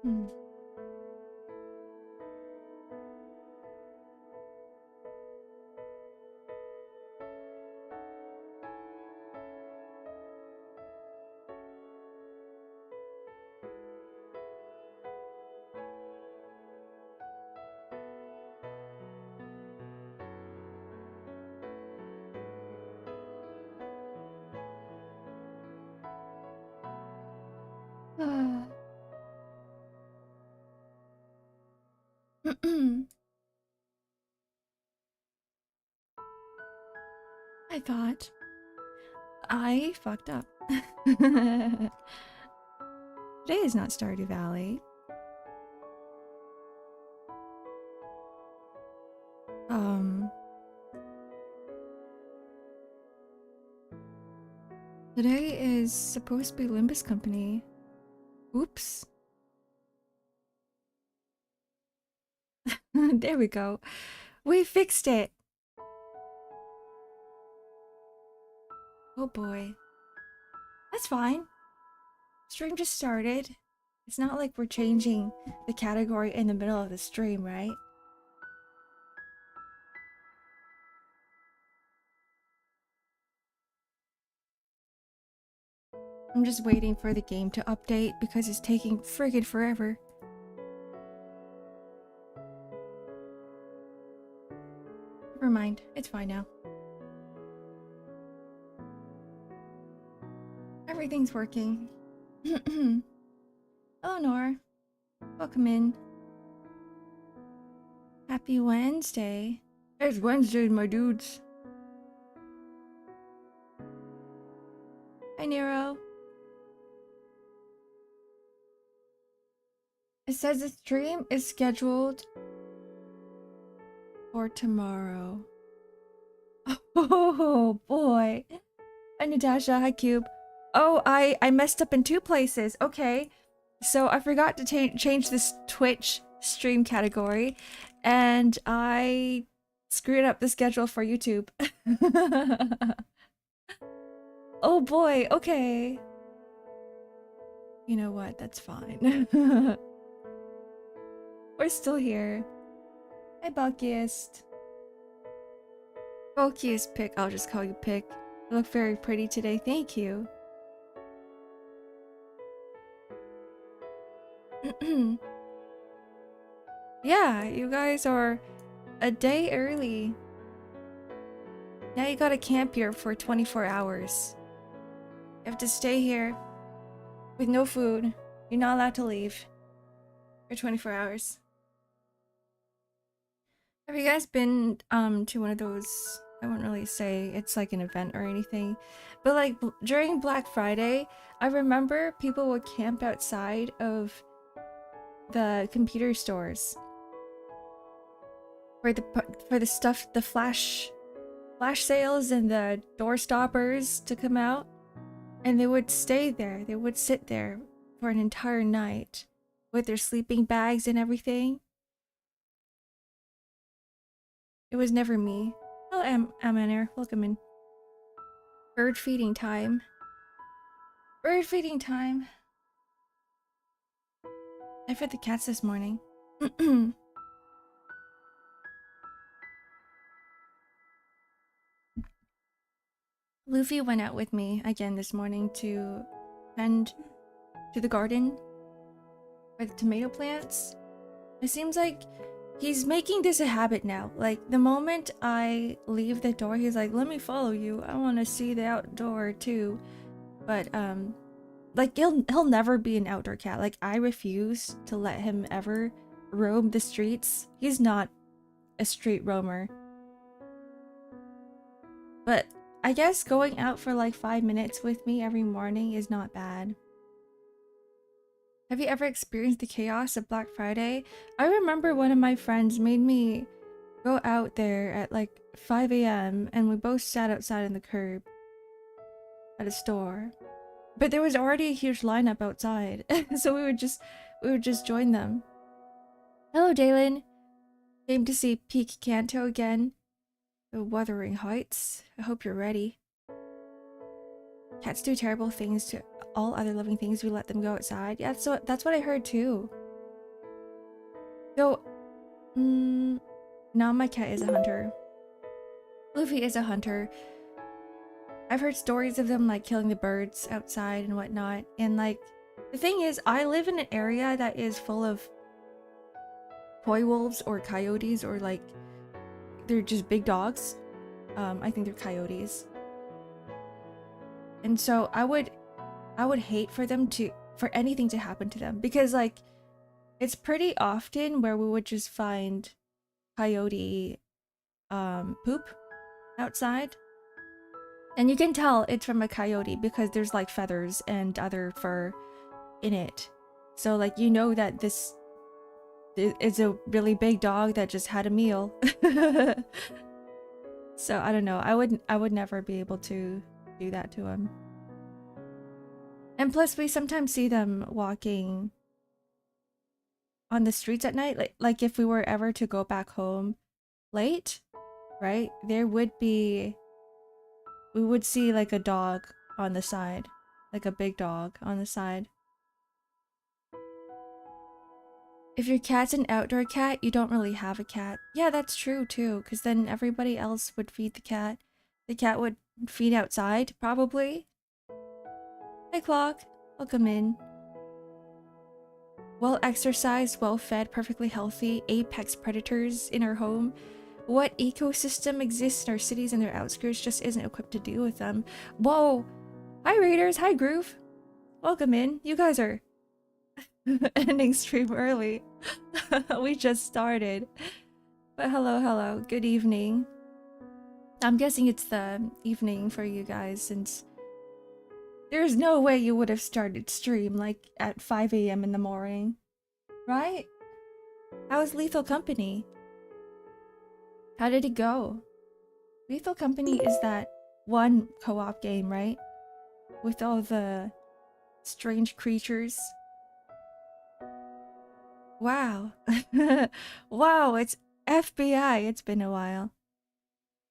Hmm. I thought I fucked up. Today is not Stardew Valley. Today is supposed to be Limbus Company. Oops. There we go. We fixed it. Oh boy. That's fine. Stream just started. It's not like we're changing the category in the middle of the stream, right? I'm just waiting for the game to update because it's taking friggin' forever. Never mind, it's fine now. Everything's working. Eleanor, welcome in. Happy Wednesday. It's Wednesday, my dudes. Hi, Nero. It says the stream is scheduled for tomorrow. Oh boy. Hi, Natasha. Hi, Cube. Oh, I messed up in 2 places. Okay. So I forgot to change this Twitch stream category, and I screwed up the schedule for YouTube. Oh boy, okay. You know what? That's fine. We're still here. Hi, Bulkiest. Bulkiest Pick. I'll just call you Pick. You look very pretty today. Thank you. Yeah, you guys are a day early. Now you gotta camp here for 24 hours. You have to stay here with no food. You're not allowed to leave for 24 hours. Have you guys been to one of those, I wouldn't really say it's like an event or anything, but like during Black Friday, I remember people would camp outside of the computer stores for the stuff, the flash sales and the door stoppers to come out, and they would stay there. They would sit there for an entire night with their sleeping bags and everything. It was never me. Hello, Amanir. Welcome in. Bird feeding time. Bird feeding time. I fed the cats this morning. Luffy went out with me again this morning to tend to the garden for the tomato plants. It seems like he's making this a habit now. Like, the moment I leave the door, he's like, let me follow you. I want to see the outdoor too. But, like, he'll never be an outdoor cat. Like, I refuse to let him ever roam the streets. He's not a street roamer. But I guess going out for like 5 minutes with me every morning is not bad. Have you ever experienced the chaos of Black Friday? I remember one of my friends made me go out there at like 5 a.m. and we both sat outside on the curb at a store. But there was already a huge lineup outside, so we would just join them. Hello, Dalen. Came to see Peak Canto again. The Wuthering Heights. I hope you're ready. Cats do terrible things to all other living things. We let them go outside. Yeah, that's what I heard too. So, now my cat is a hunter. Luffy is a hunter. I've heard stories of them like killing the birds outside and whatnot. And like, the thing is, I live in an area that is full of toy wolves or coyotes, or like, they're just big dogs. I think they're coyotes. And so I would hate for anything to happen to them, because like, it's pretty often where we would just find coyote poop outside. And you can tell it's from a coyote because there's like feathers and other fur in it. So like, you know that this is a really big dog that just had a meal. So I don't know. I would never be able to do that to him. And plus we sometimes see them walking on the streets at night. Like if we were ever to go back home late, right? We would see like a dog on the side, like a big dog on the side. If your cat's an outdoor cat, you don't really have a cat. Yeah, that's true too, because then everybody else would feed the cat. The cat would feed outside, probably. Hi, Clock. Welcome in. Well exercised, well fed, perfectly healthy, apex predators in our home. What ecosystem exists in our cities and their outskirts just isn't equipped to deal with them. Whoa! Hi, Raiders. Hi, Groove. Welcome in. You guys are ending stream early. We just started. But hello. Good evening. I'm guessing it's the evening for you guys, since there's no way you would have started stream like at 5 a.m. in the morning. Right? How's Lethal Company? How did it go? Lethal Company is that one co-op game, right? With all the strange creatures. Wow. Wow, it's FBI. It's been a while.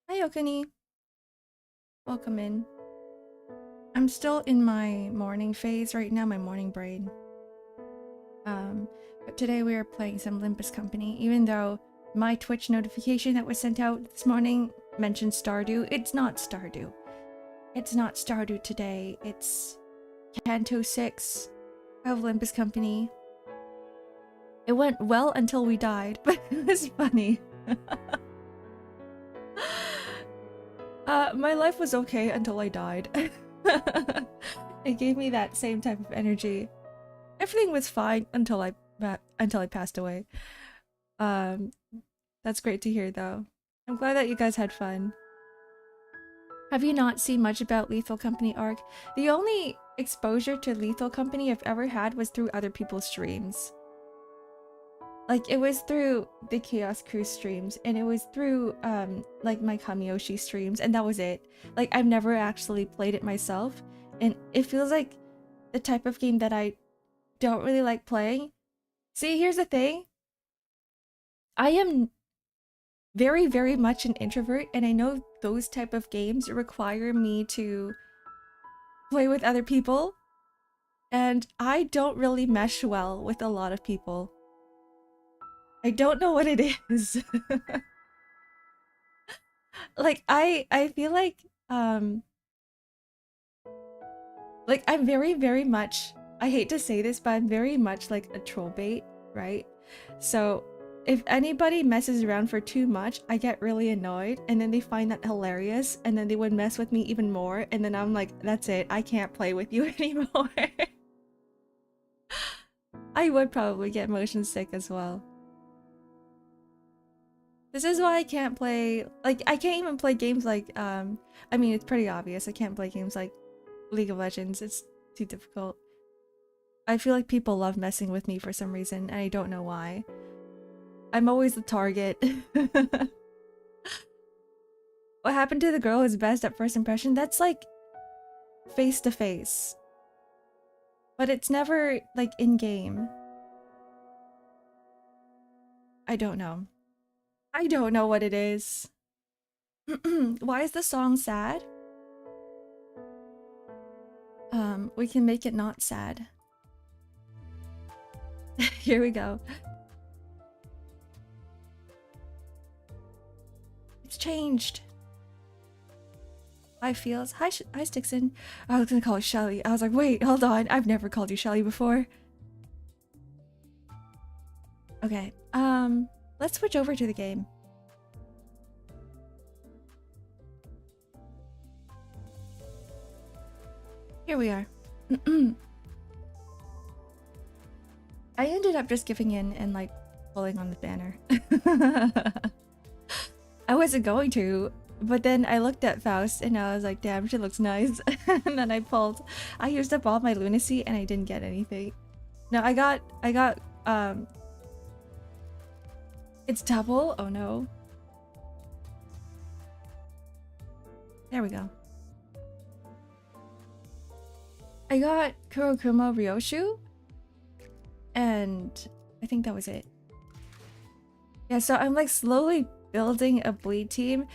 Hi, Okani. Welcome in. I'm still in my morning phase right now, my morning brain. But today we are playing some Limbus Company, even though my Twitch notification that was sent out this morning mentioned Stardew. It's not Stardew. It's not Stardew today. It's Canto 6 of Limbus Company. It went well until we died, but it was funny. My life was okay until I died. It gave me that same type of energy. Everything was fine until I passed away. That's great to hear, though. I'm glad that you guys had fun. Have you not seen much about Lethal Company Arc? The only exposure to Lethal Company I've ever had was through other people's streams. Like, it was through the Chaos Crew streams, and it was through, like, my Kamiyoshi streams, and that was it. Like, I've never actually played it myself, and it feels like the type of game that I don't really like playing. See, here's the thing. I am very, very much an introvert, and I know those type of games require me to play with other people, and I don't really mesh well with a lot of people. I don't know what it is. Like, I feel like I'm very, very much, I hate to say this, but I'm very much like a troll bait, right? So if anybody messes around for too much, I get really annoyed, and then they find that hilarious, and then they would mess with me even more, and then I'm like, that's it, I can't play with you anymore. I would probably get motion sick as well. This is why I can't play, like, I can't even play games like, I mean, it's pretty obvious, I can't play games like League of Legends, it's too difficult. I feel like people love messing with me for some reason, and I don't know why. I'm always the target. What happened to the girl who's best at first impression? That's like face to face. But it's never like in game. I don't know. I don't know what it is. Why is the song sad? We can make it not sad. Here we go. It's changed. Hi, Feels. Hi, hi, Stixon. I was gonna call you Shelly. I was like, wait, hold on. I've never called you Shelly before. Okay. Let's switch over to the game. Here we are. I ended up just giving in and like pulling on the banner. I wasn't going to, but then I looked at Faust and I was like, damn, she looks nice. And then I pulled. I used up all my lunacy and I didn't get anything. No, I got it's double? Oh no. There we go. I got Kurokuma Ryoshu, and I think that was it. Yeah, so I'm like slowly building a bleed team.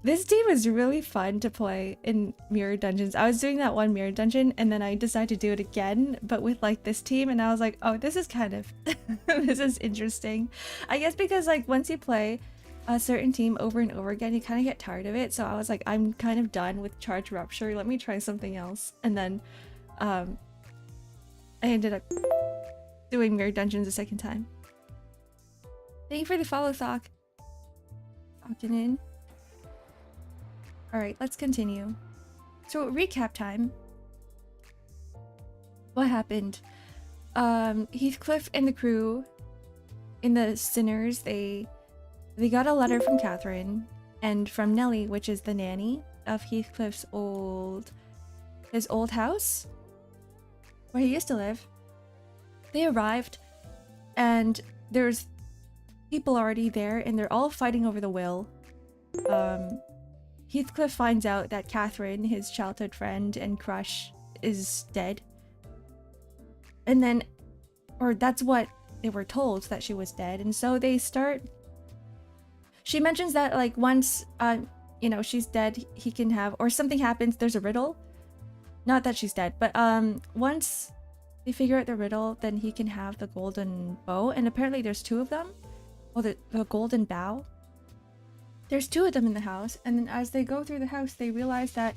This team is really fun to play in mirror dungeons. I was doing that one mirror dungeon and then I decided to do it again, but with like this team, and I was like, oh, this is kind of this is interesting. I guess because like once you play a certain team over and over again, you kind of get tired of it. So I was like, I'm kind of done with Charge Rupture. Let me try something else. And then I ended up doing mirror dungeons a second time. Thank you for the follow, Thok. Talking in. Alright, let's continue. So, recap time. What happened? Heathcliff and the crew in the Sinners, they got a letter from Catherine and from Nellie, which is the nanny of Heathcliff's old house where he used to live. They arrived and there's people already there and they're all fighting over the will. Heathcliff finds out that Catherine, his childhood friend and crush, is dead. And then, or that's what they were told, that she was dead. And so they start... She mentions that like once, you know, she's dead, he can have... Or something happens, there's a riddle. Not that she's dead, but once they figure out the riddle, then he can have the golden bow. And apparently there's two of them. Well, the golden bow. There's two of them in the house, and then as they go through the house, they realize that,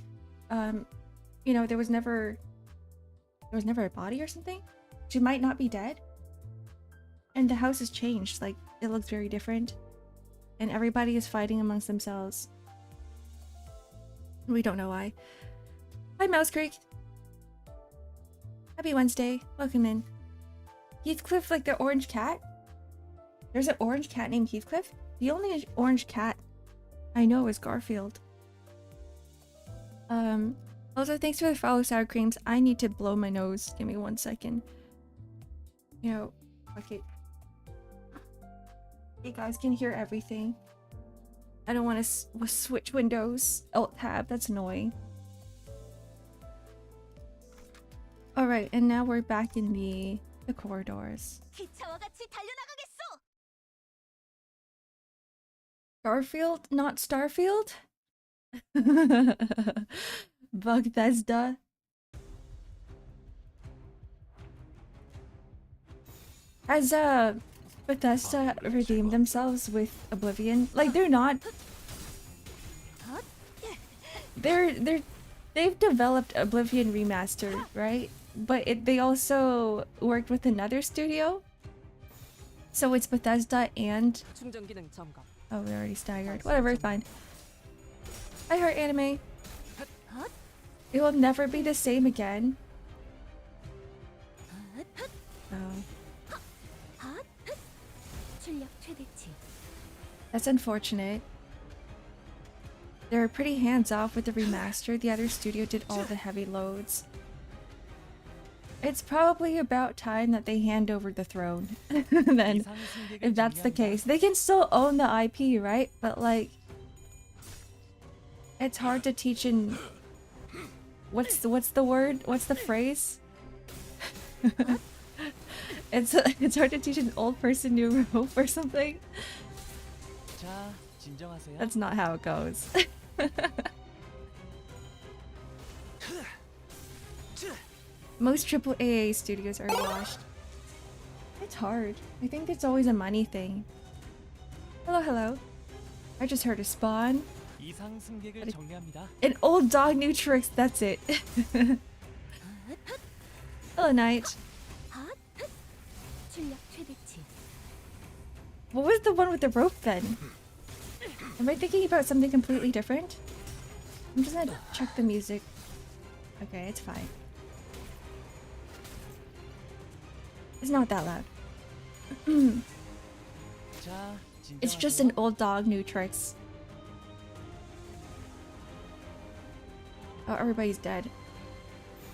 you know, there was never a body or something. She might not be dead. And the house has changed, like, it looks very different. And everybody is fighting amongst themselves. We don't know why. Hi, Mouse Creek. Happy Wednesday. Welcome in. Heathcliff, like the orange cat? There's an orange cat named Heathcliff? The only orange cat I know is Garfield. Also, thanks for the follow, sour creams. I need to blow my nose. Give me 1 second. You know, okay. You guys can hear everything. I don't want to switch windows. Alt-tab, that's annoying. Alright, and now we're back in the corridors. Starfield? Not Starfield? Bethesda. Has Bethesda redeemed themselves with Oblivion? Like, they're not... They've developed Oblivion Remastered, right? But they also worked with another studio. So it's Bethesda and... Oh, we already staggered. Whatever, it's fine. I heart anime. It will never be the same again. Oh. That's unfortunate. They're pretty hands-off with the remaster. The other studio did all the heavy loads. It's probably about time that they hand over the throne. Then, if that's the case, they can still own the IP, right? But like, it's hard to teach in... What's the word? What's the phrase? It's hard to teach an old person new rope or something. That's not how it goes. Most AAA studios are washed. It's hard. I think it's always a money thing. Hello, hello. I just heard a spawn. 이상 승객을 정리합니다. An old dog, new tricks. That's it. Hello, Knight. What was the one with the rope then? Am I thinking about something completely different? I'm just gonna check the music. Okay, it's fine. It's not that loud. It's just an old dog, new tricks. Oh, everybody's dead.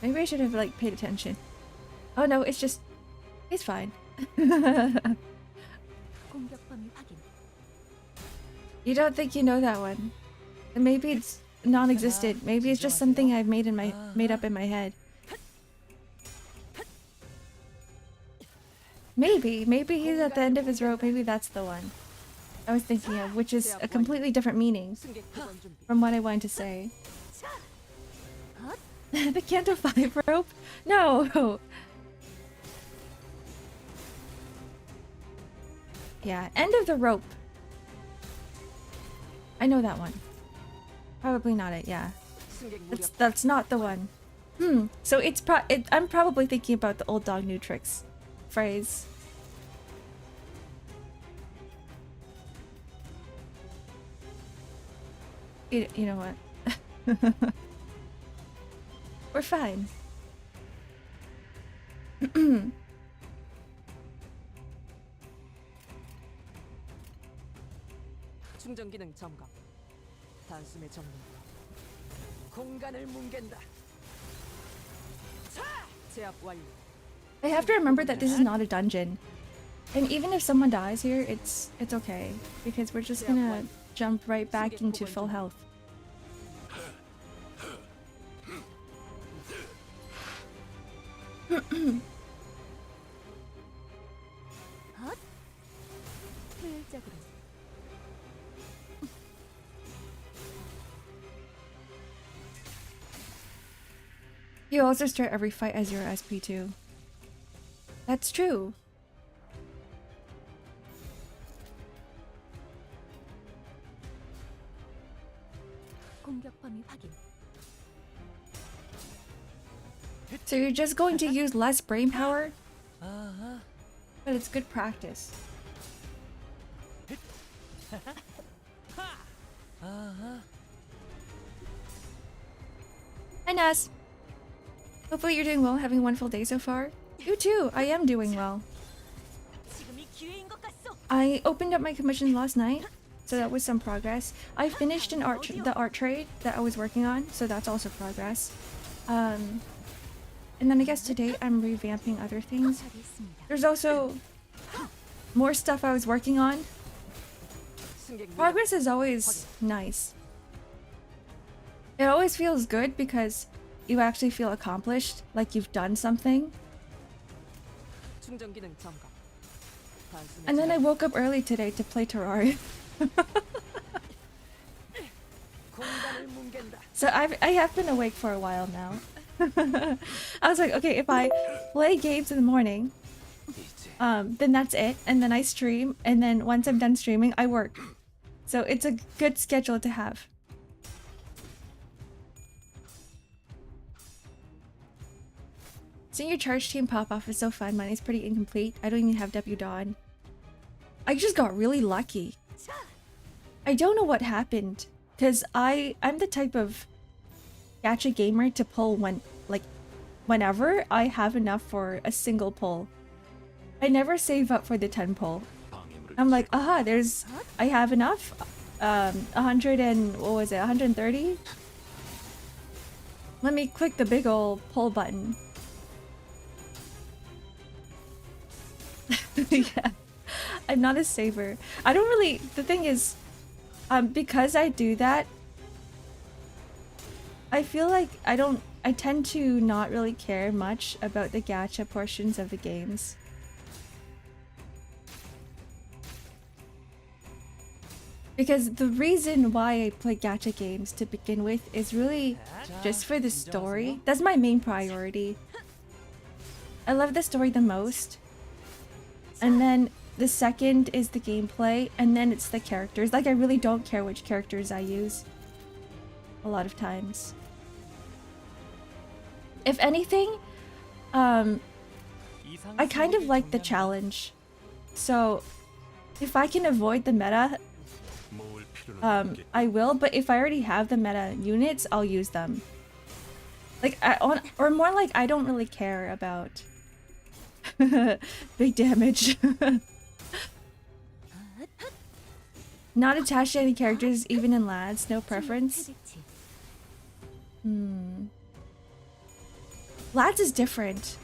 Maybe I should have like paid attention. Oh no, it's just... It's fine. You don't think you know that one? Maybe it's non-existent. Maybe it's just something I've made up in my head. Maybe he's at the end of his rope. Maybe that's the one I was thinking of, which is a completely different meaning from what I wanted to say. The Canto 5 rope? No! Yeah, end of the rope. I know that one. Probably not it, yeah. That's not the one. So I'm probably thinking about the old dog, new tricks phrase. You know what? We're fine. 충전 기능 점검. 단숨에 정리. 공간을 뭉갠다. 제압 완료. I have to remember that this is not a dungeon. And even if someone dies here, it's okay. Because we're just gonna jump right back into full health. You also start every fight as your SP2. That's true. So you're just going to use less brain power? But it's good practice. Hi, Nas. Hopefully you're doing well, having a wonderful day so far. You too, I am doing well. I opened up my commissions last night, so that was some progress. I finished the art trade that I was working on, so that's also progress. And then I guess today I'm revamping other things. There's also more stuff I was working on. Progress is always nice. It always feels good because you actually feel accomplished, like you've done something. And then I woke up early today to play Terraria. So I have been awake for a while now. I was like, okay, if I play games in the morning, then that's it, and then I stream, and then once I'm done streaming, I work. So it's a good schedule to have. Seeing your charge team pop off is so fun. Mine is pretty incomplete. I don't even have W Dawn. I just got really lucky. I don't know what happened, because I'm the type of gacha gamer to pull whenever I have enough for a single pull. I never save up for the 10 pull. I'm like, aha, I have enough. 100 and what was it? 130. Let me click the big ol' pull button. Yeah, I'm not a saver. I don't really. The thing is, because I do that, I feel like I tend to not really care much about the gacha portions of the games. Because the reason why I play gacha games to begin with is really just for the story. That's my main priority. I love the story the most. And then the second is the gameplay, and then it's the characters. Like, I really don't care which characters I use a lot of times. If anything, I kind of like the challenge. So if I can avoid the meta, I will, but if I already have the meta units, I'll use them. Like, or more like, I don't really care about big damage. Not attached to any characters, even in lads, no preference. Lads is different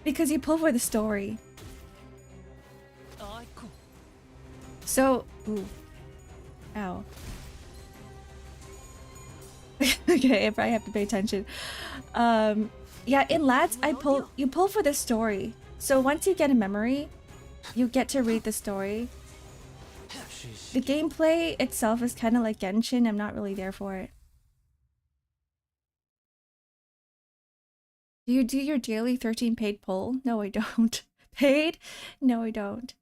because you pull for the story. So, ooh, ow. Okay, I probably have to pay attention. Yeah, in lads, you pull for the story. So once you get a memory, you get to read the story. The gameplay itself is kind of like Genshin. I'm not really there for it. Do you do your daily 13 paid pull? No, I don't. Paid? No, I don't.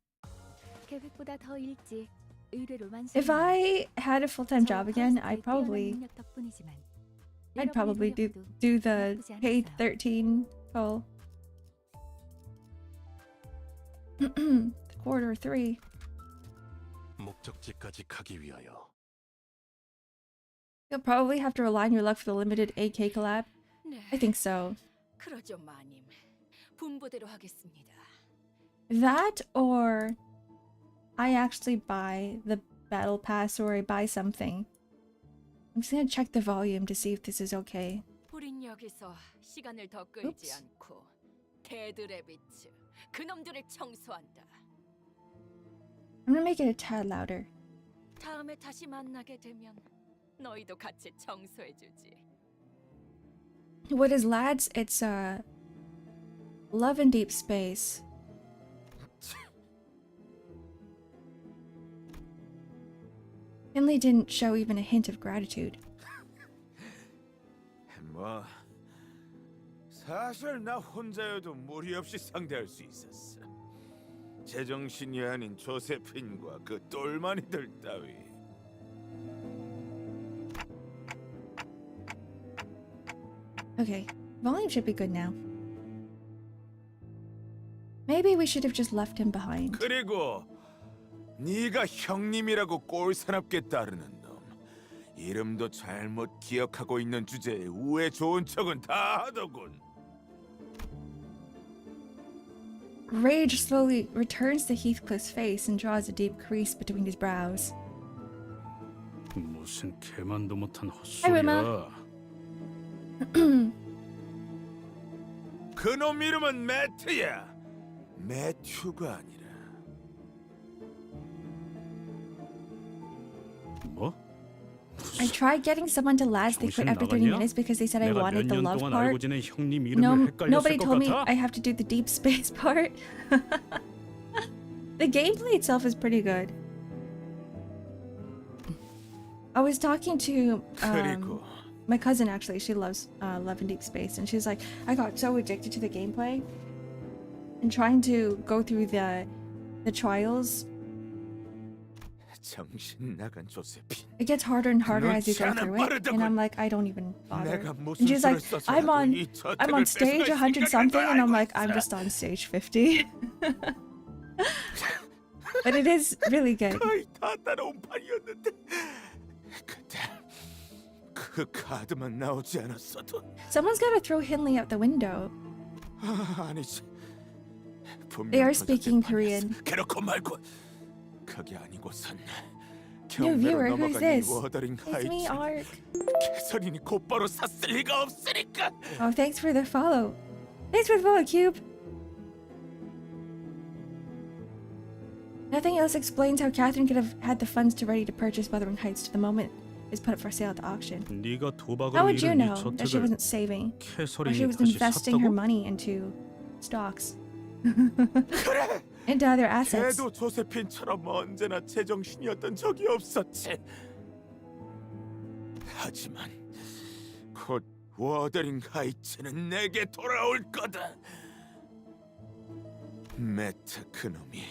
If I had a full-time job again, I'd probably do the paid 13 pull. Quarter 3. You'll probably have to rely on your luck for the limited AK collab. I think so. That, or I actually buy the battle pass, or I buy something. I'm just gonna check the volume to see if this is okay. Oops. I'm gonna make it a tad louder. What is lads? It's love in deep space. Finley didn't show even a hint of gratitude. 뭐 사실 나 혼자여도 무리 없이 상대할 수 있었어. 제정신이 아닌 조세핀과 그 똘마니들 따위. Okay, volume should be good now. Maybe we should have just left him behind. 그리고 네가 형님이라고 꼴사납게 따르는 놈. 이름도 잘못 기억하고 있는 주제에 우애 좋은 척은 다 하더군. Rage slowly returns to Heathcliff's face and draws a deep crease between his brows. 무슨 개만도 못한 Hi, Rima. 헛소리야. 그놈 이름은 매트야. 매튜가 아니라. 뭐? I tried getting someone to last they quit after 30 minutes because they said I 내가 몇 wanted the 년 love 동안 part. 알고 지낸 형님 No, 이름을 헷갈렸을 nobody 것 told me 같아? I have to do the deep space part. The gameplay itself is pretty good. I was talking to 그리고 my cousin, actually. She loves Love and Deep Space, and she's like, I got so addicted to the gameplay and trying to go through the trials. 정신 나간 조세핀. It gets harder and harder as you go through it, and I'm like, I don't even bother. And she's like, I'm on stage 100 something, and I'm like, I'm just on stage 50. But it is really good. 거의 다 따라온 판이었는데 그때 그 카드만 나오지 않았어도 Someone's gotta throw Hinley out the window. 아니지. They are speaking Korean. 그렇고 말고 그게 아니고선 New viewer, 경매로 who's 넘어간 this? 이 워더링 It's me, 하이츠 Ark. 개선인이 곧바로 샀을 리가 없으니까. Oh, thanks for the follow. Thanks for the follow, Cube. Nothing else explains how Catherine could have had the funds to ready to purchase Wuthering Heights to the moment is put up for sale at the auction. 네가 도박으로 How would you 잃은 이 know that she 저택을 wasn't saving? Or 캐서린이 she was 다시 investing her 샀다고? money into stocks. 그래. Into other assets. 걔도 조세핀처럼 언제나 제정신이었던 적이 없었지. 하지만 곧 워더링 하이츠는 내게 돌아올 거다. 매트 그놈이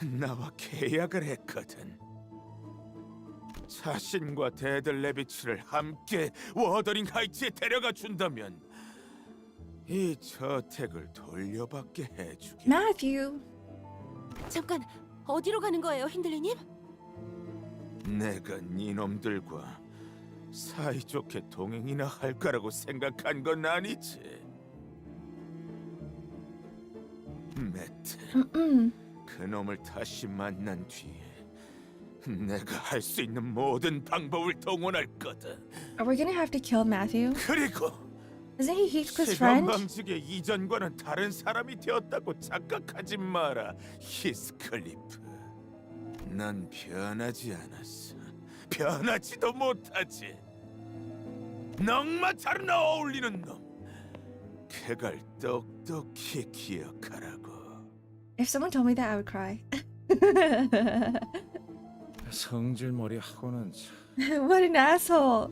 나와 계약을 했거든. 자신과 데들레비츠를 함께 워더링 하이츠에 데려가 준다면 이 저택을 돌려받게 해주게. Matthew. 잠깐, 어디로 가는 거예요, 힌들리님? 내가 니놈들과 사이좋게 동행이나 할 거라고 생각한 건 아니지. 매트, 그놈을 다시 만난 뒤에 내가 할 수 있는 모든 방법을 동원할 거다. Are we gonna have to kill Matthew? 그리고 Isn't he Heathcliff's friend? 방직의 이전과는 다른 사람이 되었다고 착각하지 마라, 히스클리프. 난 변하지 않았어. 변하지도 못하지. 넉마처럼 어울리는 놈. 그걸 똑똑히 기억하라고. If someone told me that, I would cry. 성질머리 하고는 참. What an asshole.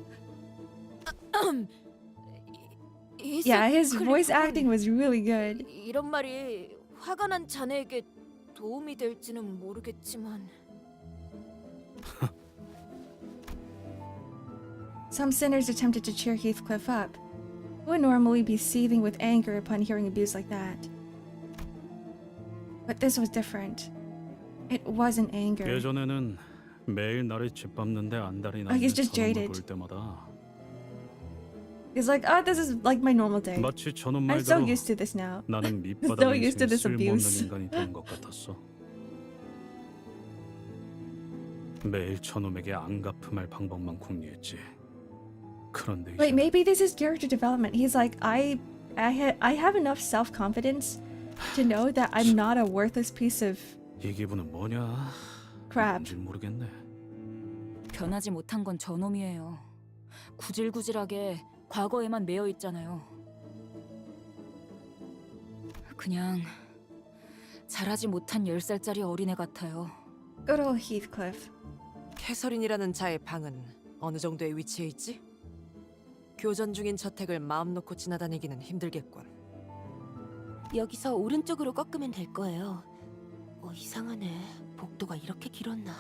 Yeah, his voice acting was really good. 이런 말이 화가 난 자네에게 도움이 될지는 모르겠지만 Some sinners attempted to cheer Heathcliff up, who would normally be seething with anger upon hearing abuse like that. But this was different. It wasn't anger. 예전에는 매일 나를 짓밟는데 안달이 Oh, he's 나는 just 저놈을 jaded. 볼 때마다 He's like, oh, this is like my normal day. 마치 저놈 I'm so 말대로 used to this now. 나는 So 밑바닥 used to 인생에 this 쓸모없는 abuse. 인간이 된 것 같았어. 매일 저놈에게 안갚음할 방법만 궁리했지. 그런데 이제 Wait, maybe this is character development. He's like, I have enough self-confidence to know that I'm not a worthless piece of 이 기분은 뭐냐? crap. 뭔지 모르겠네. 변하지 못한 건 저놈이에요. 구질구질하게 과거에만 매여 있잖아요. 그냥 자라지 못한 10살짜리 어린애 같아요. Good old Heathcliff. 캐서린이라는 자의 방은 어느 정도의 위치에 있지? 교전 중인 저택을 마음 놓고 지나다니기는 힘들겠군. 여기서 오른쪽으로 꺾으면 될 거예요. 이상하네. 복도가 이렇게 길었나?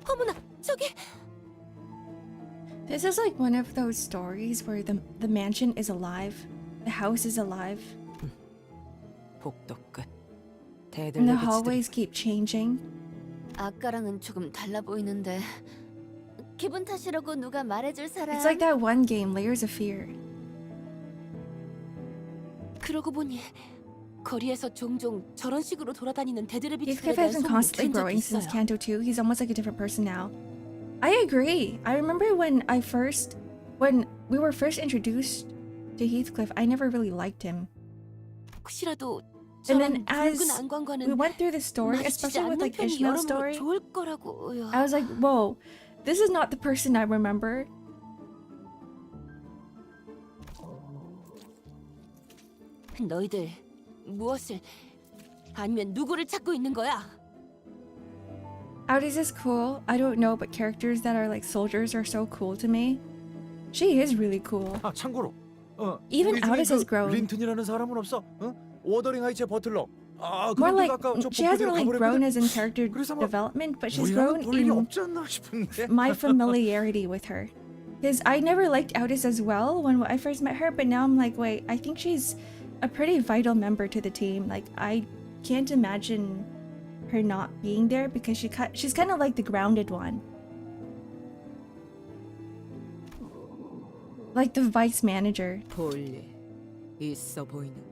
어머나, 저기! This is like one of those stories where the mansion is alive, the house is alive, 복도 끝. and the 대들레비치들이 hallways keep changing. 아까랑은 조금 달라 보이는데 기분 탓이라고 누가 말해줄 사람? It's like that one game, Layers of Fear. 그러고 보니 거리에서 종종 저런 식으로 돌아다니는 데드레비츠들에 Heathcliff 대한 has been 소문을 constantly 들은 적이 growing since 있어요. Canto 2. He's almost like a different person now. I agree. I remember when we were first introduced to Heathcliff, I never really liked him. 혹시라도 And 저런 then as 붉은 안광과는 we went through the story, 마주치지 especially with 않는 like 편이 Ishmael's 여러모로 story, 좋을 거라고요. I was like, whoa, this is not the person I remember. 너희들 무엇을 아니면 누구를 찾고 있는 거야? Audis is cool. I don't know, but characters that are like soldiers are so cool to me. She is really cool. 아 참고로 Even 우리 중에 Audis has grown. 린튼이라는 사람은 없어? 워더링 하이츠의 버틀러. 아 More 그런데 like 아까 저 she hasn't 복도대로 really grown 가버렸거든. as in character 그래서 뭐 development, but she's 우리랑은 grown 볼 일이 in 없지 않나 싶은데. my familiarity with her. Because I never liked Audis as well when I first met her, but now I'm like, wait, I think she's a pretty vital member to the team. Like, I can't imagine her not being there because she's kind of like the grounded one. Like the vice manager. 볼일 있어 보이는군.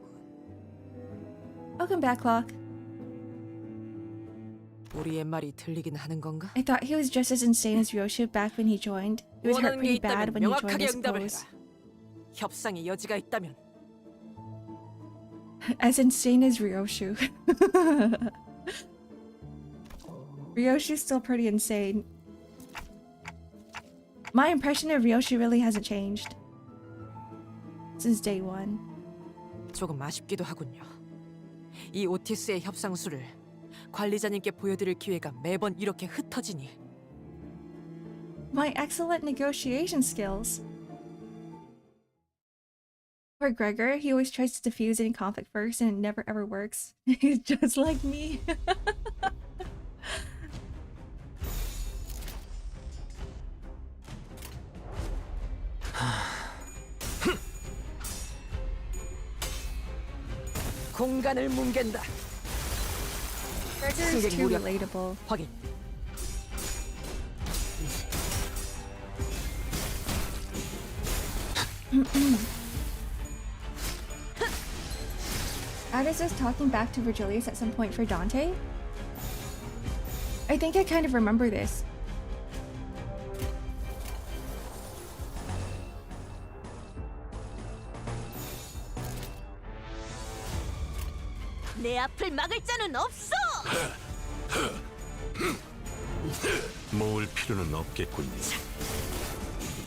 Welcome back, Clock. 우리의 말이 들리긴 하는 건가? I thought he was just as insane as Ryoshu back when he joined. He was hurt 원하는 게 pretty bad 있다면 when he joined, I 명확하게 응답을 해라. suppose. 협상의 여지가 있다면 As insane as Ryoshu. Ryoshu's still pretty insane. My impression of Ryoshu really hasn't changed since day one. 조금 아쉽기도 하군요. 이 오티스의 협상수를 관리자님께 보여드릴 기회가 매번 이렇게 흩어지니 My excellent negotiation skills. For Gregor, he always tries to diffuse any conflict first and it never ever works. He's just like me. 공간을 뭉갠다. Gregor is 승객 too 무력 relatable. 확인. Addis is talking back to Virgilius at some point for Dante? I think I kind of remember this. 내 앞을 막을 자는 없어. 모을 필요는 없겠군요.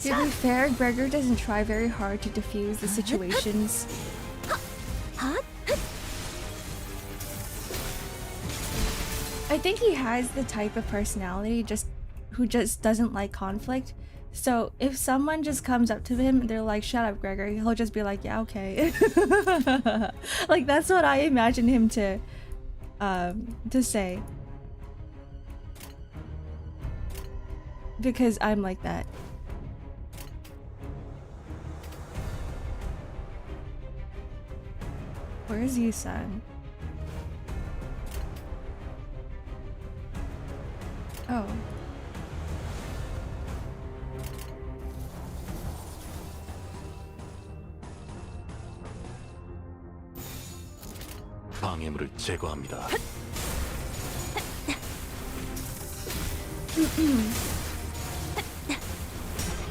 To be fair, Gregor doesn't try very hard to diffuse the situations. I think he has the type of personality who just doesn't like conflict. So if someone just comes up to him and they're like, "Shut up, Gregor," he'll just be like, "Yeah, okay." Like that's what I imagine him to say. Because I'm like that. Where's Yusan? Oh. 방해물을 제거합니다.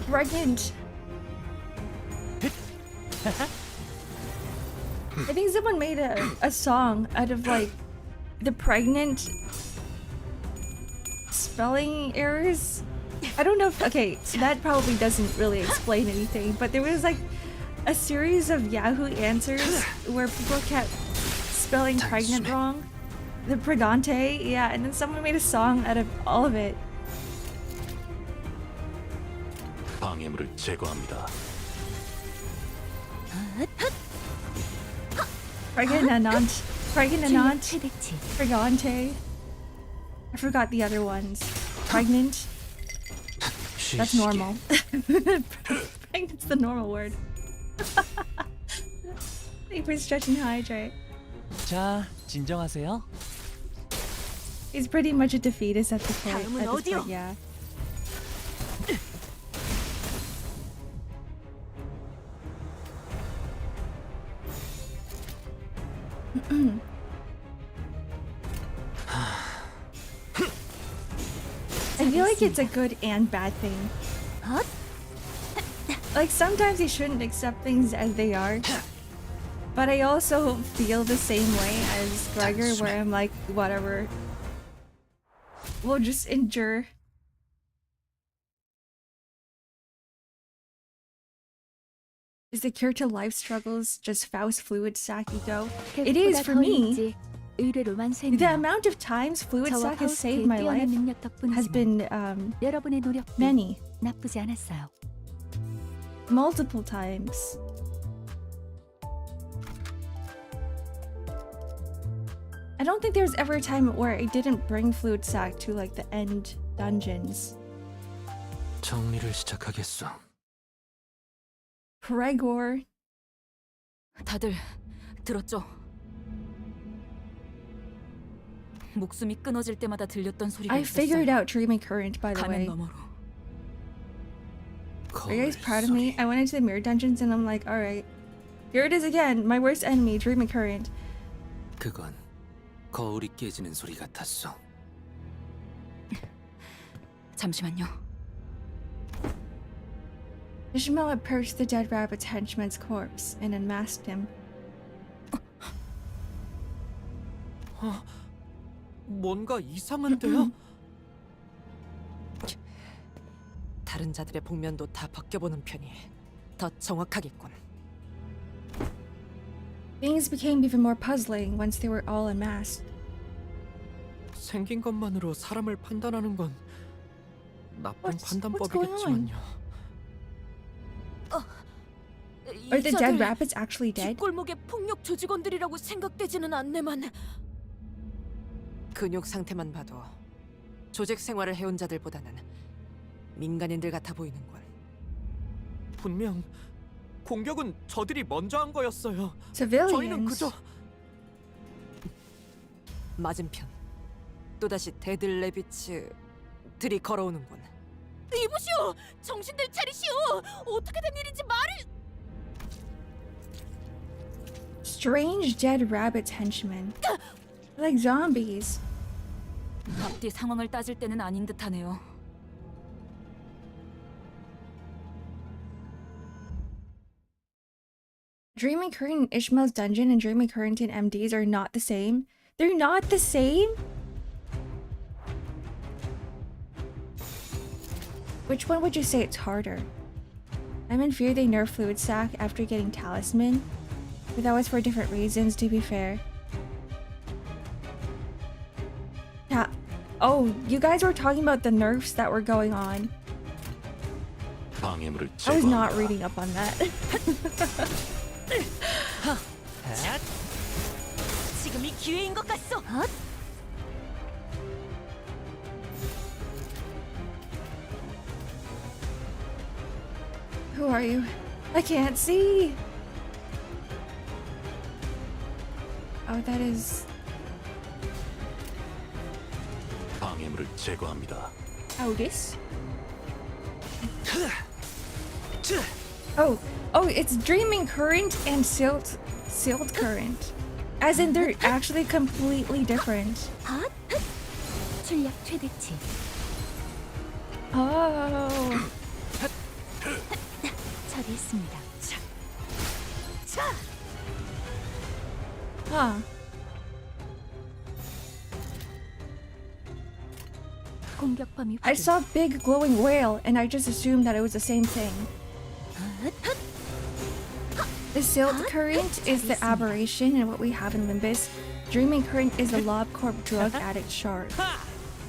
Pregnant. I think someone made a song out of like the pregnant spelling errors. I don't know if, okay, so that probably doesn't really explain anything, but there was like a series of Yahoo answers where people kept spelling pregnant wrong. The pregante, yeah, and then someone made a song out of all of it. 방해물을 제거합니다. Pregnant, pregante. I forgot the other ones. Pregnant. That's normal. Pregnant's the normal word. Thank you for stretch and hydrate. 자, 진정하세요. He's pretty much a defeatist at this 다음은 point, 어디요? yeah. I feel like it's a good and bad thing. Like sometimes you shouldn't accept things as they are. But I also feel the same way as Gregor, where I'm like, whatever. We'll just endure. Is the cure to life struggles just Faust fluid sac ego? It is for me. The amount of times fluid sac has saved my life has been many. 나쁘지 않았어요. Multiple times. I don't think there was ever a time where I didn't bring fluid sac to like the end dungeons. 정리를 시작하겠어. Gregor. 다들 들었죠? 목숨이 끊어질 때마다 들렸던 소리가 I figured 있었어요. out Dreamy Current, by the 가면 way. 너머로. Are you guys proud of me? I went into the mirror dungeons and I'm like, alright. Here it is again, my worst enemy, Dreamy Current. 그건 거울이 깨지는 소리 같았어. 잠시만요. Ishmael approached the dead rabbit's henchman's corpse and unmasked him. 뭔가 이상한데요? 다른 자들의 복면도 다 벗겨보는 편이 더 정확하겠군. Things became even more puzzling once they were all unmasked. 생긴 것만으로 사람을 판단하는 건 나쁜 What's 판단법이겠지만요. Are the dead rabbits actually dead? 뒷골목의 폭력 조직원들이라고 생각되지는 않네만. 근육 상태만 봐도 조직 생활을 해온 자들보다는 민간인들 같아 보이는군. 분명 공격은 저들이 먼저 한 거였어요. 저희는 Civilians. 그저 맞은편 또다시 데들레비츠들이 걸어오는군. 이보시오! 정신들 차리시오! 어떻게 된 일인지 말을... Strange dead rabbit henchmen. Like zombies. 앞뒤 상황을 따질 때는 아닌 듯하네요. Dreaming Current in Ishmael's dungeon and Dreaming Current in MD's are not the same. They're not the same? Which one would you say it's harder? I'm in fear they nerf Fluid Sac after getting Talisman, but that was for different reasons, to be fair. Yeah. Oh, you guys were talking about the nerfs that were going on. 방해물을 I was not 제거합니다. reading up on that. 지금이 기회인 것 같소! Who are you? I can't see. Oh, that is... 방해물을 제거합니다. Otis? Oh, it's Dreaming Current and Silt Current. As in, they're actually completely different. 출력 최대치. Oh. 처리했습니다. Huh. 공격 범위 I 확인. saw big glowing whale and I just assumed that it was the same thing. The Silt Current is the aberration and what we have in Limbus. Dreaming Current is the LobCorp drug addict shark.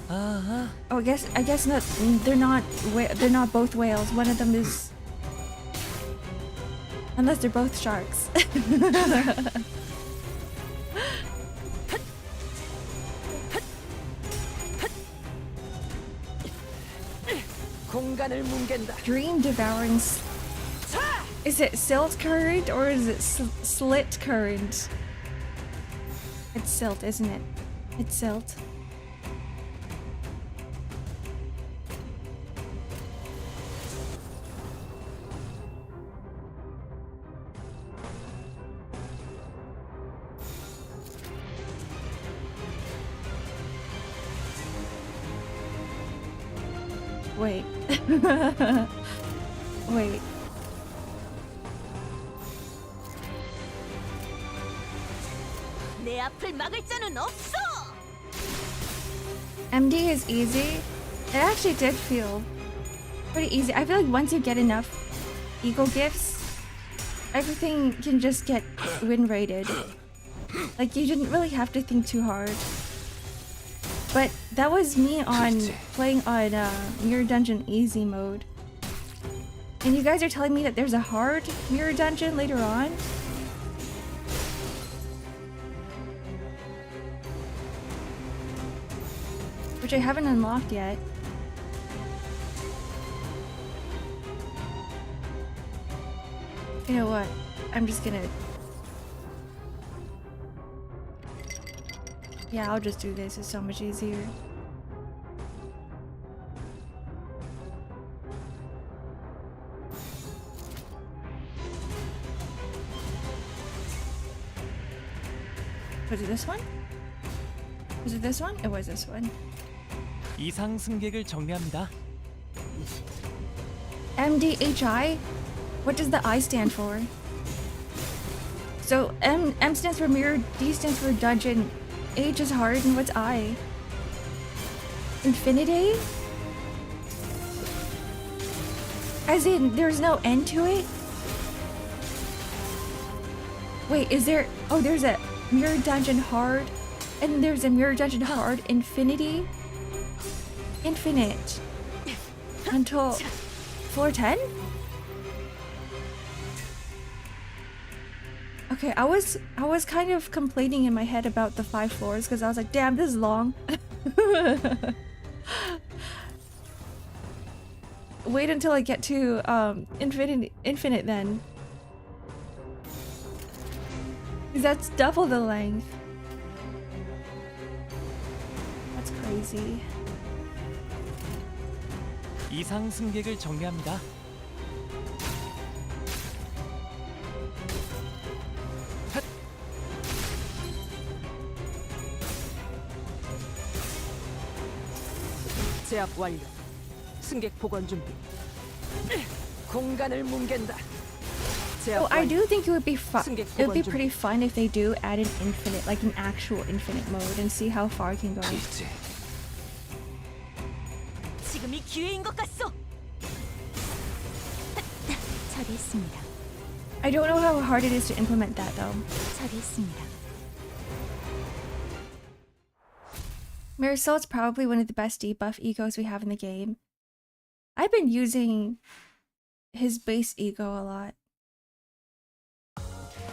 아하. Oh, I guess not. They're not both whales. One of them is, unless they're both sharks. 공간을 뭉갠다. Dream devouring. Is it silt current or is it slit current? It's silt, isn't it? It's silt. Wait. Wait. 내 앞을 막을 자는 없어. MD is easy. It actually did feel pretty easy. I feel like once you get enough ego gifts, everything can just get win rated. Like you didn't really have to think too hard. But that was me on playing on Mirror Dungeon easy mode. And you guys are telling me that there's a hard Mirror Dungeon later on? Which I haven't unlocked yet. You know what? I'm just gonna... Yeah, I'll just do this. It's so much easier. Was it this one? Was it this one? It was this one. 이상 승객을 정리합니다. MDHI? What does the I stand for? So M stands for mirror, D stands for dungeon, H is hard, and what's I? Infinity? As in, there's no end to it? Wait, is there... Oh, there's a mirror dungeon hard, and there's a mirror dungeon hard infinity? Infinite. Until... floor 10? Okay, I was kind of complaining in my head about the 5 floors because I was like, damn, this is long. Wait until I get to infinite then. 'Cause that's double the length. crazy. 이상 승객을 정리합니다. 제압 완료. 승객 복원 준비. 공간을 뭉갠다. 제압 Oh, I 완료. do think it would be fun. 승객 It would be 보관 중. pretty fun if they do add an infinite, like an actual infinite mode, and see how far it can go. 글쎄, 지금이 기회인 것 같소. 처리했습니다. I don't know how hard it is to implement that though. 처리했습니다. Marisol's probably one of the best debuff egos we have in the game. I've been using his base ego a lot,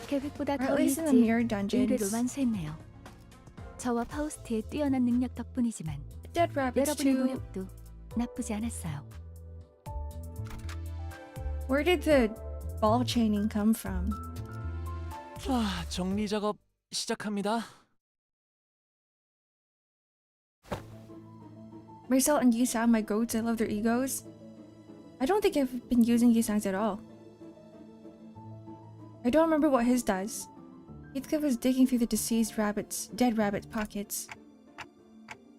계획보다 or at 더 least in the 일찍 mirror 의뢰를 dungeons. 완수했네요. 저와 파우스트의 뛰어난 능력 덕분이지만 Dead Rabbits 여러분의 2. 노력도 나쁘지 않았어요. Where did the ball chaining come from? 정리 작업 시작합니다. Marisol and Yisang, my goats, I love their egos. I don't think I've been using Yisang's at all. I don't remember what his does. Heathcliff was digging through the dead rabbit's pockets.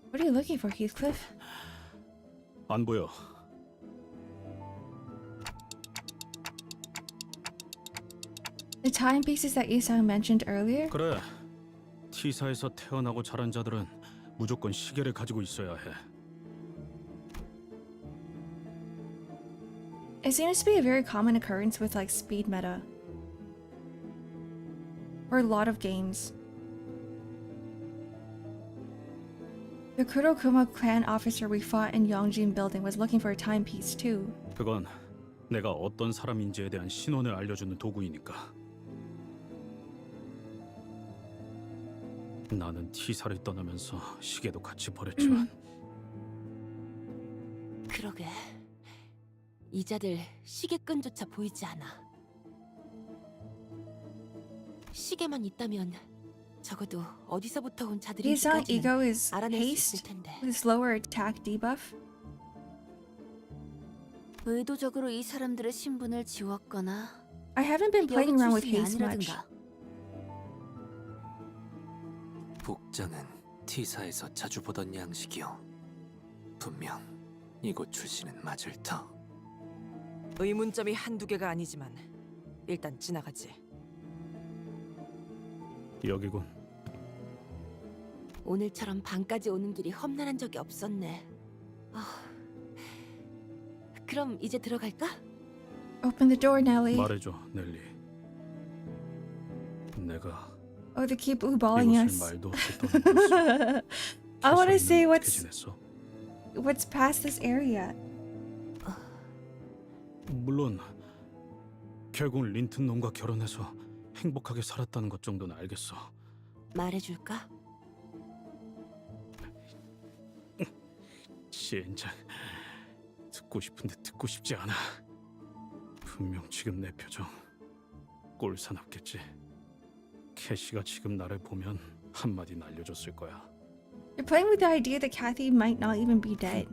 What are you looking for, Heathcliff? 안 보여. The timepieces that Yisang mentioned earlier? 그래. T사에서 태어나고 자란 자들은 무조건 시계를 가지고 있어야 해. It seems to be a very common occurrence with like speed meta. For a lot of games. The Kurokuma clan officer we fought in Yongjin building was looking for a timepiece too. 그건 내가 어떤 사람인지에 대한 신원을 알려주는 도구이니까. 나는 T사를 떠나면서 시계도 같이 버렸지만 그러게. 이자들 시계끈조차 보이지 않아. 시계만 있다면 적어도 어디서부터 온 Yisang 자들인지까지는 ego is 알아낼 수 haste 있을 텐데. with slower attack debuff. 의도적으로 이 사람들의 신분을 지웠거나 I haven't been 여기 playing around with 출신이 haste much. 아니라든가. 복장은 T사에서 자주 보던 양식이요. 분명 이곳 출신은 맞을 터. 의문점이 한두 개가 아니지만 일단 지나가지. 여기군. 오늘처럼 밤까지 오는 길이 험난한 적이 없었네. 그럼 이제 들어갈까? Open the door, Nelly. 말해줘, 넬리. 내가 Oh, they keep blueballing 이곳을 us. 말도 없이 떠난 I want to say 어떻게 what's 지냈어? past this area. 물론 결국 린튼 놈과 결혼해서 행복하게 살았다는 것 정도는 알겠어. 말해줄까? 진짜 듣고 싶은데 듣고 싶지 않아. 분명 지금 내 표정 꼴사납겠지. 캐시가 지금 나를 보면 한마디 날려줬을 거야. You're playing with the idea that Kathy might not even be dead.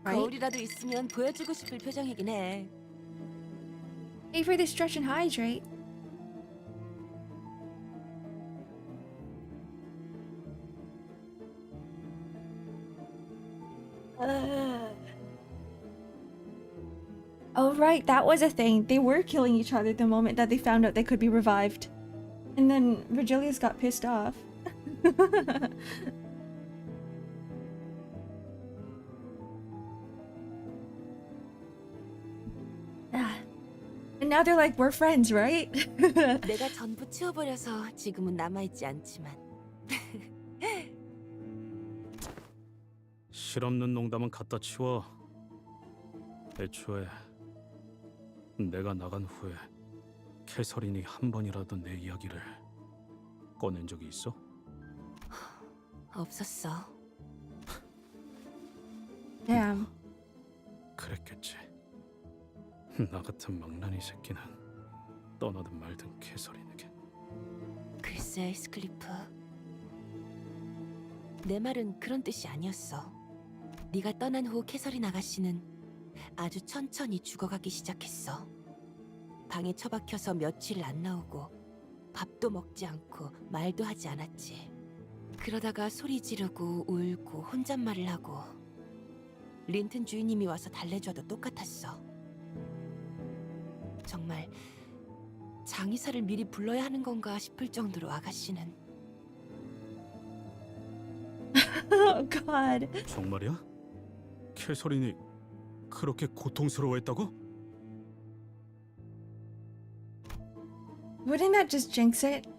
Right? 거울이라도 있으면 보여주고 싶을 표정이긴 해. Pay for the stretch and hydrate. Oh right, that was a thing. They were killing each other the moment that they found out they could be revived. And then Virgilius got pissed off. And now they're like, we're friends, right? 내가 전부 치워버려서 지금은 남아있지 않지만. 실없는 농담은 갖다 치워. 애초에 내가 나간 후에 캐서린이 한 번이라도 내 이야기를 꺼낸 적이 있어? 없었어. Damn. 그랬겠지. 나 같은 망나니 새끼는 떠나든 말든 캐서린에게. 글쎄, 스클리프. 내 말은 그런 뜻이 아니었어. 네가 떠난 후 캐서린 아가씨는 아주 천천히 죽어가기 시작했어. 방에 처박혀서 며칠 안 나오고 밥도 먹지 않고 말도 하지 않았지. 그러다가 소리 지르고 울고 혼잣말을 하고 린튼 주인님이 와서 달래줘도 똑같았어. 정말 장의사를 미리 불러야 하는 건가 싶을 정도로 아가씨는. Oh god. 정말이야? 캐서린이 그렇게 고통스러워했다고? Wouldn't that just jinx it?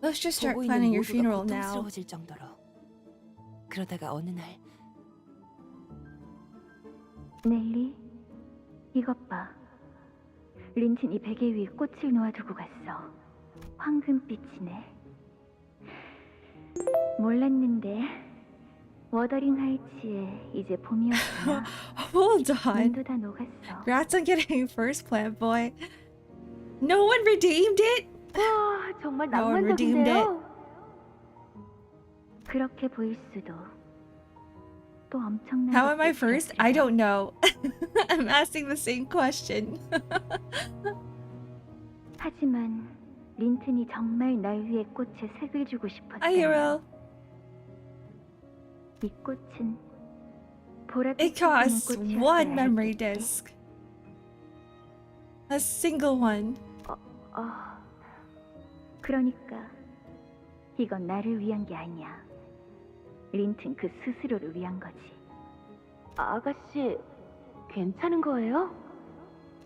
Let's just start 보고 있는 planning your 모두가 funeral now. 고통스러워질 정도로. 그러다가 어느 날 넬리, 이것 봐. 린튼이 베개 위에 꽃을 놓아두고 갔어. 황금빛이네. 몰랐는데 워더링 하이츠에 이제 봄이 왔구나. Hold on. 눈도 다 녹았어. Congrats on getting first plant boy. No one redeemed it? 와, 정말 No one redeemed it. 낭만적인데요. 그렇게 보일 수도. 또 엄청난. How am I 것도 first? 곁들여. I don't know. I'm asking the same question. 하지만 린튼이 정말 날 위해 꽃에 색을 주고 싶었다. IRL. 이 꽃은 보랏빛 It costs one memory disk. A single one. 그러니까 이건 나를 위한 게 아니야. 린튼 그 스스로를 위한 거지. 아가씨, 괜찮은 거예요?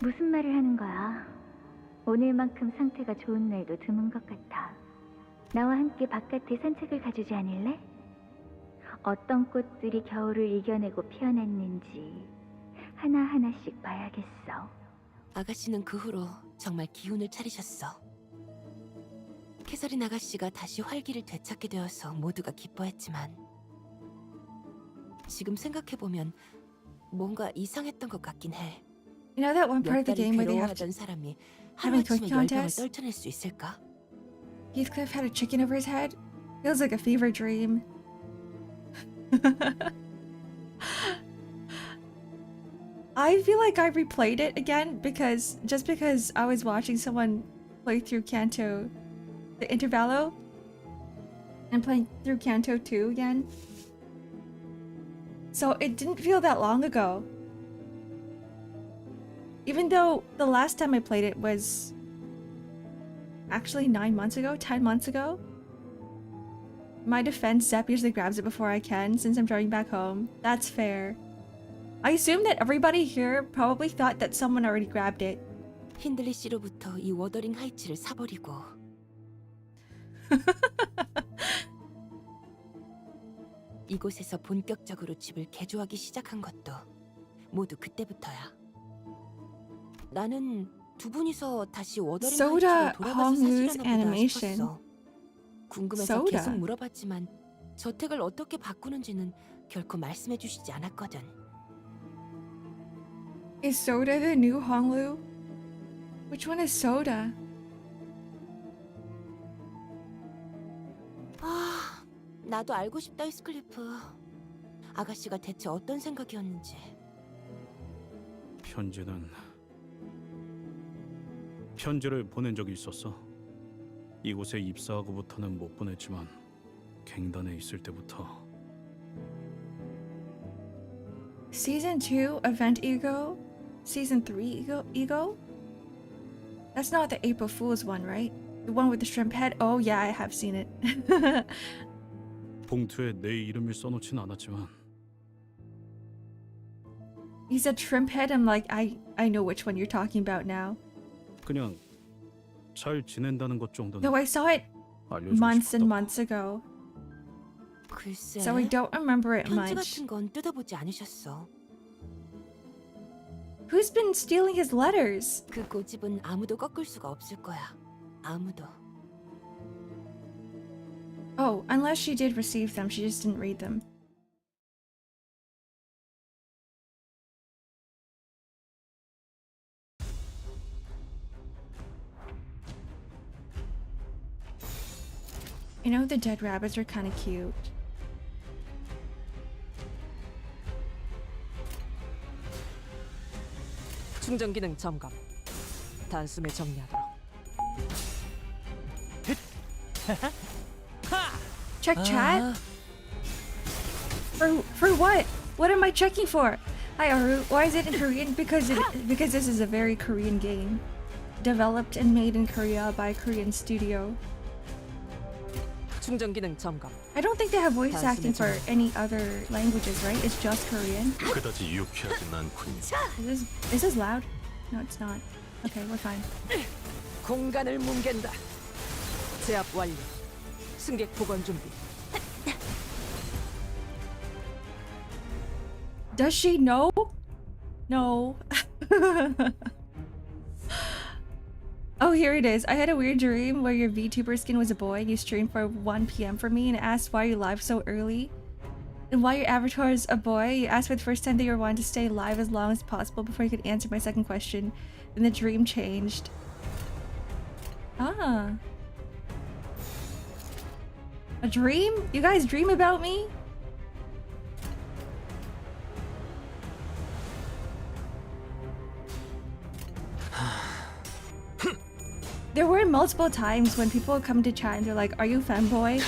무슨 말을 하는 거야? 오늘만큼 상태가 좋은 날도 드문 것 같아. 나와 함께 바깥에 산책을 가주지 않을래? 어떤 꽃들이 겨울을 이겨내고 피어났는지 하나하나씩 봐야겠어. 아가씨는 그 후로 정말 기운을 차리셨어. 캐서린 아가씨가 다시 활기를 되찾게 되어서 모두가 기뻐했지만 지금 생각해보면 뭔가 이상했던 것 같긴 해. You know that one part 몇 of the 달을 game where they have to 괴로워하던 사람이 having 하루아침에 cooking 열병을 contest? 떨쳐낼 수 있을까? Heathcliff had a chicken over his head? Feels like a fever dream. I feel like I replayed it again because I was watching someone play through Canto, the Intervallo, and playing through Canto 2 again. So it didn't feel that long ago. Even though the last time I played it was actually 9 months ago, 10 months ago. My defense, Zep usually grabs it before I can since I'm driving back home. That's fair. I assume that everybody here probably thought that someone already grabbed it. 힌들리 씨로부터 이 워더링 하이츠를 사버리고 이곳에서 본격적으로 집을 개조하기 시작한 것도 모두 그때부터야. 나는 두 분이서 다시 워더링 Soda 하이츠로 돌아가서 Honglu's 사시려나 보다 animation. 싶었어. 궁금해서 Soda. 계속 물어봤지만 저택을 어떻게 바꾸는지는 결코 말씀해 주시지 않았거든. Is Soda the new Honglu? Which one is Soda? 아, 나도 알고 싶다, 히스클리프. 아가씨가 대체 어떤 생각이었는지. 편지를 보낸 적이 있었어. 이곳에 입사하고부터는 못 보냈지만 갱단에 있을 때부터. Season 2 Event Ego? Season 3 Ego? That's not the April Fool's one, right? The one with the shrimp head? Oh yeah, I have seen it. 봉투에 내 이름을 써놓진 않았지만 You said shrimp head, I'm like, I know which one you're talking about now. 그냥 잘 지낸다는 것 정도는 Though I saw it 알려주고 months and 싶었다고. months ago, 글쎄, so I don't remember it 편지 much. 같은 건 뜯어보지 않으셨어. Who's been stealing his letters? 그 고집은 아무도 꺾을 수가 없을 거야. 아무도. Oh, unless she did receive them, she just didn't read them. You know, the dead rabbits are kind of cute. 충전 기능 점검. 단숨에 정리하도록. Check chat? For what? What am I checking for? Hi Aru, why is it in Korean? Because this is a very Korean game. Developed and made in Korea by a Korean studio. 충전 기능 점검. I don't think they have voice acting for any other languages, right? It's just Korean. 그다지 유쾌하진 않군요. Is this loud? No, it's not. Okay, we're fine. 공간을 뭉갠다. 제압 완료. 승객 복원 준비. Does she know? No. Oh, here it is. I had a weird dream where your VTuber skin was a boy and you streamed for 1 p.m. for me and asked why you live so early. And why your avatar is a boy, you asked for the first time that you were wanting to stay live as long as possible before you could answer my second question. Then the dream changed. Ah. A dream? You guys dream about me? There were multiple times when people would come to chat and they're like, are you femboy?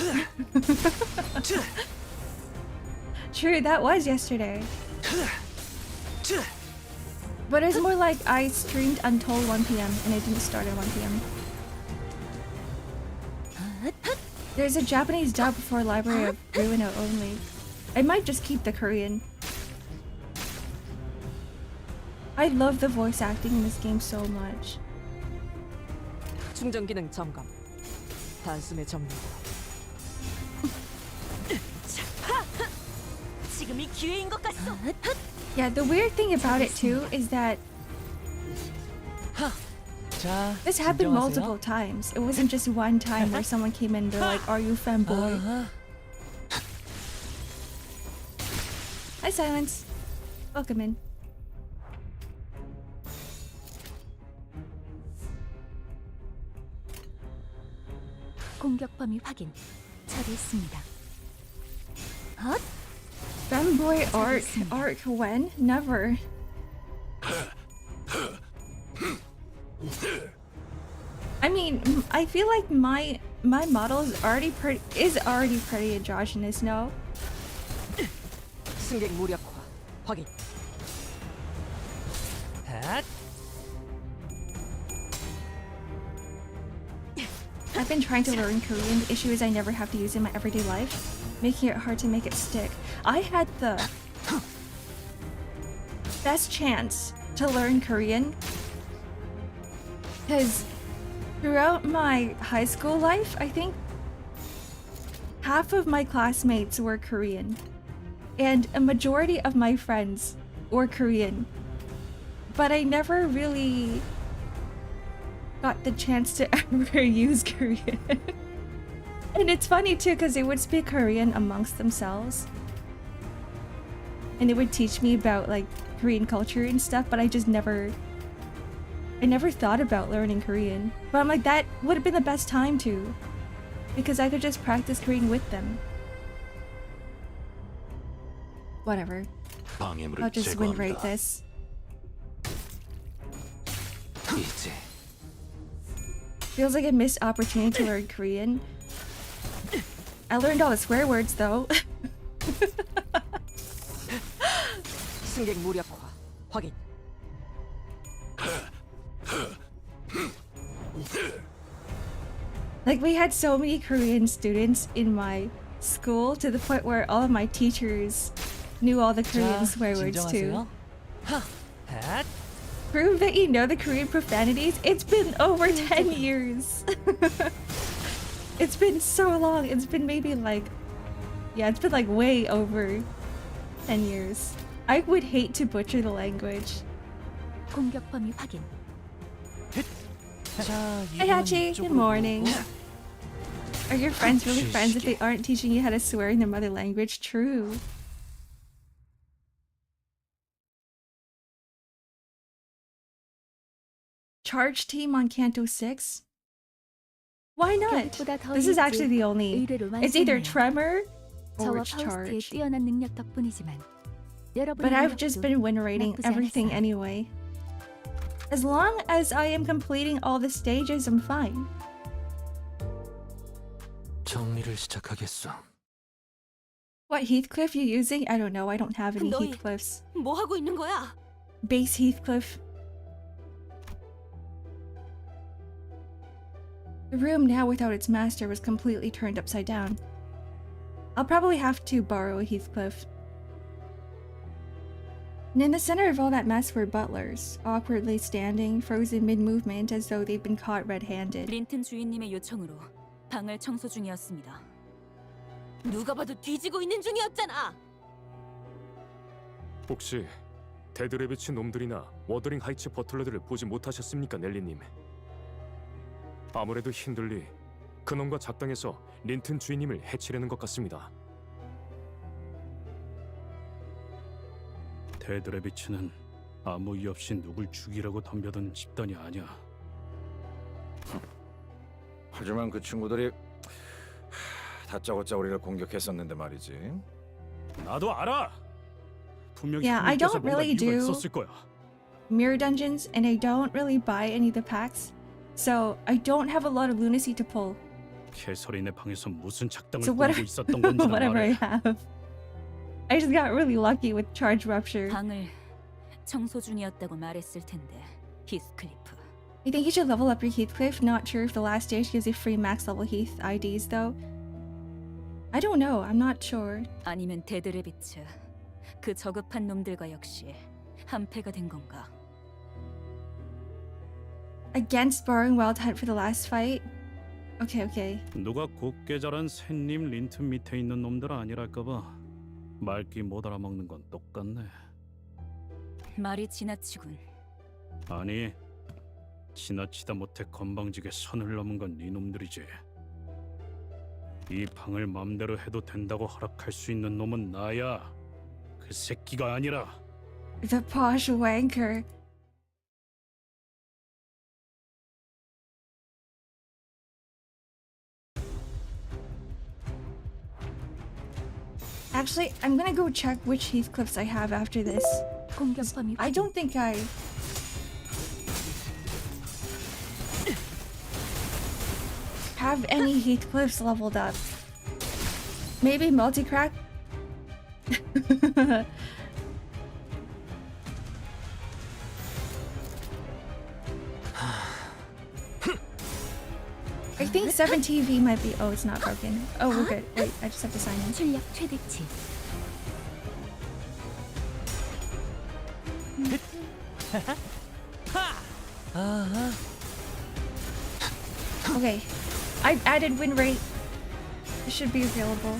True, that was yesterday. But it's more like I streamed until 1 p.m. and it didn't start at 1 p.m. There's a Japanese dub for Library of Ruino only. I might just keep the Korean. I love the voice acting in this game so much. 충전 기능 점검. 단숨에 정리. 지금이 기회인 것 같소. Yeah, the weird thing about it too is that 자, this happened 진정하세요. multiple times. It wasn't just one time where someone came in and they're like, are you femboy? Hi Silence. Welcome in. 공격 범위 확인. 처리했습니다. Femboy arc when? Never. I mean, I feel like my model is already pretty androgynous, no? 승객 무력화 확인. 핫. I've been trying to learn Korean. The issue is I never have to use it in my everyday life, making it hard to make it stick. I had the best chance to learn Korean because throughout my high school life, I think half of my classmates were Korean and a majority of my friends were Korean, but I never really got the chance to ever use Korean. And it's funny too because they would speak Korean amongst themselves and it would teach me about like Korean culture and stuff, but I never thought about learning Korean. But I'm like, that would have been the best time to, because I could just practice Korean with them. Whatever, 방해물을 I'll just win rate 제거합니다. this. 이제 Feels like a missed opportunity to learn Korean. I learned all the swear words though. 승객 무력화 확인. Like we had so many Korean students in my school to the point where all of my teachers knew all the Korean 자, swear words too. 진정하세요. 핫. Prove that you know the Korean profanities? It's been over 10 years. It's been so long. It's been maybe like, yeah, it's been like way over 10 years. I would hate to butcher the language. 공격 범위 확인. 자, Hey 이건 Hachi, good 이쪽으로 morning. 보고. Are your friends really friends if they aren't teaching you how to swear in their mother language? True. Charge team on Canto 6? Why not? 계획보다 더 This is 일찍 actually the only. 의외로 It's either 완성해요. tremor or 저와 it's 파우스트의 charge. 뛰어난 능력 덕분이지만 여러분의 But I've just 노력도 been win rating 나쁘지 everything 않았어요. anyway. As long as I am completing all the stages, I'm fine. 정리를 시작하겠어. What Heathcliff you using? I don't know. I don't have any 너희- Heathcliffs. 뭐 하고 있는 거야? Base Heathcliff. The room now without its master was completely turned upside down. I'll probably have to borrow a Heathcliff. And in the center of all that mess were butlers, awkwardly standing, frozen mid-movement as though they'd been caught red-handed. 린튼 주인님의 요청으로 방을 청소 중이었습니다. 누가 봐도 뒤지고 있는 중이었잖아. 혹시 데드레비치 놈들이나 워더링 하이츠 버틀러들을 보지 못하셨습니까, 넬리님? 아무래도 힘들리 그놈과 작당해서 린튼 주인님을 해치려는 것 같습니다. 데드레비치는 아무 이유 없이 누굴 죽이라고 덤벼든 집단이 아니야. 하지만 그 친구들이 다짜고짜 우리를 공격했었는데 말이지. 나도 알아. 분명히 Yeah, I 힘께서 don't 뭔가 really 이유가 do 있었을 거야. mirror dungeons, and I don't really buy any of the packs, so I don't have a lot of lunacy to pull. 캐서린의 방에서 무슨 작당을 So 꾸리고 있었던 건지 whatever I 말해. have. I just got really lucky with charge rupture. 방을 청소 중이었다고 말했을 텐데, 히스클리프. I think you should level up your Heathcliff. Not sure if the last stage gives you free max level Heath IDs though. I don't know. I'm not sure. 아니면 데드레비츠, 그 저급한 놈들과 역시 한패가 된 건가? Against borrowing Wild Hunt for the last fight? Okay. 누가 곱게 자란 샌님 린튼 밑에 있는 놈들 아니랄까봐 말귀 못 알아먹는 건 똑같네. 말이 지나치군. 아니, 지나치다 못해 건방지게 선을 넘은 건 네 놈들이지. 이 방을 맘대로 해도 된다고 허락할 수 있는 놈은 나야. 그 새끼가 아니라. The posh wanker. Actually, I'm gonna go check which Heathcliffs I have after this. 공격 범위 I don't think I have any Heathcliffs leveled up. Maybe multi-crack? I think 7TV might be. Oh, it's not broken. Oh, we're good. Wait, I just have to sign in. 출력 최대치. Okay, I've added win rate. It should be available.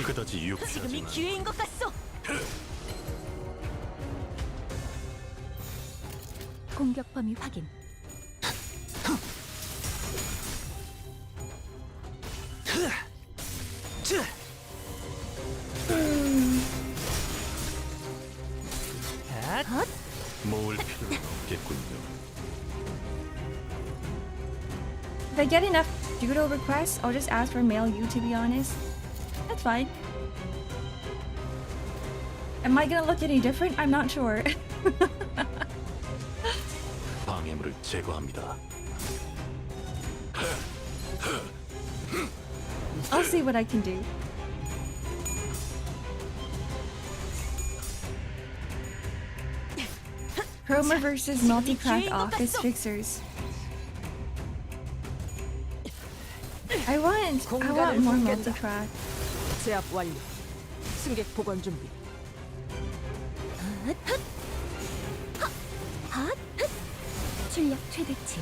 그다지 지금이 유쾌하지만 기회인 것 같소. 공격 범위 확인. 모을 필요는 없겠군요. If I get enough doodle requests, I'll just ask for male you, to be honest. That's fine. Am I gonna look any different? I'm not sure. 방해물을 제거합니다. I'll see what I can do. Chroma versus multi-crack office fixers. I want more multi-crack. 제압 완료. 승객 보관 준비. 출력 최대치.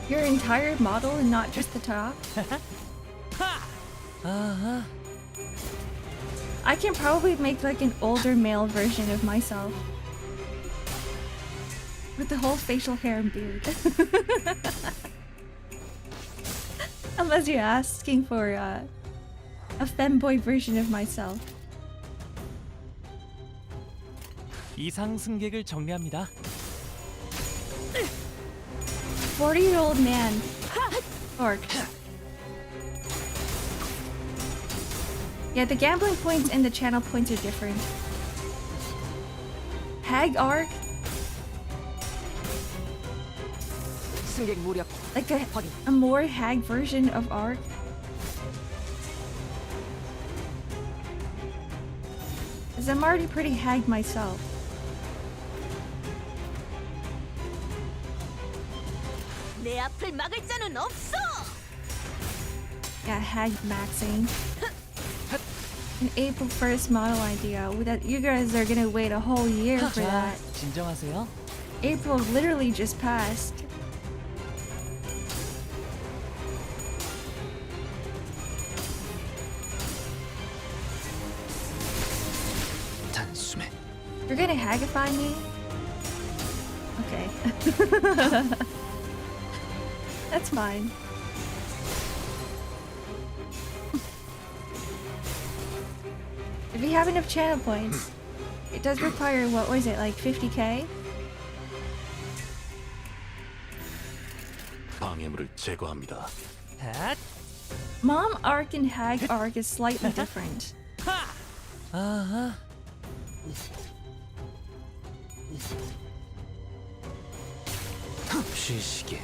Your entire model and not just the top? I can probably make like an older male version of myself. With the whole facial hair and beard. Unless you're asking for A femboy version of myself. 이상 승객을 정리합니다. 40-year-old man. Orc. Yeah, the gambling points and the channel points are different. Hag-Ark? 승객 무력. Like a more hag version of Ark? Because I'm already pretty hag myself. 내 앞을 막을 자는 없어. Yeah, hag maxing. An April 1st model idea. That you guys are gonna wait a whole year for 자, that. 진정하세요. April literally just passed. 단숨에 You're gonna hagify me? Okay. That's fine. If you have enough channel points, it does require, what was it, like 50k? 방해물을 제거합니다. 핫! Mom Arc and Hag Arc is slightly different. 아하. 쉬시게.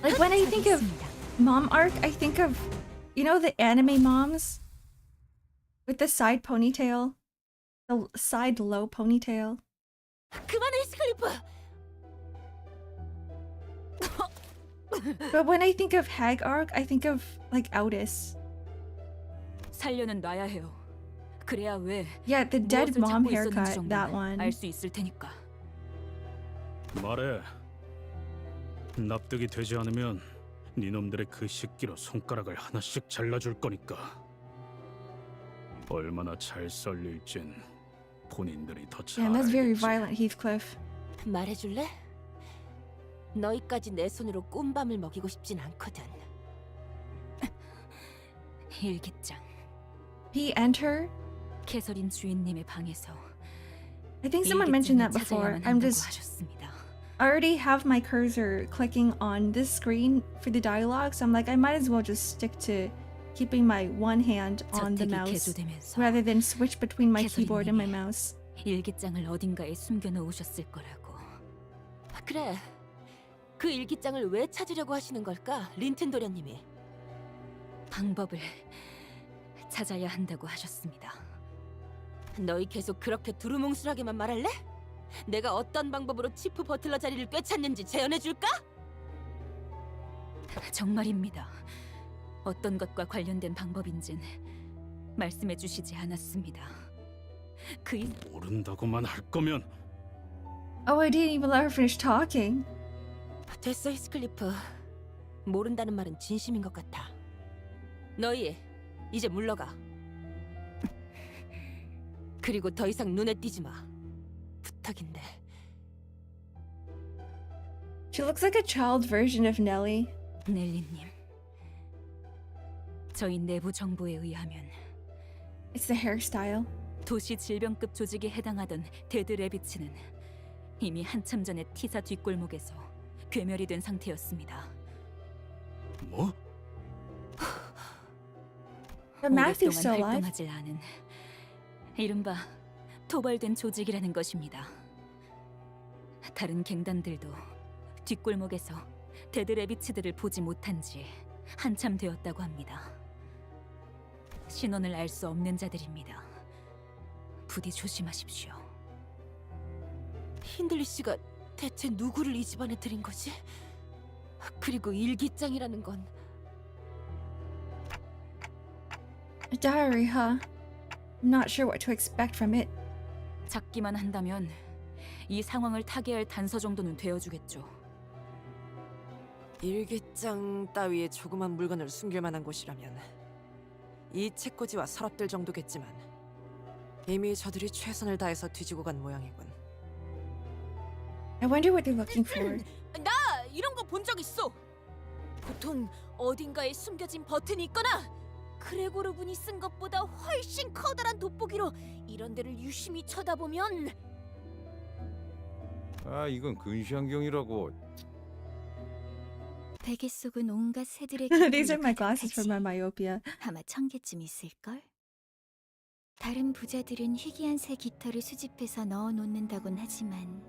Like when I think of Mom Arc, I think of, you know, the anime moms with the side ponytail, the side low ponytail. 그만해, 스클리프. But when I think of Hag Arc, I think of like Aldous. 살려는 놔야 해요. 그래야 왜 Yeah, the dead 무엇을 mom 찾고 있었는지 haircut, that 정도는 one. 알 수 있을 테니까. 말해. 납득이 되지 않으면 니놈들의 그 식기로 손가락을 하나씩 잘라줄 거니까. 얼마나 잘 썰릴진 본인들이 더 잘 Yeah, that's very 알겠지. violent, Heathcliff. 말해줄래? 너희까지 내 손으로 꼼밤을 먹이고 싶진 않거든. 일기장. He enter? 캐서린 주인님의 방에서 I think someone mentioned that before. I'm just 하셨습니다. I already have my cursor clicking on this screen for the dialogue, so I'm like, I might as well just stick to keeping my one hand on the 저택이 mouse 개조되면서 rather than switch between my 캐서린님이 keyboard and my mouse. 일기장을 어딘가에 숨겨놓으셨을 거라고. 그래. 그 일기장을 왜 찾으려고 하시는 걸까? 린튼 도련님이. 방법을 찾아야 한다고 하셨습니다. 너희 계속 그렇게 두루뭉술하게만 말할래? 내가 어떤 방법으로 치프 버틀러 자리를 꿰찼는지 재현해줄까? 정말입니다. 어떤 것과 관련된 방법인진 말씀해 주시지 않았습니다. 모른다고만 할 거면 Oh, I didn't even let her finish talking. 됐어, 히스클리프. 모른다는 말은 진심인 것 같아. 너희 이제 물러가. 그리고 더 이상 눈에 띄지 마. 부탁인데. She looks like a child version of Nellie. 넬리님, 저희 내부 정보에 의하면 It's the hairstyle. 도시 질병급 조직에 해당하던 데드 레비츠는 이미 한참 전에 티사 뒷골목에서 괴멸이 된 상태였습니다. 뭐? But Matthew's still 오랫동안 alive. 활동하지 않은 이른바 토벌된 조직이라는 것입니다. 다른 갱단들도 뒷골목에서 데드 레비츠들을 보지 못한 지 한참 되었다고 합니다. 신원을 알 수 없는 자들입니다. 부디 조심하십시오. 힌들리 씨가 대체 누구를 이 집안에 들인 거지? 그리고 일기장이라는 건 A diary, huh? I'm not sure what to expect from it. 잡기만 한다면 이 상황을 타개할 단서 정도는 되어주겠죠. 일기장 따위의 조그만 물건을 숨길 만한 곳이라면 이 책꽂이와 서랍들 정도겠지만 이미 저들이 최선을 다해서 뒤지고 간 모양이군. I wonder what they're looking for. 나 이런 거 본 적 있어. 보통 어딘가에 숨겨진 버튼이 있거나 그레고르 분이 쓴 것보다 훨씬 커다란 돋보기로 이런 데를 유심히 쳐다보면 아, 이건 근시안경이라고. 베개 속은 온갖 새들의 These are my glasses 가득하지. for my myopia. 아마 1000개쯤 있을걸? 다른 부자들은 희귀한 새 깃털을 수집해서 넣어놓는다곤 하지만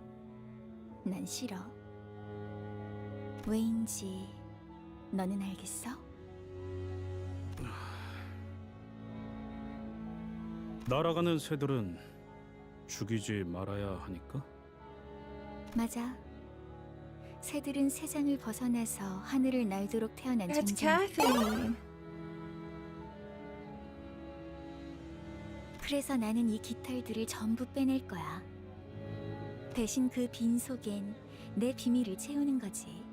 난 싫어. 왜인지 너는 알겠어? 날아가는 새들은 죽이지 말아야 하니까? 맞아. 새들은 세상을 벗어나서 하늘을 날도록 태어난 That's 존재. Kathy. 그래서 나는 이 깃털들을 전부 빼낼 거야. 대신 그 빈 속엔 내 비밀을 채우는 거지.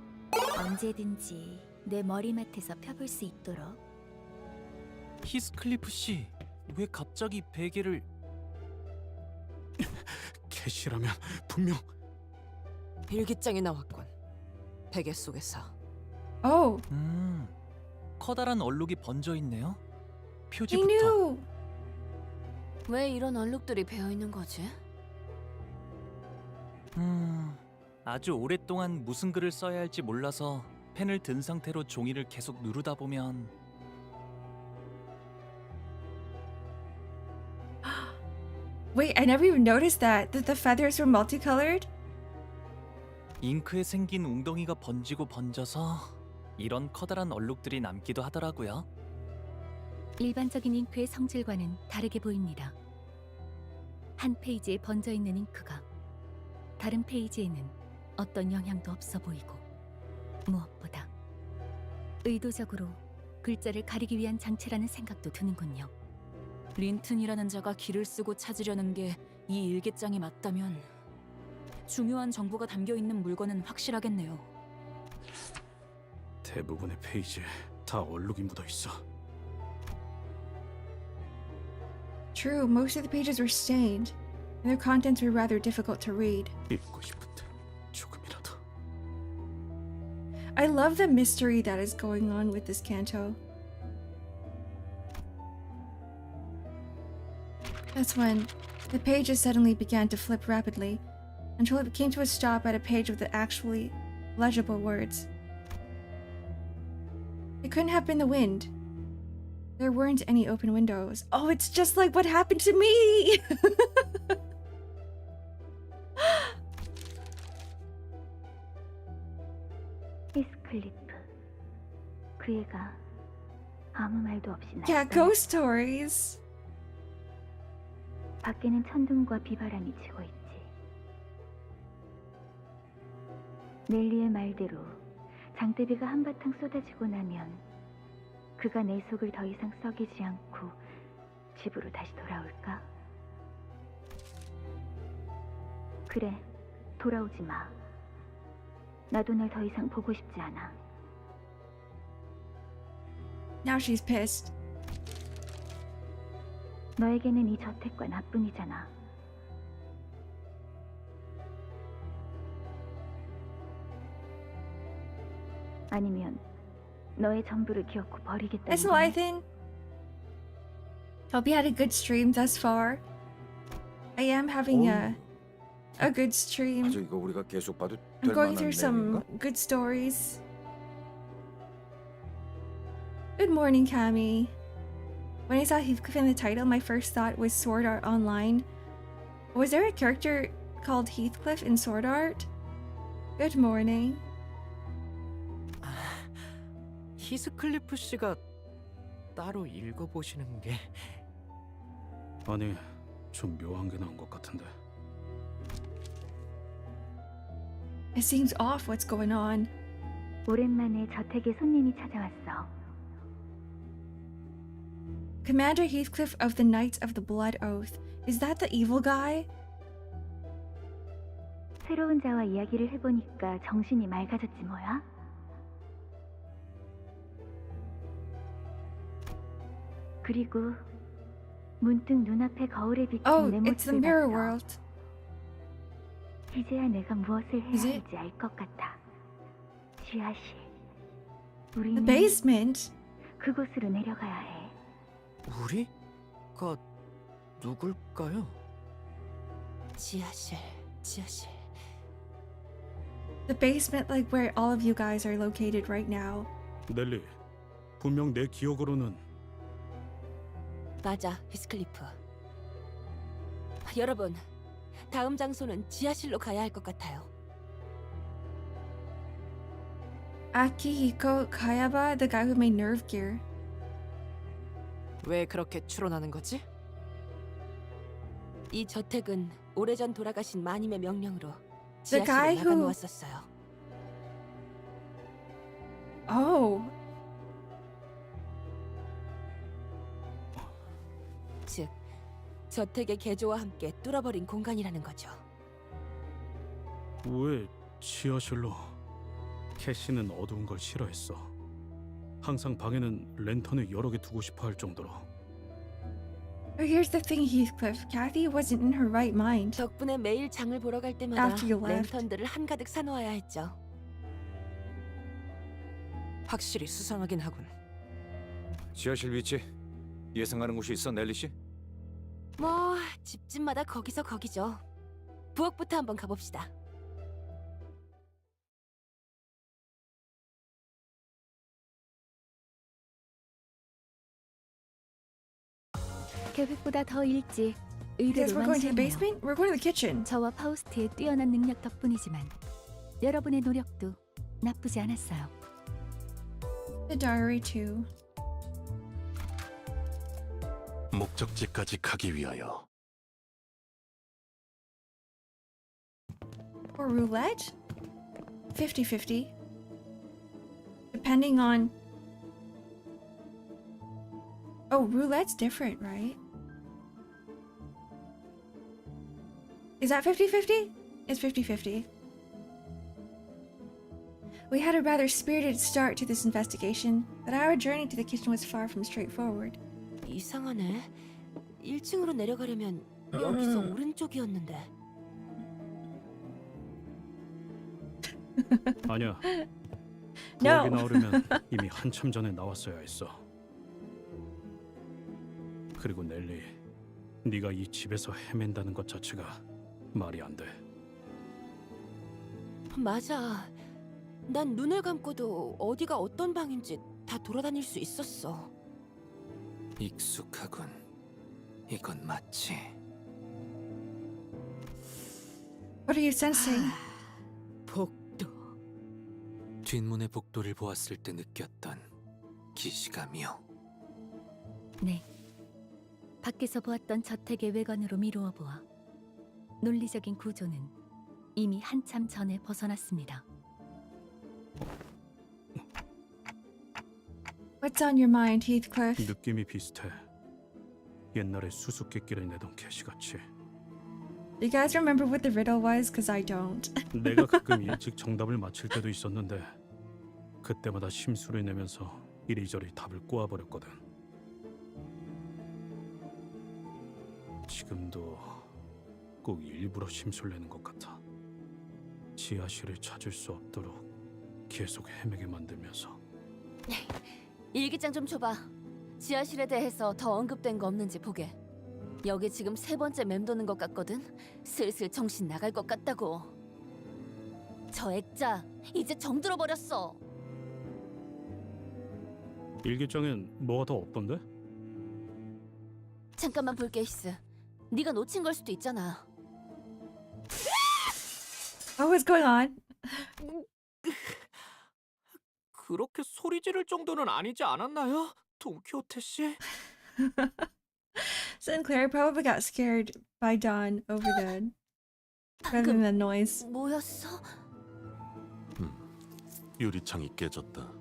언제든지 내 머리맡에서 펴볼 수 있도록. 히스클리프 씨, 왜 갑자기 베개를... 캐시라면 분명 일기장이 나왔군. 베개 속에서. Oh, 커다란 얼룩이 번져 있네요. he 표지부터. knew. 왜 이런 얼룩들이 배어 있는 거지? 아주 오랫동안 무슨 글을 써야 할지 몰라서 펜을 든 상태로 종이를 계속 누르다 보면 Wait, I never even noticed that the feathers were multicolored. 잉크에 생긴 웅덩이가 번지고 번져서 이런 커다란 얼룩들이 남기도 하더라고요. 일반적인 잉크의 성질과는 다르게 보입니다. 한 페이지에 번져 있는 잉크가 다른 페이지에는 어떤 영향도 없어 보이고, 무엇보다 의도적으로 글자를 가리기 위한 장치라는 생각도 드는군요. 린튼이라는 자가 길을 쓰고 찾으려는 게 이 일기장이 맞다면 중요한 정보가 담겨 있는 물건은 확실하겠네요. 대부분의 페이지에 다 얼룩이 묻어 있어. True, most of the pages were stained, and their contents were rather difficult to read. 읽고 싶은데 조금이라도. I love the mystery that is going on with this canto. That's when the pages suddenly began to flip rapidly, until it came to a stop at a page with the actually legible words. It couldn't have been the wind. There weren't any open windows. Oh, it's just like what happened to me! 히스클리프. 그 애가 아무 말도 없이 Yeah, 날 ghost stories. 밖에는 천둥과 비바람이 치고 있지. 넬리의 말대로 장대비가 한바탕 쏟아지고 나면 그가 내 속을 더 이상 썩이지 않고 집으로 다시 돌아올까? 그래, 돌아오지 마. 나도 널 더 이상 보고 싶지 않아. Now she's pissed. 너에게는 이 저택과 나뿐이잖아. 아니면 너의 전부를 기어코 버리겠다는 Hi, 거니? Slythan. Hope you had a good stream thus far. I am having a good stream. 아주 이거 우리가 계속 봐도 I'm 될 going 만한 through some 내용인가? good stories. Good morning, Cami. When I saw Heathcliff in the title, my first thought was Sword Art Online. Was there a character called Heathcliff in Sword Art? Good morning. 히스클리프 씨가 따로 읽어보시는 게... 아니, 좀 묘한 게 나온 것 같은데. It seems off. What's going on? 오랜만에 저택에 손님이 찾아왔어. Commander Heathcliff of the Knights of the Blood Oath. Is that the evil guy? 새로운 자와 이야기를 해보니까 정신이 맑아졌지 뭐야? 그리고 문득 눈앞에 거울에 비친 Oh, 내 it's the 모습을 mirror 봤어. world. 이제야 내가 무엇을 해야 Is it? 할지 알 것 같아. 지하실. The 우리는 basement? 그곳으로 내려가야 해. 우리가 누굴까요? 지하실. The basement, like where all of you guys are located right now. 넬리, 분명 내 기억으로는 맞아, 히스클리프. 여러분, 다음 장소는 지하실로 가야 할 것 같아요. Akihiko Kayaba, the guy who made nerve gear. 왜 그렇게 추론하는 거지? 이 저택은 오래전 돌아가신 마님의 명령으로 The guy 지하실에 who- 막아놓았었어요. Oh, 즉, 저택의 개조와 함께 뚫어버린 공간이라는 거죠. 왜 지하실로? 캐시는 어두운 걸 싫어했어. 항상 방에는 랜턴을 여러 개 두고 싶어 할 정도로. but here's the thing, Heathcliff. Kathy wasn't in her right mind. 덕분에 매일 장을 보러 갈 때마다 After you left. 랜턴들을 한가득 사놓아야 했죠. 확실히 수상하긴 하군. 지하실 위치 예상하는 곳이 있어, 넬리 씨? 뭐 집집마다 거기서 거기죠. 부엌부터 한번 가봅시다. 계획보다 더 일찍 You guys 의뢰를 were going to the 완수했네요. basement? We're going to the kitchen. 저와 파우스트의 뛰어난 능력 덕분이지만 여러분의 노력도 나쁘지 않았어요. The diary too. 목적지까지 가기 위하여 Or roulette? 50-50. Depending on... Oh, roulette's different, right? Is that 50-50? It's 50-50. We had a rather spirited start to this investigation, but our journey to the kitchen was far from straightforward. 이상하네. 1층으로 내려가려면 여기서 오른쪽이었는데. 아니야. No. 부엌에 나오려면 이미 한참 전에 나왔어야 했어. 그리고 넬리, 네가 이 집에서 헤맨다는 것 자체가 말이 안 돼. 맞아. 난 눈을 감고도 어디가 어떤 방인지 다 돌아다닐 수 있었어. 익숙하군. 이건 마치 What are you sensing? 복도. 뒷문의 복도를 보았을 때 느꼈던 기시감이요. 네. 밖에서 보았던 저택의 외관으로 미루어 보아 논리적인 구조는 이미 한참 전에 벗어났습니다. What's on your mind, Heathcliff? 느낌이 비슷해. 옛날에 수수께끼를 내던 캐시같이. You guys remember what the riddle was? Because I don't. 내가 가끔 일찍 정답을 맞힐 때도 있었는데 그때마다 심수를 내면서 이리저리 답을 꼬아버렸거든. 지금도 꼭 일부러 심술을 내는 것 같아. 지하실을 찾을 수 없도록 계속 헤매게 만들면서. 일기장 좀 줘봐. 지하실에 대해서 더 언급된 거 없는지 보게. 여기 지금 3번째 맴도는 것 같거든. 슬슬 정신 나갈 것 같다고. 저 액자 이제 정들어 버렸어. 일기장엔 뭐가 더 없던데? 잠깐만 볼게, 히스. 네가 놓친 걸 수도 있잖아. Oh, what's going on? 그렇게 소리 지를 정도는 아니지 않았나요? 돈키호테 씨? Sinclair probably got scared by Dawn over the rather than the noise. 뭐였어? 유리창이 깨졌다.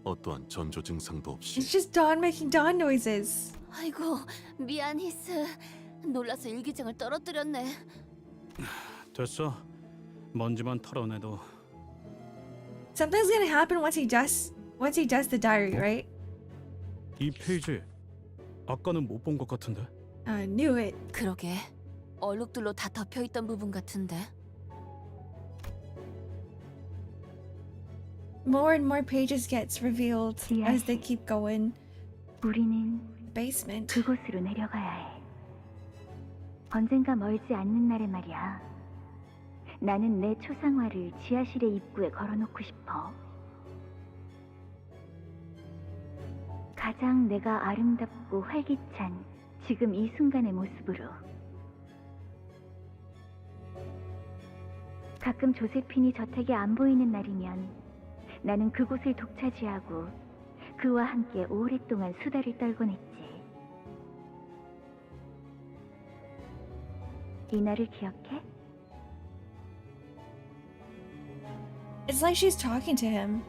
어떠한 전조 증상도 없이 It's just Dawn making Dawn noises. 아이고, 미안, 히스. 놀라서 일기장을 떨어뜨렸네. 됐어. 먼지만 털어내도. Something's gonna happen once he does the diary, right? 이 페이지 아까는 못 본 것 같은데. I knew it. 그러게. 얼룩들로 다 덮여있던 부분 같은데. More and more pages gets revealed as they keep going. 우리는 Basement. 그곳으로 내려가야 해. 언젠가 멀지 않는 날에 말이야. 나는 내 초상화를 지하실의 입구에 걸어놓고 싶어. 가장 내가 아름답고 활기찬 지금 이 순간의 모습으로. 가끔 조세핀이 저택에 안 보이는 날이면 나는 그곳을 독차지하고 그와 함께 오랫동안 수다를 떨곤 했지. 이 날을 기억해? It's like she's talking to him.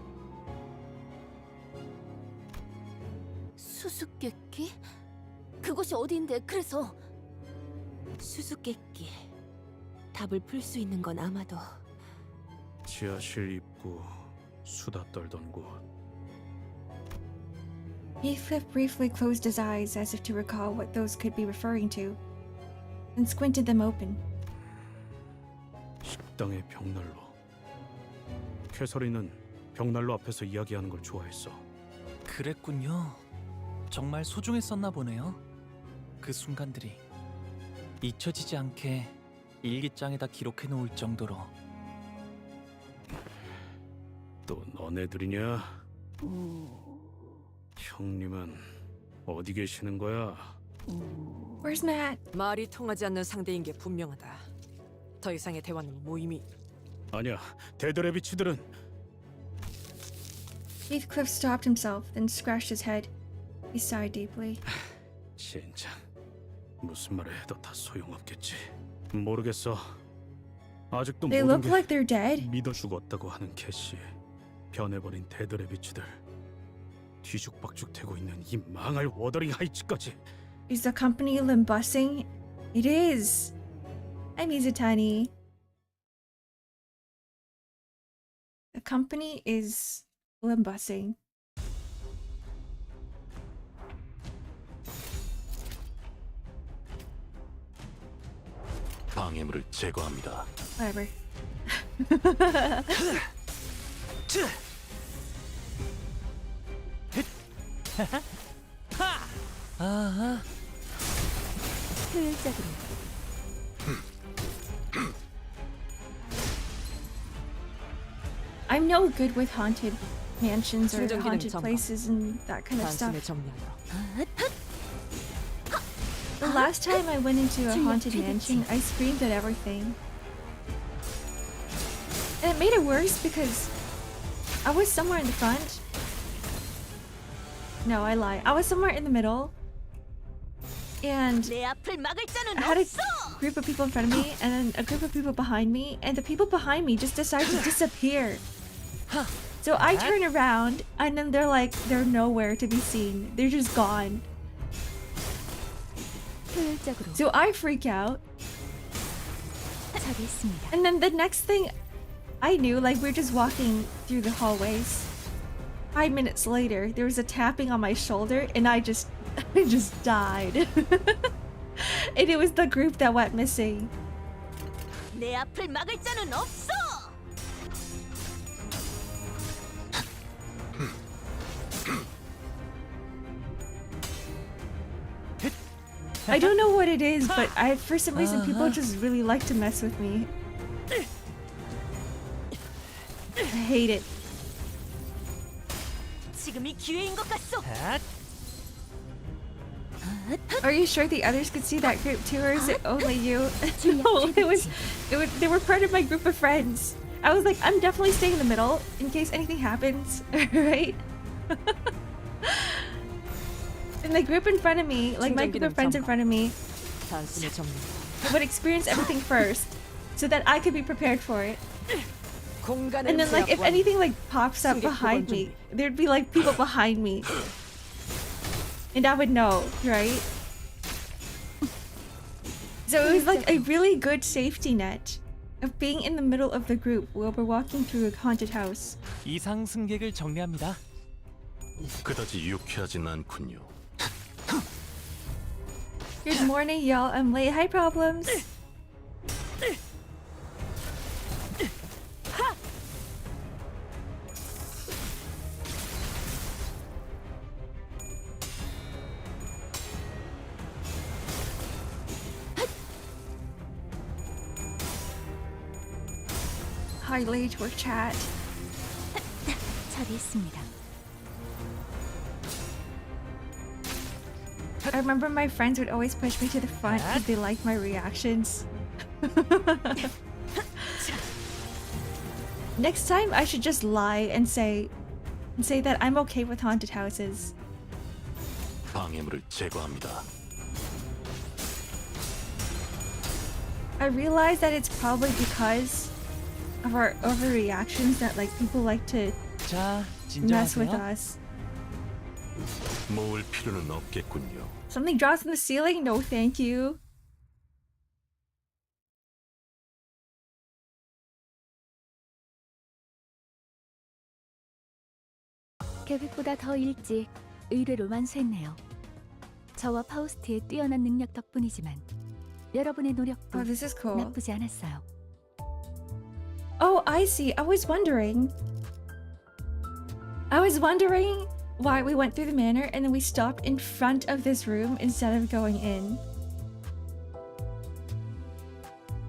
수수께끼? 그곳이 어디인데? 그래서 수수께끼. 답을 풀 수 있는 건 아마도 지하실 입구 수다 떨던 곳. Heathcliff briefly closed his eyes as if to recall what those could be referring to, and squinted them open. 식당의 벽난로. 캐서린은 벽난로 앞에서 이야기하는 걸 좋아했어. 그랬군요. 정말 소중했었나 보네요. 그 순간들이 잊혀지지 않게 일기장에다 기록해 놓을 정도로. 또 너네들이냐? 형님은 어디 계시는 거야? Where's Matt? 말이 통하지 않는 상대인 게 분명하다. 더 이상의 대화는 무의미. 아니야, 데드레비치들은. Heathcliff stopped himself, then scratched his head. He sighed deeply. 진짜 무슨 말을 해도 다 소용없겠지. 모르겠어. 아직도 They 모든 look 게 like they're dead. 믿어 죽었다고 하는 캐시. 변해버린 데드레비치들. 뒤죽박죽되고 있는 이 망할 워더링 하이츠까지. Is the company limbusing? It is. I'm Mizutani. The company is limbusing. 방해물을 제거합니다. Whatever. 아하. 효율적으로. I'm no good with haunted mansions or 충전 기능 haunted 점검. places and that kind of stuff. 단숨에 정리하여. The last time I went into a haunted mansion, I screamed at everything. And it made it worse because I was somewhere in the front. No, I lie. I was somewhere in the middle. And 내 앞을 막을 자는 I had a 없어. group of people in front of me and then a group of people behind me, and the people behind me just decided to disappear. So I turn around and then they're nowhere to be seen. They're just gone. 효율적으로. So I freak out. 처리했습니다. And then the next thing I knew, like, we're just walking through the hallways. 5 minutes later, there was a tapping on my shoulder and I just died. And it was the group that went missing. 내 앞을 막을 자는 없어. I don't know what it is, but for some reason people just really like to mess with me. I hate it. 지금이 기회인 것 같소. Are you sure the others could see that group too, or is it only you? No, it was. They were part of my group of friends. I was like, I'm definitely staying in the middle in case anything happens, right? And the group in front of me, like my group of friends in front of me, 단숨에 정리하여. would experience everything first, so that I could be prepared for it. 공간을 And then, like, if 제압한 anything like pops up behind me, there'd be like people behind me, and I would know, right? So it was like a really good safety net of being in the middle of the group while we're walking through a haunted house. 이상 승객을 정리합니다. 그다지 유쾌하진 않군요. Good morning, y'all. I'm late. Hi, problems. highlight or chat. 처리했습니다. I remember my friends would always push me to the front because they liked my reactions. Next time I should just lie and say that I'm okay with haunted houses. 방해물을 제거합니다. I realize that it's probably because of our overreactions that like people like to 자, mess with 진정하세요. us. 모을 필요는 없겠군요. Something drops in the ceiling? No, thank you. 계획보다 더 일찍 의뢰를 완수했네요. 저와 파우스트의 뛰어난 능력 덕분이지만 여러분의 노력도 Oh, this is cool. 나쁘지 않았어요. Oh, I see. I was wondering why we went through the manor and then we stopped in front of this room instead of going in.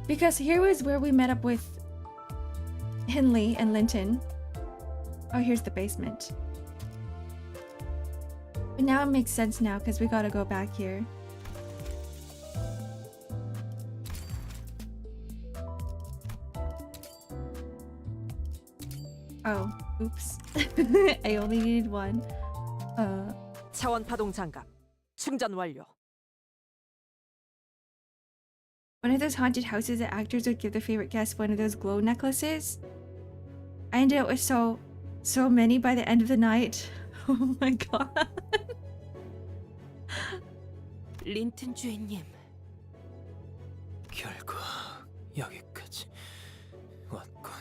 Because here was where we met up with Henley and Linton. Oh, here's the basement. But now it makes sense now because we gotta go back here. Oh, oops. I only needed one. 차원 파동 장갑 충전 완료. One of those haunted houses that actors would give their favorite guest one of those glow necklaces. I ended up with so many by the end of the night. Oh my god. 린튼 주인님, 결국 여기까지 왔군.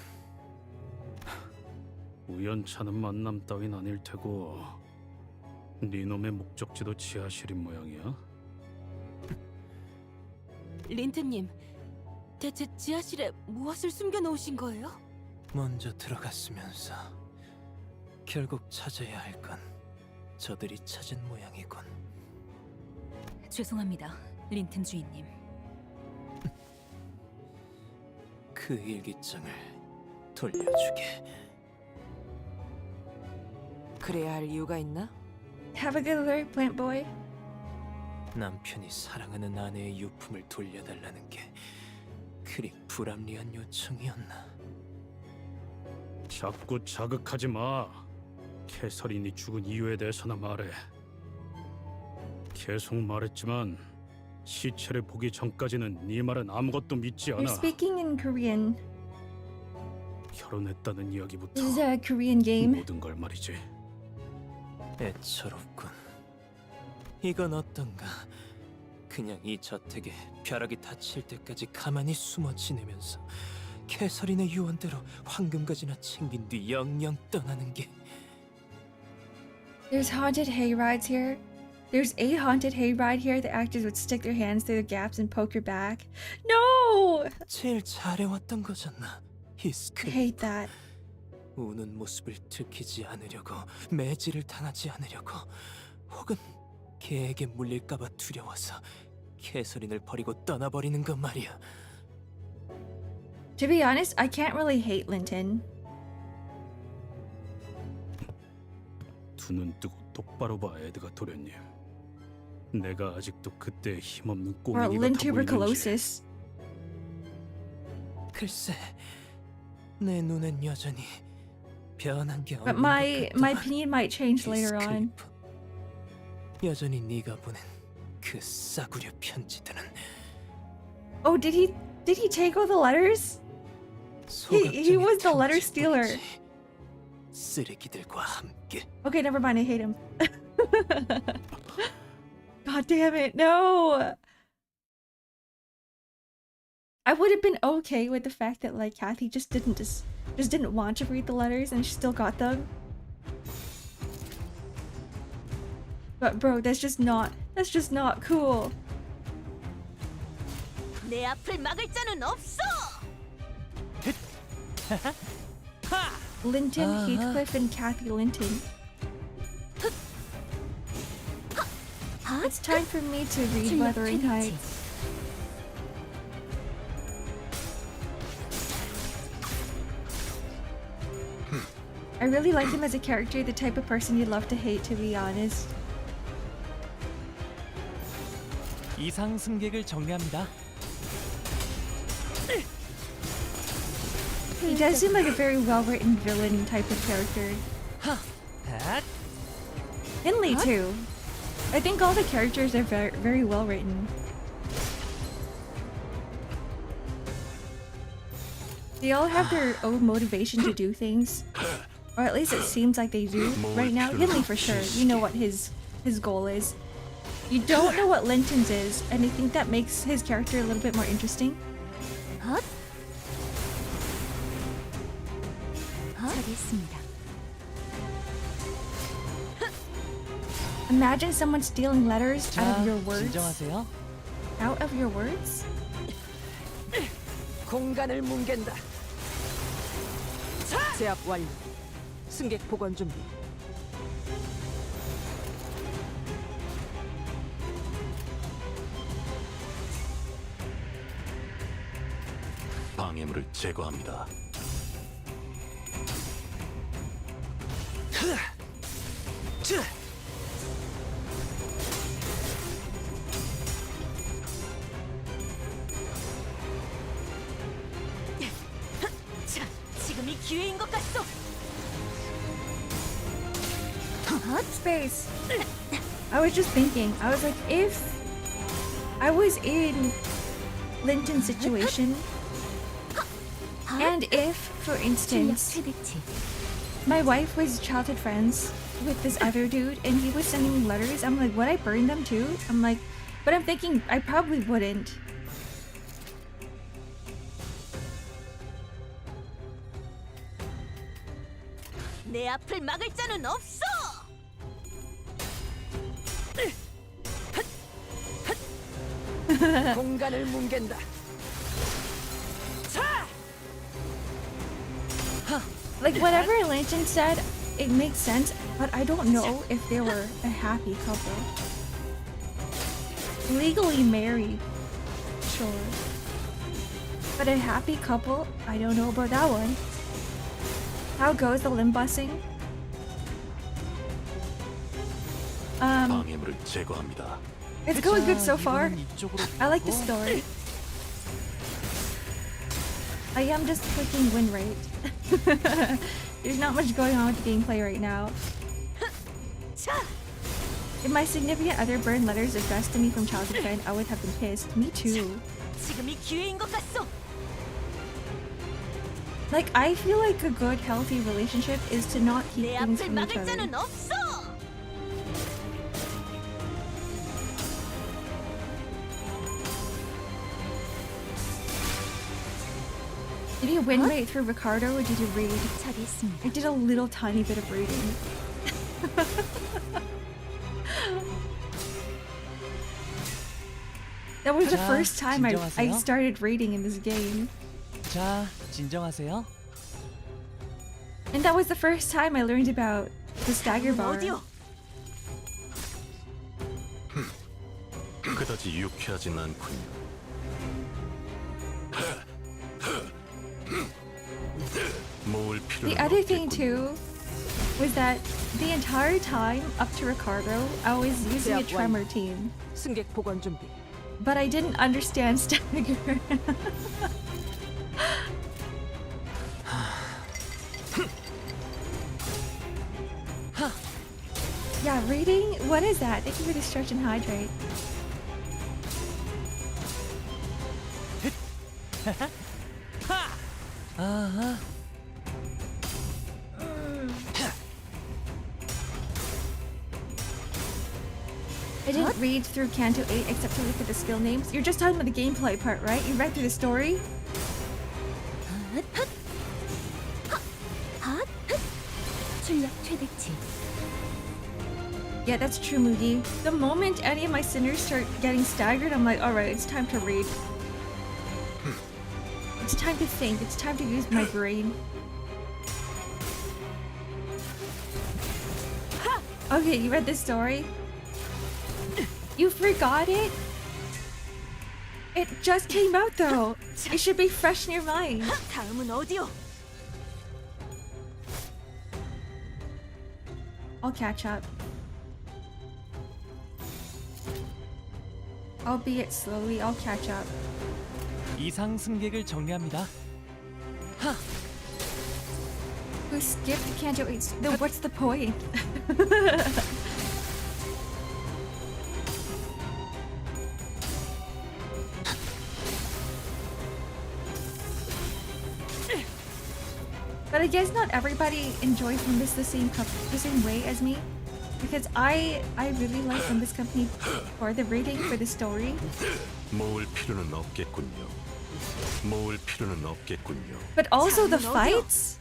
우연찮은 만남 따윈 아닐 테고 네 놈의 목적지도 지하실인 모양이야? 린튼님, 대체 지하실에 무엇을 숨겨놓으신 거예요? 먼저 들어갔으면서 결국 찾아야 할 건 저들이 찾은 모양이군. 죄송합니다, 린튼 주인님. 그 일기장을 돌려주게. 그래야 할 이유가 있나? Have a good alert, plant boy. 남편이 사랑하는 아내의 유품을 돌려달라는 게 그리 불합리한 요청이었나? 자꾸 자극하지 마. 캐서린이 죽은 이유에 대해서나 말해. 계속 말했지만 시체를 보기 전까지는 네 말은 아무것도 믿지 You're 않아. speaking in Korean. 결혼했다는 이야기부터 This is a Korean game. 모든 걸 말이지. 애처롭군. 이건 어떤가? 그냥 이 저택에 벼락이 닫힐 때까지 가만히 숨어 지내면서 캐서린의 유언대로 황금가지나 챙긴 뒤 영영 떠나는 게. There's haunted hayrides here. There's a haunted hayride here. The actors would stick their hands through the gaps and poke your back. No! 제일 잘해왔던 거잖아. I 히스클리프. hate that. 우는 모습을 들키지 않으려고, 매질을 당하지 않으려고, 혹은 개에게 물릴까봐 두려워서 캐서린을 버리고 떠나버리는 것 말이야. To be honest, I can't really hate Linton. 두 눈 뜨고 똑바로 봐, 에드가 도련님. 내가 아직도 그때 힘없는 Or 꼬맹이 같아 Lynn 보이는지. tuberculosis. 글쎄, 내 눈엔 여전히 변한 게 But 없는 my 것 같다. opinion might change later on. 히스클리프. 여전히 네가 보낸 그 싸구려 편지들은 Oh, did he take all the letters? He was the letter stealer. 쓰레기들과 함께. Okay, never mind. I hate him. God damn it! No. I would have been okay with the fact that like Kathy just didn't want to read the letters and she still got them. But bro, that's just not cool. 내 앞을 막을 자는 없어! Linton, Heathcliff, and Kathy Linton. It's time for me to read 출력 Wuthering 최대치. Heights. I really like him as a character, the type of person you'd love to hate, to be honest. 이상 승객을 정리합니다. He does seem like a very well-written villain type of character. Henley too. I think all the characters are very, very well-written. They all have their own motivation to do things. Or at least it seems like they do right now. Henley for sure. You know what his goal is. You don't know what Linton's is, and I think that makes his character a little bit more interesting. 처리했습니다. Imagine someone stealing letters out of your words. 진정하세요. Out of your words? 공간을 뭉갠다. 제압 완료. 승객 보관 준비. 방해물을 제거합니다. 자, 지금이 기회인 것 같소. Space. I was just thinking. I was like, if I was in Linton's situation, and if, for instance, my wife was childhood friends with this other dude and he was sending me letters, I'm like, would I burn them too? I'm like, but I'm thinking I probably wouldn't. 내 앞을 막을 자는 없어. 공간을 뭉갠다. Like whatever Linton said, it makes sense, but I don't know if they were a happy couple. Legally married, sure. But a happy couple, I don't know about that one. How goes the limbusing? 방해물을 제거합니다. It's going good so far. I like the story. I am just clicking win rate. There's not much going on with the gameplay right now. If my significant other burned letters addressed to me from childhood friend, I would have been pissed. Me too. 지금이 기회인 것 같소. Like, I feel like a good, healthy relationship is to not keep 내 things 앞을 from each 막을 other. 자는 없어. Did you win rate through Ricardo or did you read? 처리했습니다. I did a little tiny bit of reading. That was the 자, first time I 진정하세요. started reading in this game. 자, 진정하세요. And that was the first time I learned about the stagger bar. 어디요? 그다지 유쾌하진 않군요. 모을 필요는 The other thing 없겠군요. too was that the entire time up to Ricardo, I was using a 제압 tremor 완료. team. 승객 보관 준비. But I didn't understand stagger. Yeah, reading? What is that? Thank you for distortion hydrate. 아하. I didn't read through Canto 8 except to look at the skill names. You're just talking about the gameplay part, right? You read through the story? 출력 최대치. Yeah, that's true, Mugi. The moment any of my sinners start getting staggered, I'm like, alright, it's time to read. It's time to think. It's time to use my brain. Okay, you read this story? You forgot it? It just came out though. It should be fresh in your mind. 다음은 어디요? I'll catch up. Albeit slowly, I'll catch up. 이상 승객을 정리합니다. 하! Who skipped Canto 8? No, what's the point? But I guess not everybody enjoys Limbus the same way as me, because I really like Limbus Company for the reading, for the story. 모을 필요는 없겠군요. 모을 필요는 없겠군요. But also the fights.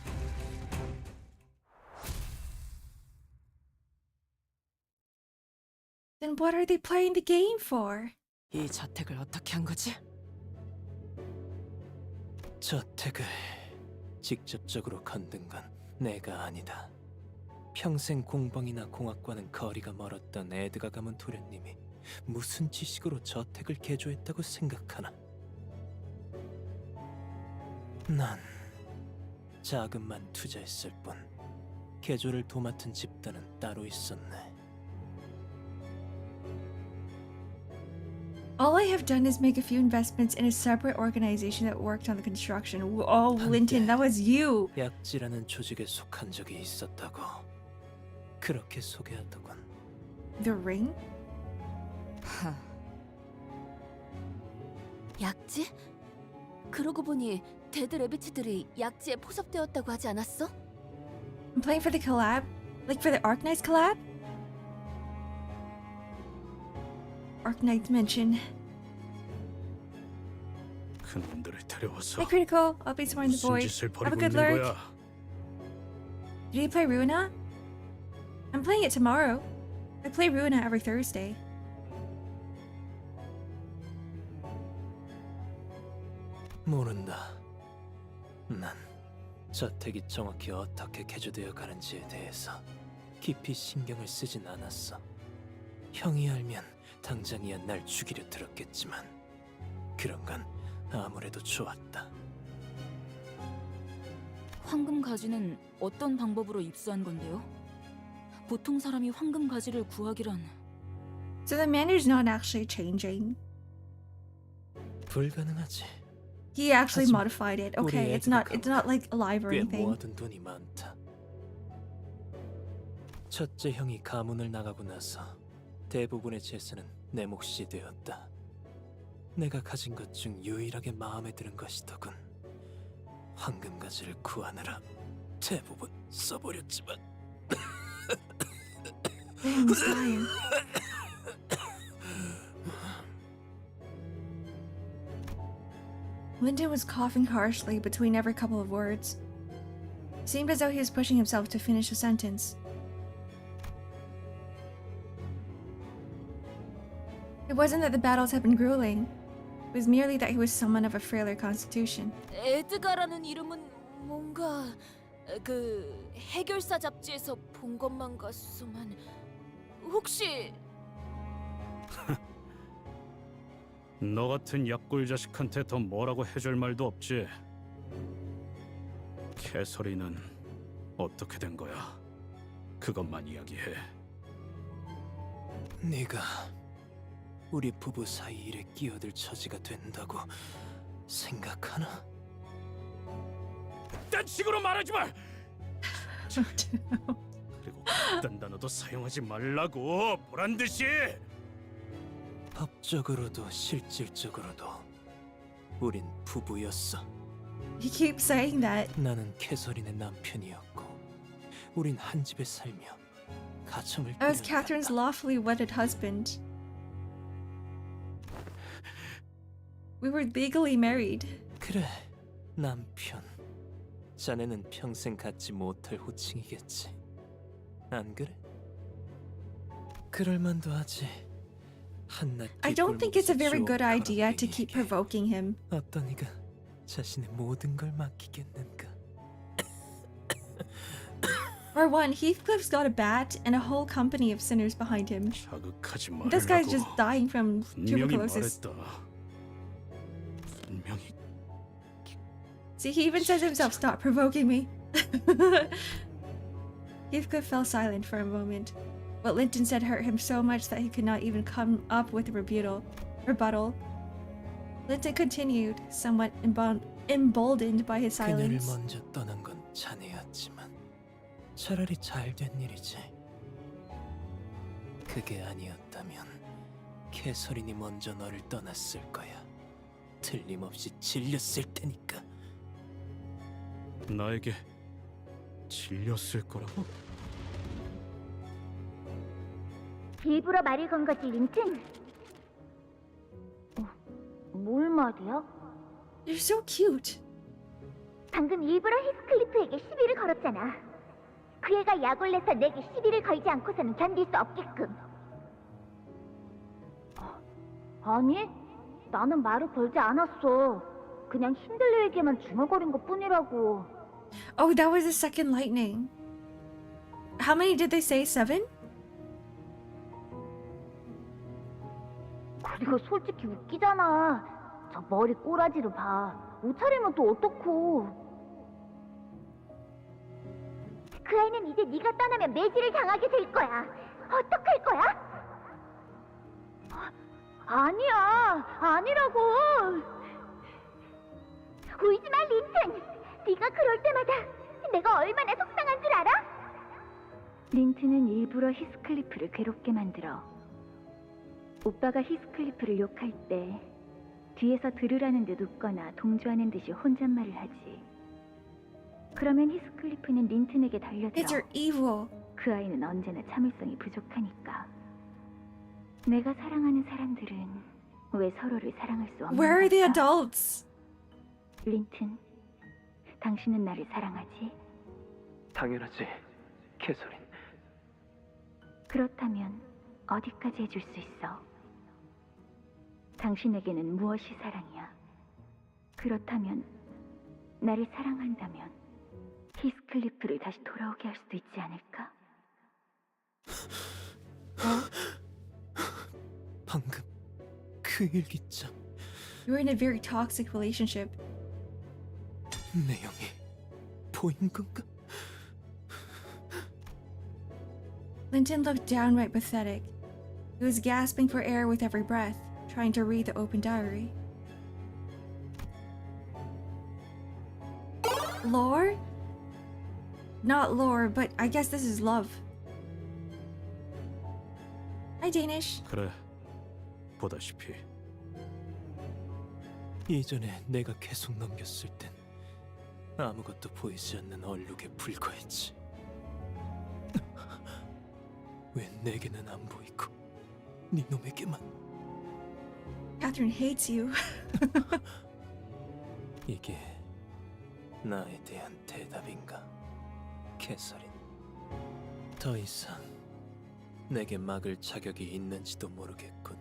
Then what are they playing the game for? 이 저택을 어떻게 한 거지? 저택을 직접적으로 건든 건 내가 아니다. 평생 공방이나 공학과는 거리가 멀었던 에드가 가문 도련님이 무슨 지식으로 저택을 개조했다고 생각하나? 난 자금만 투자했을 뿐 개조를 도맡은 집단은 따로 있었네. All I have done is make a few investments in a separate organization that worked on the construction. Oh, Linton, that was you. 약지라는 조직에 속한 적이 있었다고 그렇게 소개하더군. The ring? 약지? 그러고 보니 데드 레비트들이 약지에 포섭되었다고 하지 않았어? I'm playing for the collab? Like for the Arknights collab? Arknights mention. 큰 놈들을 데려와서 Hi Critical, I'll be sworn the 무슨 void. 짓을 Have a 벌이고 good 있는 lurk. 거야? Did you play Ruina? I'm playing it tomorrow. I play Ruina every Thursday. 모른다. 난 저택이 정확히 어떻게 개조되어 가는지에 대해서 깊이 신경을 쓰진 않았어. 형이 알면 당장이야 날 죽이려 들었겠지만 그런 건 아무래도 좋았다. 황금 가지는 어떤 방법으로 입수한 건데요? 보통 사람이 황금 가지를 구하기란. So the manor's not actually changing. 불가능하지. He actually 하지만 modified it. 우리 Okay, it's 애드가 not like alive or 꽤 anything. 모아둔 돈이 많다. 첫째 형이 가문을 나가고 나서 대부분의 재산은 내 몫이 되었다. 내가 가진 것 중 유일하게 마음에 드는 것이더군. 황금 가지를 구하느라 대부분 써버렸지만. Damn, he's dying. Linton was coughing harshly between every couple of words. It seemed as though he was pushing himself to finish a sentence. It wasn't that the battles had been grueling. It was merely that he was someone of a frailer constitution. 에드가라는 이름은 뭔가 그 해결사 잡지에서 본 것만 같소만 혹시 너 같은 약골 자식한테 더 뭐라고 해줄 말도 없지. 캐서린은 어떻게 된 거야? 그것만 이야기해. 네가 우리 부부 사이 일에 끼어들 처지가 된다고 생각하나? 딴 식으로 말하지 마. 그리고 그딴 단어도 사용하지 말라고 보란 듯이. 법적으로도 실질적으로도 우린 부부였어. He keeps saying that. 나는 캐서린의 남편이었고 우린 한 집에 살며 가정을 I was 꾸려나갔다. Catherine's lawfully wedded husband. We were legally married. 그래, 남편. 자네는 평생 갖지 못할 호칭이겠지. 안 그래? 그럴 만도 하지. 한낱 I don't think it's a very good 뒷골목에서 idea to keep 걸어댕기게. provoking him. 어떤 이가 자신의 모든 걸 맡기겠는가? For one, Heathcliff's got a bat and a whole company of sinners behind him. 자극하지 This guy's 말라고. just dying from 분명히 tuberculosis. 말했다. 분명히. See, he even says himself, stop provoking me. Heathcliff fell silent for a moment. What Linton said hurt him so much that he could not even come up with a rebuttal. Linton continued, somewhat emboldened by his 그녀를 silence. 먼저 떠난 건 자네였지만 차라리 잘된 일이지. 그게 아니었다면 캐서린이 먼저 너를 떠났을 거야. 틀림없이 질렸을 테니까. 나에게 질렸을 거라고? 일부러 말을 건 거지, 린튼? 뭘 말이야? You're so cute. 방금 일부러 히스클리프에게 시비를 걸었잖아. 그 애가 약을 내서 내게 시비를 걸지 않고서는 견딜 수 없게끔. 아니, 나는 말을 걸지 않았어. 그냥 힌들레에게만 중얼거린 것뿐이라고. Oh, that was the second lightning. How many did they say? 7? 그리고 솔직히 웃기잖아. 저 머리 꼬라지를 봐. 옷차림은 또 어떻고. 그 아이는 이제 네가 떠나면 매질을 당하게 될 거야. 어떡할 거야? 아니야, 아니라고. 울지 마, 린튼. 네가 그럴 때마다 내가 얼마나 속상한 줄 알아? 린튼은 일부러 히스클리프를 괴롭게 만들어. 오빠가 히스클리프를 욕할 때 뒤에서 들으라는 듯 웃거나 동조하는 듯이 혼잣말을 하지. 그러면 히스클리프는 린튼에게 Kids 달려들어. are evil. 그 아이는 언제나 참을성이 부족하니까. 내가 사랑하는 사람들은 왜 서로를 사랑할 수 없는 Where are the 걸까? adults? 린튼, 당신은 나를 사랑하지? 당연하지, 캐서린. 그렇다면 어디까지 해줄 수 있어? 당신에게는 무엇이 사랑이야? 그렇다면 나를 사랑한다면 히스클리프를 다시 돌아오게 할 수도 있지 않을까? 방금 그 일기장 You're in a very toxic relationship. 내용이 보인 건가? Linton looked downright pathetic. He was gasping for air with every breath, trying to read the open diary. Lore? Not lore, but I guess this is love. Hi, Danish. 그래, 보다시피 이전에 내가 계속 넘겼을 땐 아무것도 보이지 않는 얼룩에 불과했지. 왜 내게는 안 보이고 네 놈에게만? Catherine hates you. 이게 나에 대한 대답인가, 캐서린? 더 이상 내게 막을 자격이 있는지도 모르겠군.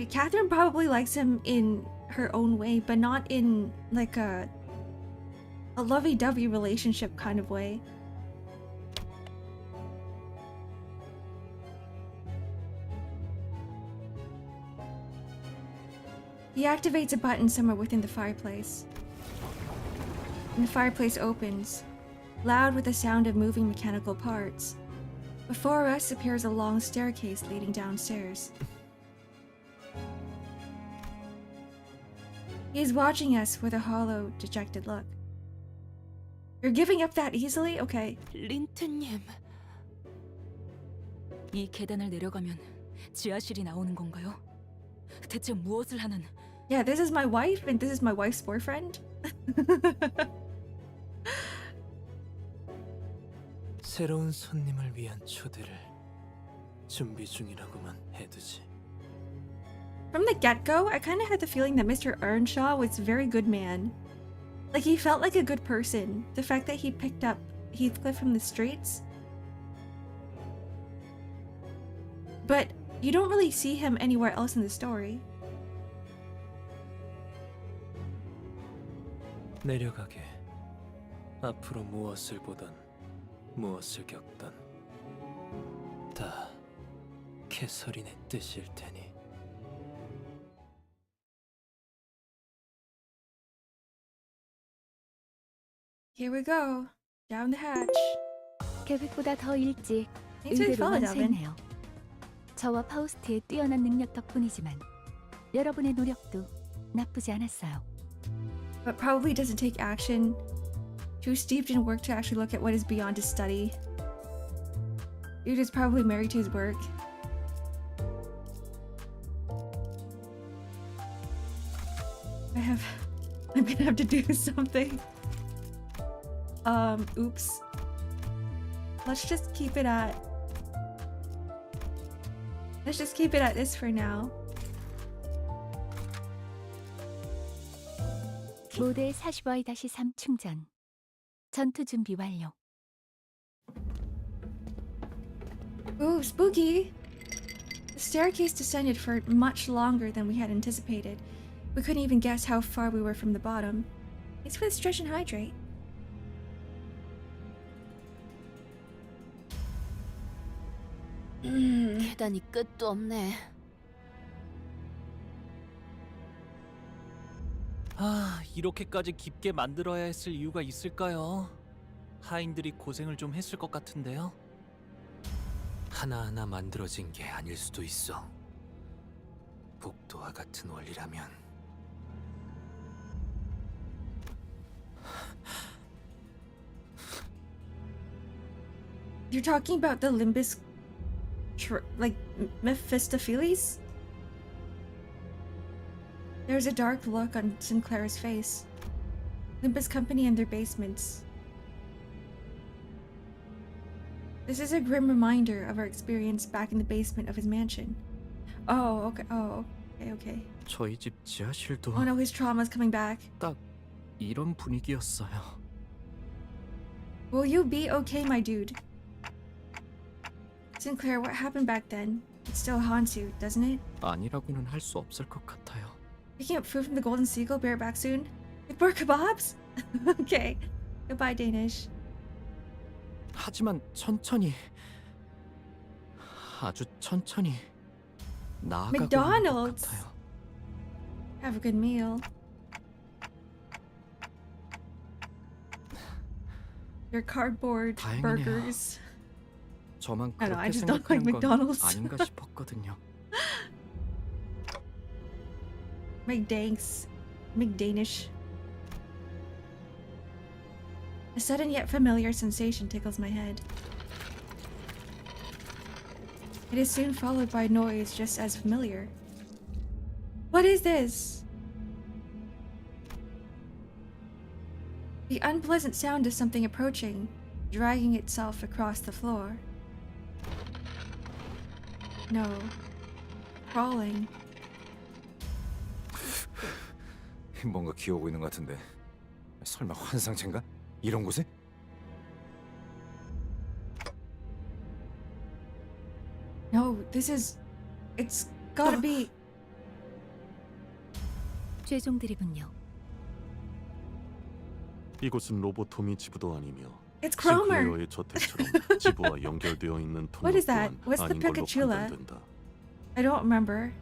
Catherine probably likes him in her own way, but not in like a lovey-dovey relationship kind of way. He activates a button somewhere within the fireplace. And the fireplace opens, loud with the sound of moving mechanical parts. Before us appears a long staircase leading downstairs. He is watching us with a hollow, dejected look. You're giving up that easily? Okay. 린튼님, 이 계단을 내려가면 지하실이 나오는 건가요? 대체 무엇을 하는? Yeah, this is my wife and this is my wife's boyfriend. 새로운 손님을 위한 초대를 준비 중이라고만 해두지. From the get-go, I kind of had the feeling that Mr. Earnshaw was a very good man. Like, he felt like a good person. The fact that he picked up Heathcliff from the streets. But you don't really see him anywhere else in the story. 내려가게. 앞으로 무엇을 보던 무엇을 겪던 다 캐서린의 뜻일 테니. Here we go. Down the hatch. 계획보다 더 일찍 Thanks for the 의대로 follow, Devin. 완수했네요. 저와 파우스트의 뛰어난 능력 덕분이지만 여러분의 노력도 나쁘지 않았어요. But probably doesn't take action. Too steeped in work to actually look at what is beyond his study. Dude is probably married to his work. I'm gonna have to do something. Oops. Let's just keep it at this for now. 모델 40Y-3 충전. 전투 준비 완료. Ooh, spooky! The staircase descended for much longer than we had anticipated. We couldn't even guess how far we were from the bottom. Thanks for the stretch and hydrate. 계단이 끝도 없네. 아, 이렇게까지 깊게 만들어야 했을 이유가 있을까요? 하인들이 고생을 좀 했을 것 같은데요. 하나하나 만들어진 게 아닐 수도 있어. 복도와 같은 원리라면. You're talking about the Limbus, like Mephistopheles? There's a dark look on Sinclair's face. Limbus Company and their basements. This is a grim reminder of our experience back in the basement of his mansion. Oh, okay. Oh, okay. 저희 집 지하실도 Oh no, his trauma's coming back. 딱 이런 분위기였어요. Will you be okay, my dude? Sinclair, what happened back then? It still haunts you, doesn't it? 아니라고는 할 수 없을 것 같아요. Picking up food from the Golden Seagull, bear it back soon? Like more kebabs? Okay. Goodbye, Danish. 하지만 천천히, 아주 천천히 나아가고 있는 것 McDonald's. 같아요. Have a good meal. Your cardboard 다행이네요. burgers. 저만 I don't know, I 그렇게 just don't like 생각하는 건 McDonald's. 아닌가 싶었거든요. McDanks. McDanish. A sudden yet familiar sensation tickles my head. It is soon followed by noise just as familiar. What is this? The unpleasant sound of something approaching, dragging itself across the floor. No. Crawling. 뭔가 기어오고 있는 것 같은데. 설마 환상체인가? 이런 곳에? No, this is... It's gotta be... 최종 드립은요. 이곳은 로보토미 지부도 아니며 It's Cromer! 싱클레어의 저택처럼 지부와 연결되어 있는 What 통로 is that? 또한 What's the 아닌 걸로 Picatula? 판단된다. I don't remember.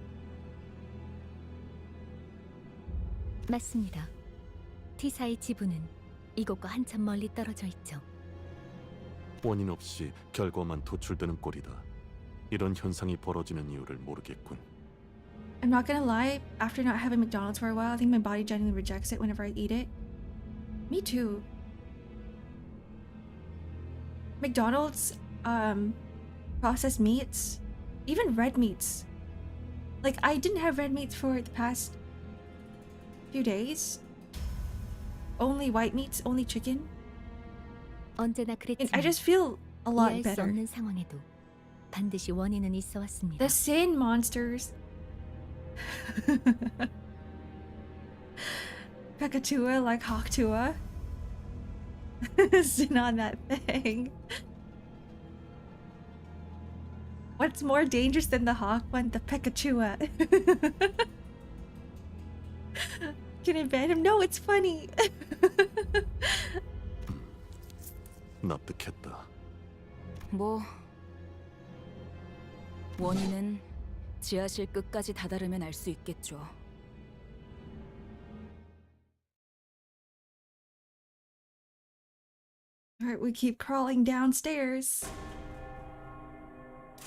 맞습니다. T사의 지부는 이곳과 한참 멀리 떨어져 있죠. 원인 없이 결과만 도출되는 꼴이다. 이런 현상이 벌어지는 이유를 모르겠군. I'm not gonna lie, after not having McDonald's for a while, I think my body genuinely rejects it whenever I eat it. Me too. McDonald's, processed meats, even red meats. Like, I didn't have red meats for the past few days. Only white meats, only chicken. 언제나 And 그랬지만 I just feel a lot 이해할 수 better. 없는 상황에도 반드시 원인은 있어 왔습니다. The sin monsters. Pekatua like Hawktua. Sin on that thing. What's more dangerous than the hawk one? The Pekachua. Can it ban him? No, it's funny. 납득했다. 뭐 원인은 지하실 끝까지 다다르면 알 수 있겠죠. Alright, we keep crawling downstairs.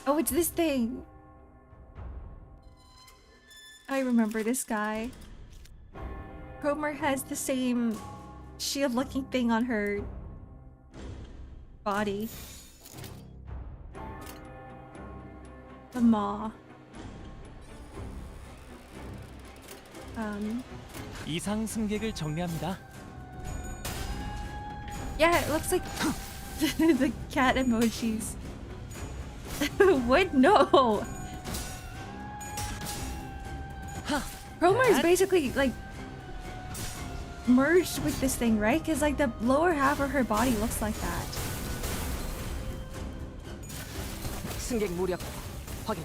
Oh, it's this thing. I remember this guy. Cromer has the same shield-looking thing on her body. The maw. 이상 승객을 정리합니다. Yeah, it looks like the cat emojis. What? No! Cromer is basically like merged with this thing, right? Because like the lower half of her body looks like that. 승객 무력 확인.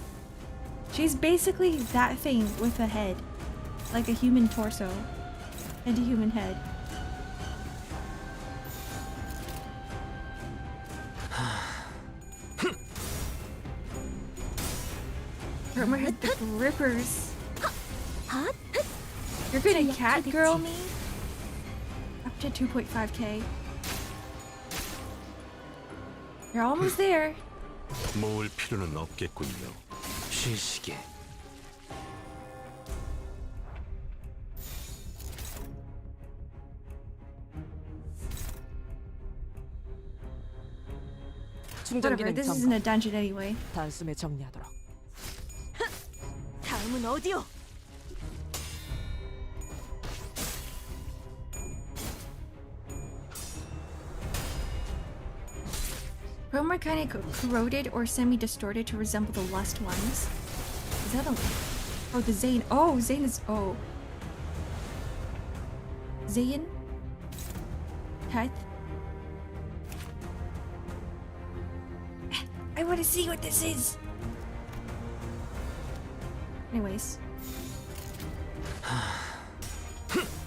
She's basically that thing with a head. Like a human torso and a human head. Cromer had the grippers. You're gonna cat girl me? Up to 2.5k. You're almost there. 모을 필요는 없겠군요. 쉬시게. 충전 Whatever, 기능 this isn't 점검. a dungeon anyway. 단숨에 정리하도록. 다음은 어디요? Cromer kind of corroded or semi-distorted to resemble the lust ones. Is that a... Oh, the Zane. Oh, Zane is... Oh. Zane? Teth? I want to see what this is! Anyways.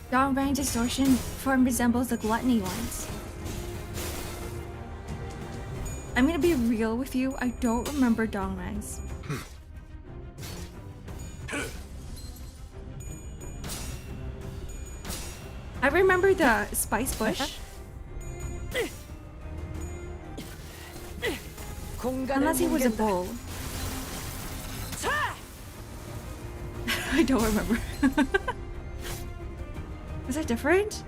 Dongrang distortion form resembles the gluttony ones. I'm gonna be real with you, I don't remember Dongrangs. I remember the spice bush. Unless he was a bull. I don't remember. Was that different?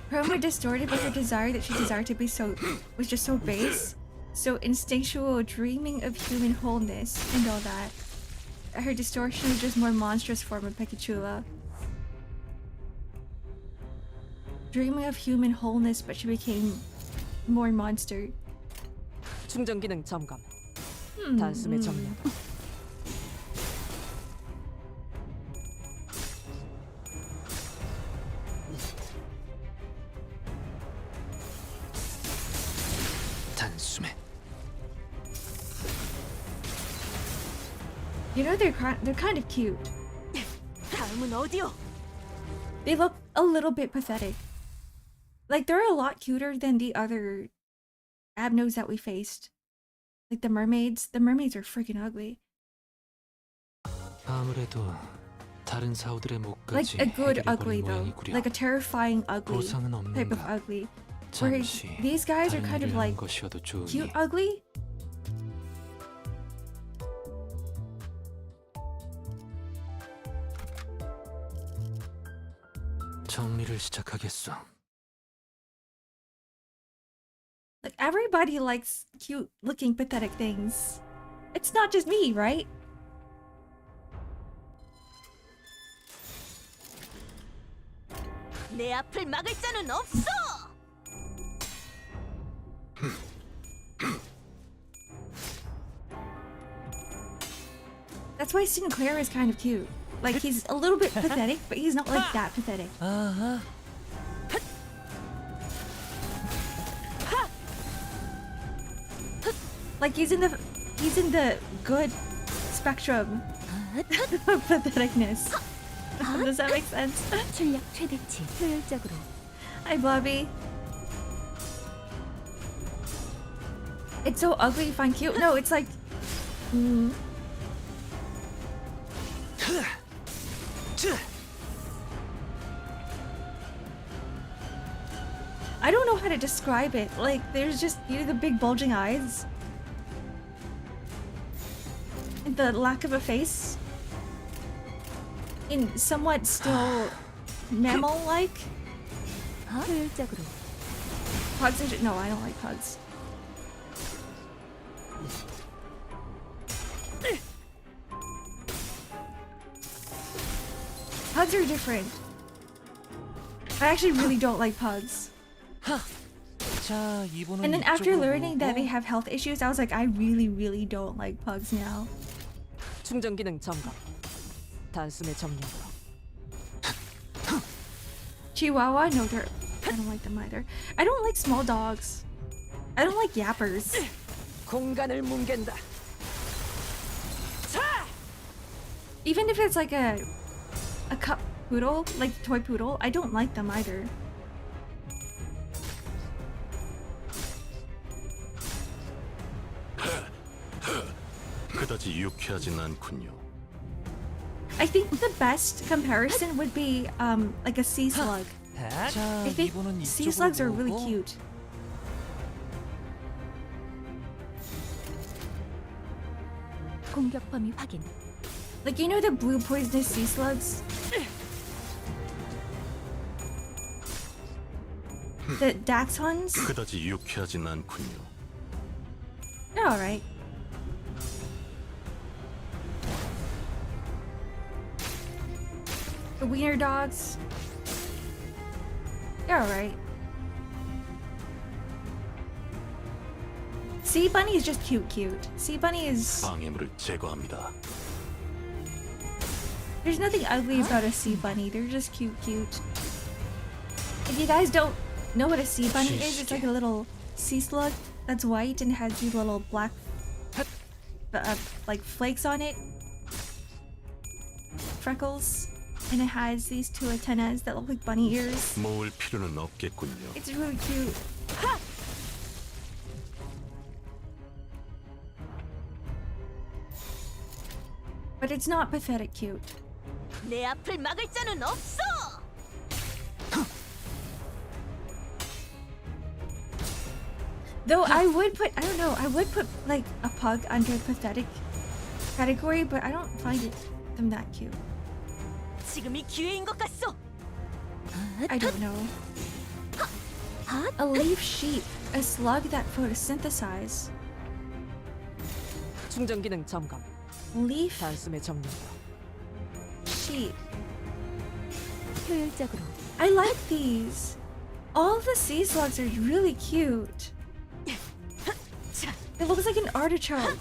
Cromer distorted by her desire that she desired to be so was just so base, so instinctual, dreaming of human wholeness and all that. Her distortion was just more monstrous form of Pekachula. Dreaming of human wholeness, but she became more monster. 충전 기능 점검. 단숨에 정리하도록. 단숨에. You know they're kind of cute. 다음은 어디요? They look a little bit pathetic. Like they're a lot cuter than the other abnos that we faced. Like the mermaids. The mermaids are freaking ugly. 아무래도 다른 사우들의 Like 목까지 a good 해결해버린 ugly though. 모양이구려. Like a terrifying ugly 보상은 type of 없는가? ugly. Whereas 잠시 these guys are 다른 kind of 일을 하는 like 것이어도 좋으니. cute ugly. 정리를 시작하겠어. Like everybody likes cute looking pathetic things. It's not just me, right? 내 앞을 막을 자는 없어. That's why Sinclair is kind of cute. Like he's a little bit pathetic, but he's not like that pathetic. 아하. Like he's in the good spectrum of patheticness. Does that make sense? 출력 최대치 효율적으로. Hi, Blobby. It's so ugly you find cute. No, it's like... I don't know how to describe it. Like, there's just, you know, the big bulging eyes. And the lack of a face. In somewhat still mammal-like. 효율적으로. Pugs are no, I don't like pugs. Pugs are different. I actually really don't like pugs. 자, 이번은 And then after 이쪽으로 learning that 보고. they have health issues, I was like, I really don't like pugs now. 충전 기능 점검. 단숨에 점령으로. Chihuahua? No, they're... I don't like them either. I don't like small dogs. I don't like yappers. 공간을 뭉갠다. Even if it's like a cup poodle, like toy poodle, I don't like them either. 그다지 유쾌하진 않군요. I think the best comparison would be like a sea slug. 자, I think 이번은 sea 이쪽으로 slugs are really 보고. cute. 공격 범위 확인. Like, you know the blue poisonous sea slugs? The dachshunds? 그다지 유쾌하진 않군요. They're alright. The wiener dogs? They're alright. Sea bunny is just cute. Sea bunny is... 방해물을 제거합니다. There's nothing ugly about a sea bunny. They're just cute. If you guys don't know what a sea bunny is, it's like a little sea slug that's white and has these little black like flakes on it. Freckles. And it has these two antennas that look like bunny ears. 모을 필요는 없겠군요. It's really cute. But it's not pathetic cute. 내 앞을 막을 자는 없어. Though I would put, I don't know, I would put like a pug under pathetic category, but I don't find them that cute. 지금이 기회인 것 같소. I don't know. A leaf sheep, a slug that photosynthesize. 충전 기능 점검. Leaf 단숨에 점령으로. sheep. 효율적으로. I like these. All the sea slugs are really cute. It looks like an artichoke.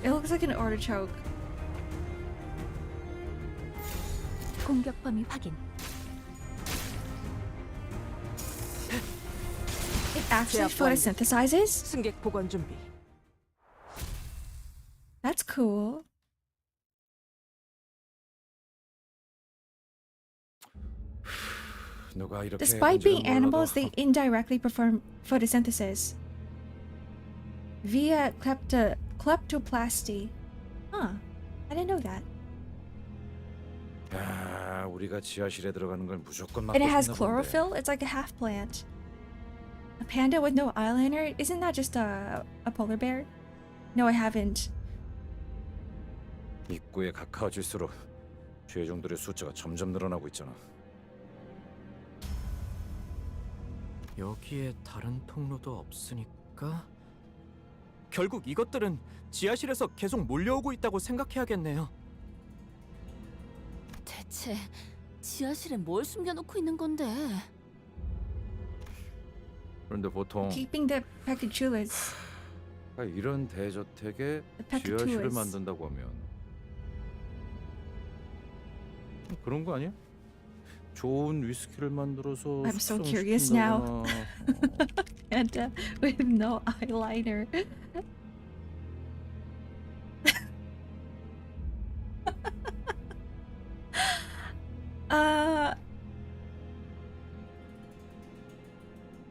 It looks like an artichoke. 공격 범위 확인. It actually 제압 완료. photosynthesizes? 승객 보관 준비. That's cool. 누가 이렇게 Despite being 뭔지는 animals, 몰라도 they indirectly perform photosynthesis via kleptoplasty. Huh. I didn't know that. 야, 우리가 지하실에 들어가는 걸 무조건 막고 And it has 싶나 본데. chlorophyll. It's like a half plant. A panda with no eyeliner? Isn't that just a polar bear? No, I haven't. 입구에 가까워질수록 죄종들의 숫자가 점점 늘어나고 있잖아. 여기에 다른 통로도 없으니까 결국 이것들은 지하실에서 계속 몰려오고 있다고 생각해야겠네요. 대체 지하실에 뭘 숨겨놓고 있는 건데? 그런데 보통 Keeping the pachychulas. 이런 대저택에 The 지하실을 pachychulas. 만든다고 하면 그런 거 아니야? 좋은 위스키를 만들어서 I'm so curious now. 숙성시킨다거나, Panda with no eyeliner.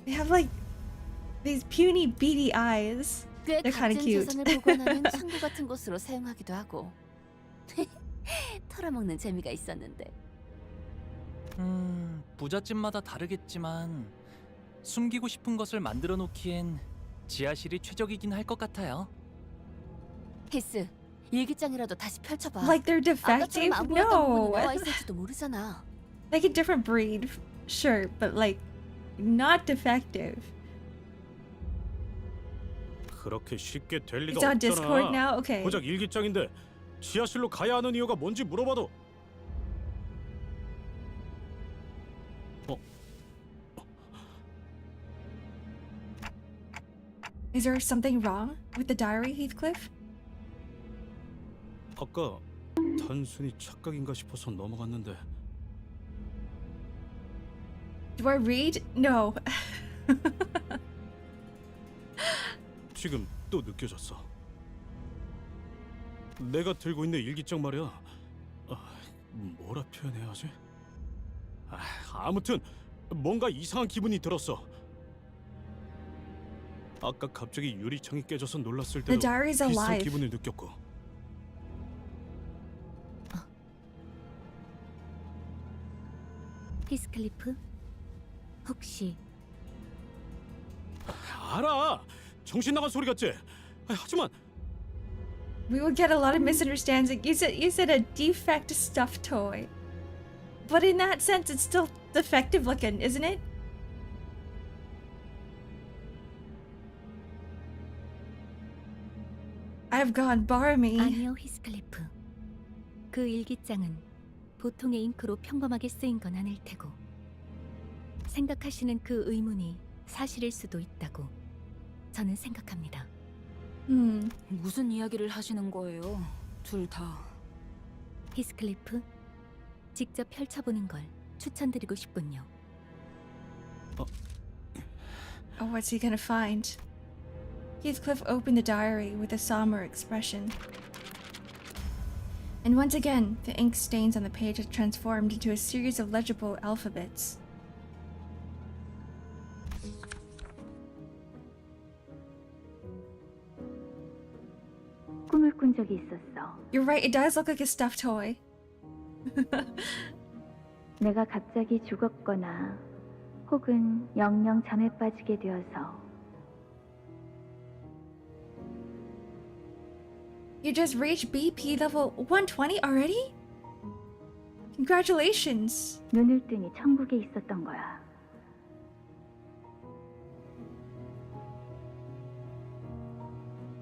They have like these puny beady eyes. 꽤 They're kinda 값진 cute. 재산을 보관하는 창고 같은 곳으로 사용하기도 하고 털어먹는 재미가 있었는데 부잣집마다 다르겠지만 숨기고 싶은 것을 만들어 놓기엔 지하실이 최적이긴 할 것 같아요. 히스, 일기장이라도 다시 펼쳐봐. Like they're defective? 아까처럼 안 보였던 부분이 No. 나와 있을지도 모르잖아. Like a different breed, sure, but like not defective. 그렇게 쉽게 될 리가 It's on Discord 없잖아. now? Okay. 고작 일기장인데 지하실로 가야 하는 이유가 뭔지 물어봐도. Is there something wrong with the diary, Heathcliff? 아까 단순히 착각인가 싶어서 넘어갔는데. Do I read? No. 지금 또 느껴졌어. 내가 들고 있는 일기장 말이야. 뭐라 표현해야 하지? 아무튼 뭔가 이상한 기분이 들었어. 아까 갑자기 유리창이 깨져서 놀랐을 The 때도 diary's 비슷한 alive. 기분을 느꼈고. 히스클리프? 혹시 알아. 정신 나간 소리 같지? 하지만 We will get a lot of misunderstanding. You said a defect stuffed toy. But in that sense, it's still defective looking, isn't it? I've gone barmy. 아니요, 히스클리프. 그 일기장은 보통의 잉크로 평범하게 쓰인 건 아닐 테고 생각하시는 그 의문이 사실일 수도 있다고 저는 생각합니다. 무슨 이야기를 하시는 거예요? 둘 다. 히스클리프, 직접 펼쳐보는 걸 추천드리고 싶군요. Oh, what's he gonna find? Heathcliff opened the diary with a somber expression. And once again, the ink stains on the page had transformed into a series of legible alphabets. 꿈을 꾼 적이 있었어. You're right, it does look like a stuffed toy. 내가 갑자기 죽었거나 혹은 영영 잠에 빠지게 되어서 You just reached BP level 120 already? Congratulations! 눈을 뜨니 천국에 있었던 거야.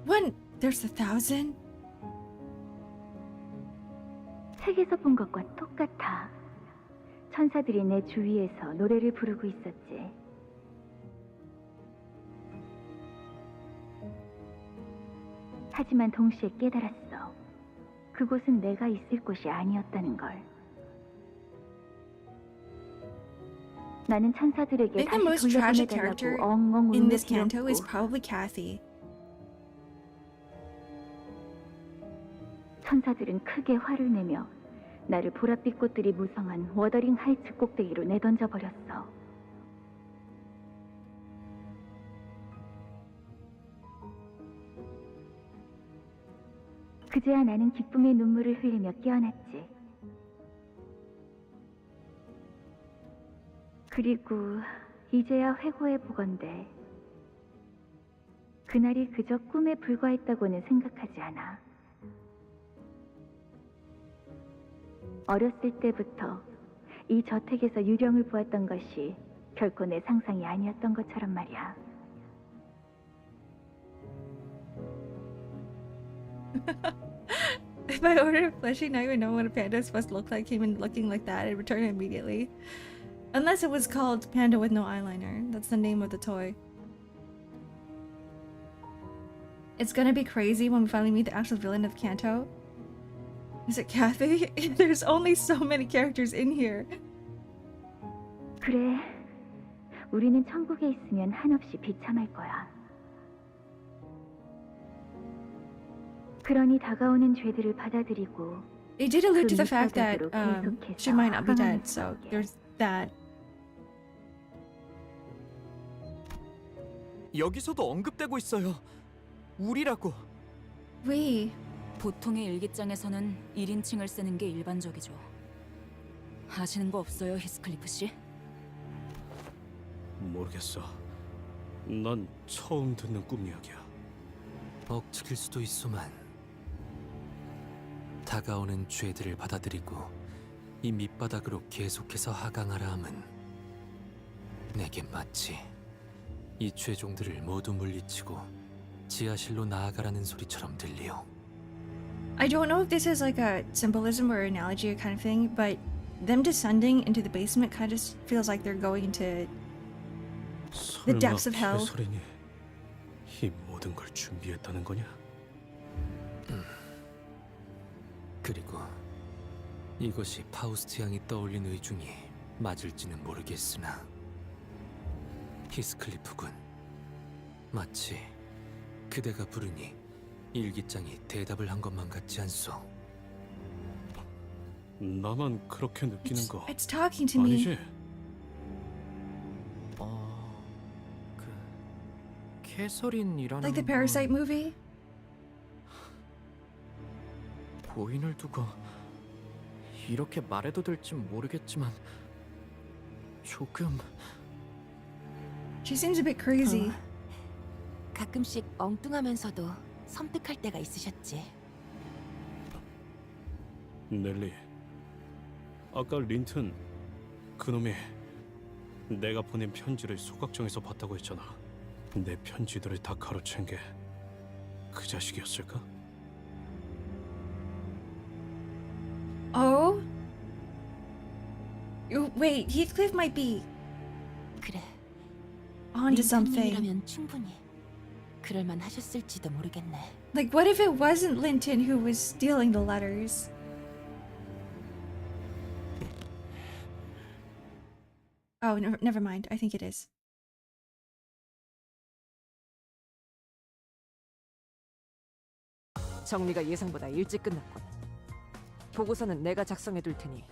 When there's 1,000? 책에서 본 것과 똑같아. 천사들이 내 주위에서 노래를 부르고 있었지. 하지만 동시에 깨달았어. 그곳은 내가 있을 곳이 아니었다는 걸. 나는 천사들에게 I think the 다시 most tragic character 돌려보내달라고 엉엉 in 울며 this canto is 빌었고 probably Kathy. 천사들은 크게 화를 내며 나를 보랏빛 꽃들이 무성한 워더링 하이츠 꼭대기로 내던져 버렸어. 그제야 나는 기쁨의 눈물을 흘리며 깨어났지. 그리고 이제야 회고해 보건대 그날이 그저 꿈에 불과했다고는 생각하지 않아. 어렸을 때부터 이 저택에서 유령을 보았던 것이 결코 내 상상이 아니었던 것처럼 말이야. If I ordered a plushie, not even knowing what a panda is supposed to look like, came in looking like that, I'd return it immediately. Unless it was called Panda with No Eyeliner. That's the name of the toy. It's gonna be crazy when we finally meet the actual villain of Canto. Is it Kathy? There's only so many characters in here. 그래, 우리는 천국에 있으면 한없이 비참할 거야. 그러니 다가오는 죄들을 받아들이고 They did allude to the fact that she might not be dead, so 항암하게. there's that. 여기서도 언급되고 있어요. 우리라고. We. 보통의 일기장에서는 1인칭을 쓰는 게 일반적이죠. 아시는 거 없어요, 히스클리프 씨? 모르겠어. 난 처음 듣는 꿈 이야기야. 억측일 수도 있소만 다가오는 죄들을 받아들이고 이 밑바닥으로 계속해서 하강하라 함은 내게 마치 이 죄종들을 모두 물리치고 지하실로 나아가라는 소리처럼 들리오. I don't know if this is like a symbolism or analogy kind of thing, but them descending into the basement kind of feels like they're going into the depths of hell. 개소리니 이 모든 걸 준비했다는 거냐? 그리고 이것이 파우스트 양이 떠올린 의중이 맞을지는 모르겠으나 히스클리프군, 마치 그대가 부르니 일기장이 대답을 한 것만 같지 않소? 나만 그렇게 느끼는 거 It's talking to me. 아니지? 캐서린이라는 Like the Parasite movie? 고인을 두고 이렇게 말해도 될지 모르겠지만 조금 She seems a bit crazy. 가끔씩 엉뚱하면서도 섬뜩할 때가 있으셨지. 넬리, 아까 린튼 그놈이 내가 보낸 편지를 소각정에서 봤다고 했잖아. 내 편지들을 다 가로챈 게 그 자식이었을까? Oh? Wait, Heathcliff might be 그래. onto something. 린튼님이라면 충분히 그럴만 하셨을지도 모르겠네. Like, what if it wasn't Linton who was stealing the letters? Oh, never mind. I think it is. 정리가 예상보다 일찍 끝났군. 보고서는 내가 작성해둘 테니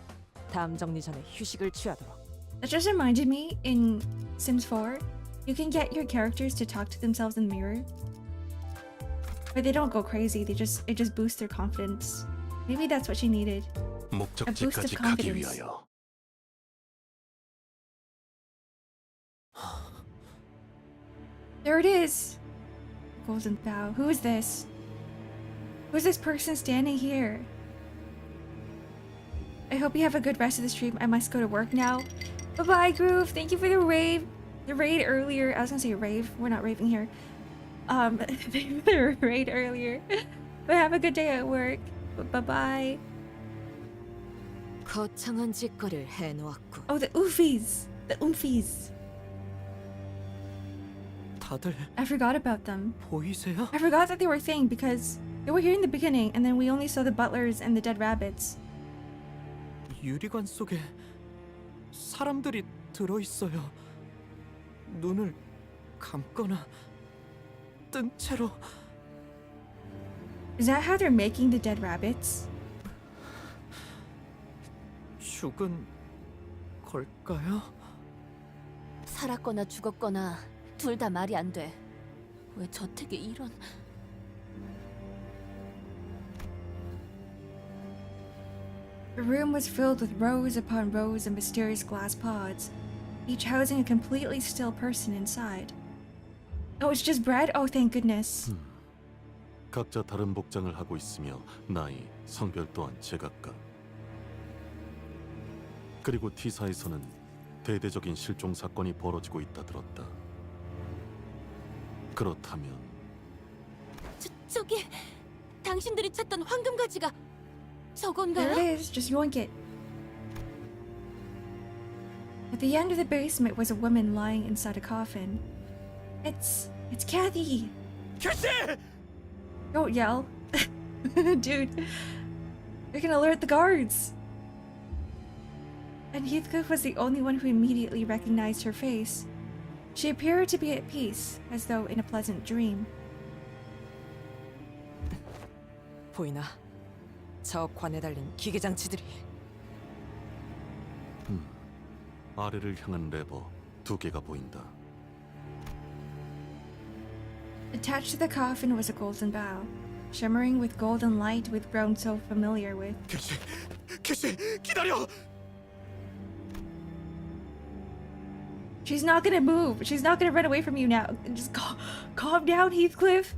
다음 정리 전에 휴식을 취하도록. That just reminded me, in Sims 4, you can get your characters to talk to themselves in the mirror. But they don't go crazy, it just boosts their confidence. Maybe that's what she needed. 목적지까지 가기 위하여. There it is! Golden Bow. Who is this? Who's this person standing here? I hope you have a good rest of the stream. I must go to work now. Bye-bye, Groove. Thank you for the raid. The raid earlier. I was gonna say rave. We're not raving here. Thank you for the raid earlier. But have a good day at work. Bye-bye. 거창한 짓거리를 해놓았군. Oh, the Oofies. The Oomfies. 다들 I forgot about them. 보이세요? I forgot that they were a thing because they were here in the beginning and then we only saw the butlers and the dead rabbits. 유리관 속에 사람들이 들어 있어요. 눈을 감거나 뜬 채로. Is that how they're making the dead rabbits? 죽은 걸까요? 살았거나 죽었거나 둘 다 말이 안 돼. 왜 저택에 이런... The room was filled with rows upon rows of mysterious glass pods, each housing a completely still person inside. Oh, it's just bread? Oh, thank goodness. 각자 다른 복장을 하고 있으며 나이, 성별 또한 제각각. 그리고 T사에서는 대대적인 실종 사건이 벌어지고 있다 들었다. 그렇다면 저기... 당신들이 찾던 황금가지가 There 저건가요? it is, just yoink it. At the end of the basement was a woman lying inside a coffin. It's Kathy! 캐시! Don't yell. Dude. You're gonna alert the guards. And Heathcliff was the only one who immediately recognized her face. She appeared to be at peace, as though in a pleasant dream. 보이나? 저 관에 달린 기계장치들이. 아래를 향한 레버 2개가 보인다. Attached to the coffin was a golden bow, shimmering with golden light we'd grown so familiar with. 캐시! 기다려! She's not gonna move. She's not gonna run away from you now. Just calm down, Heathcliff.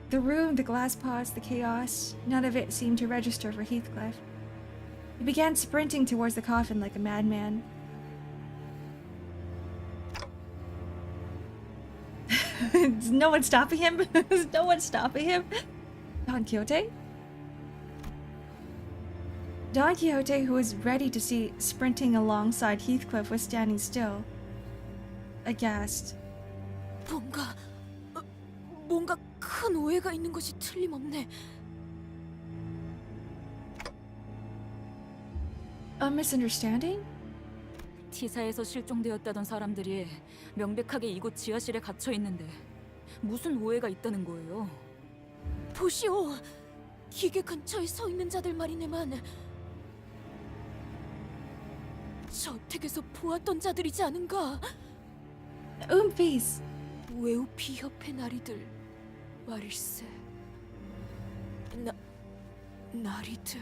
The room, the glass pots, the chaos, none of it seemed to register for Heathcliff. He began sprinting towards the coffin like a madman. Is no one stopping him? Is no one stopping him? Don Quixote? Don Quixote, who was ready to see sprinting alongside Heathcliff, was standing still, aghast. 뭔가 큰 오해가 있는 것이 틀림없네. A misunderstanding? T사에서 실종되었다던 사람들이 명백하게 이곳 지하실에 갇혀 있는데 무슨 오해가 있다는 거예요? 보시오, 기계 근처에 서 있는 자들 말이네만 저택에서 보았던 자들이지 않은가? Oompies. 웨우피 협회 나리들 말일세. 나리들.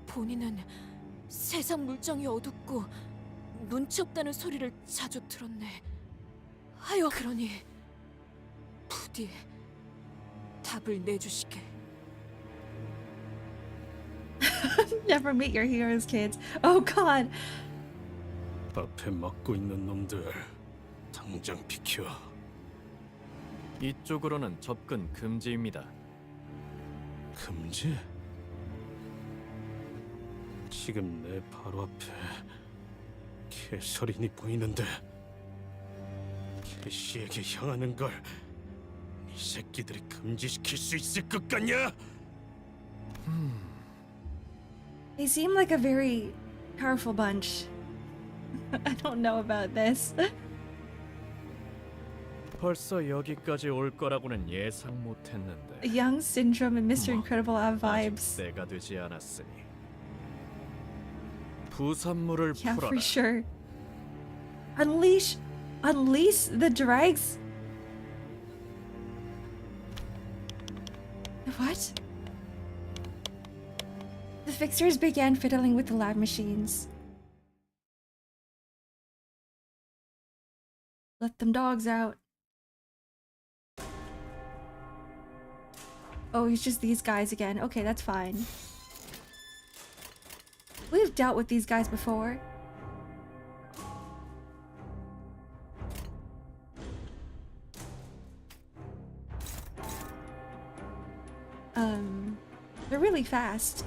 본인은 세상 물정이 어둡고 눈치 없다는 소리를 자주 들었네. 하여 그러니 부디 답을 내주시게. Never meet your heroes, kids. Oh god. 앞에 막고 있는 놈들 당장 비켜. 이쪽으로는 접근 금지입니다. 금지? 지금 내 바로 앞에 캐서린이 보이는데 캐시에게 향하는 걸 이 새끼들이 금지시킬 수 있을 것 같냐? They seem like a very powerful bunch. I don't know about this. 벌써 여기까지 올 거라고는 예상 못했는데. Young Syndrome and Mr. Incredible have vibes. 때가 되지 않았으니 부산물을 Yeah, 풀어라. for sure. Unleash the dregs. What? The fixers began fiddling with the lab machines. Let them dogs out. Oh, it's just these guys again. Okay, that's fine. We've dealt with these guys before. They're really fast.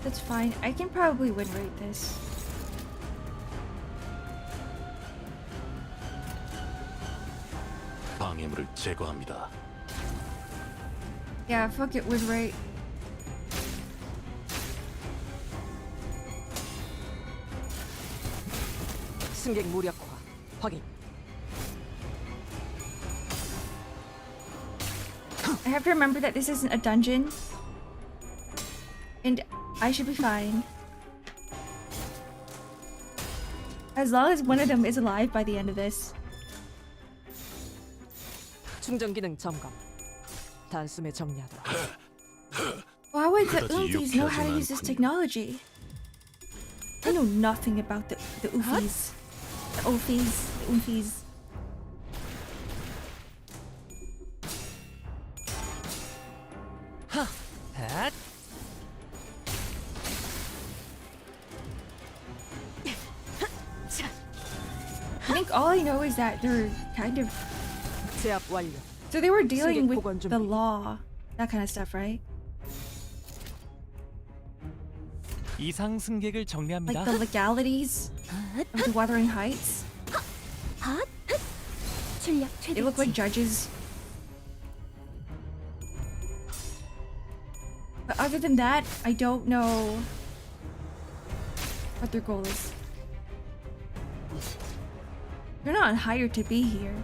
That's fine. I can probably win rate this. 방해물을 제거합니다. Yeah, fuck it, win rate. 승객 무력화 확인. I have to remember that this isn't a dungeon. And I should be fine. As long as one of them is alive by the end of this. 충전 기능 점검. 단숨에 정리하도록. Why would the 그다지 Oompies know how to use this 유쾌하진 technology? I know nothing about the Oompies. The Oompies. The Oompies. 핫! I think all I know is that they're kind of... 제압 완료. So they were dealing 승객 with 보관 the 준비. law. That kind of stuff, right? 이상 승객을 정리합니다. Like the legalities of the Wuthering Heights. 출력 They look like judges. But other than that, I don't know what their goal is. You're not hired to be here.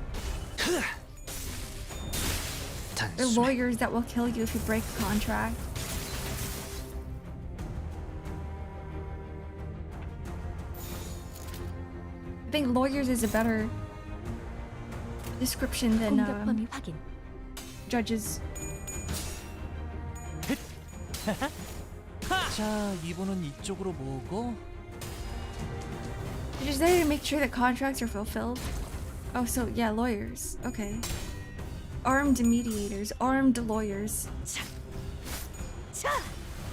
They're lawyers that will kill you if you break a contract. I think lawyers is a better description than 공격 범위 확인. judges. 자, 이번은 이쪽으로 모으고. They're just there to make sure that contracts are fulfilled. Oh, so yeah, lawyers. Okay. Armed mediators, armed lawyers.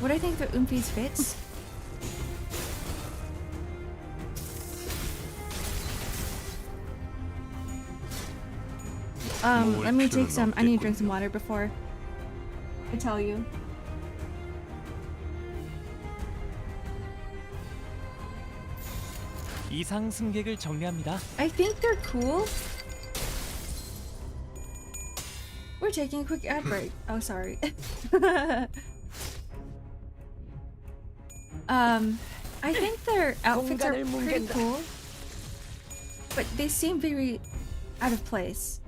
What do I think the Oompies fits? Let me take some. I need to drink some water before I tell you. 이상 승객을 정리합니다. I think they're cool. We're taking a quick ad break. Oh, sorry. I think their outfits are pretty cool, but they seem very out of place.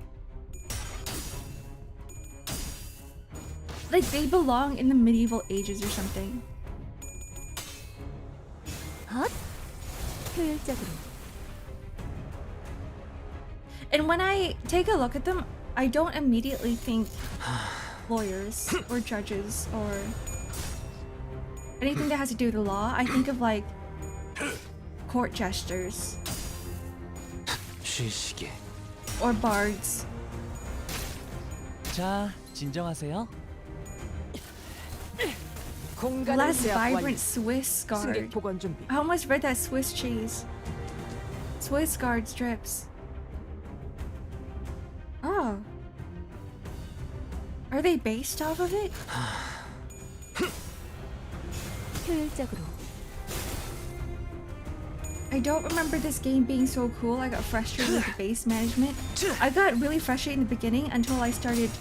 Like they belong in the medieval ages or something. 효율적으로. And when I take a look at them, I don't immediately think lawyers or judges or anything that has to do with the law. I think of like court jesters 쉬시게. or bards. 자, 진정하세요. Less vibrant Swiss 승객 guard. 보관 준비. I almost read that Swiss cheese. Swiss guard strips. Oh. Are they based off of it? 효율적으로. I don't remember this game being so cool. I got frustrated with the base management. I got really frustrated in the beginning until I started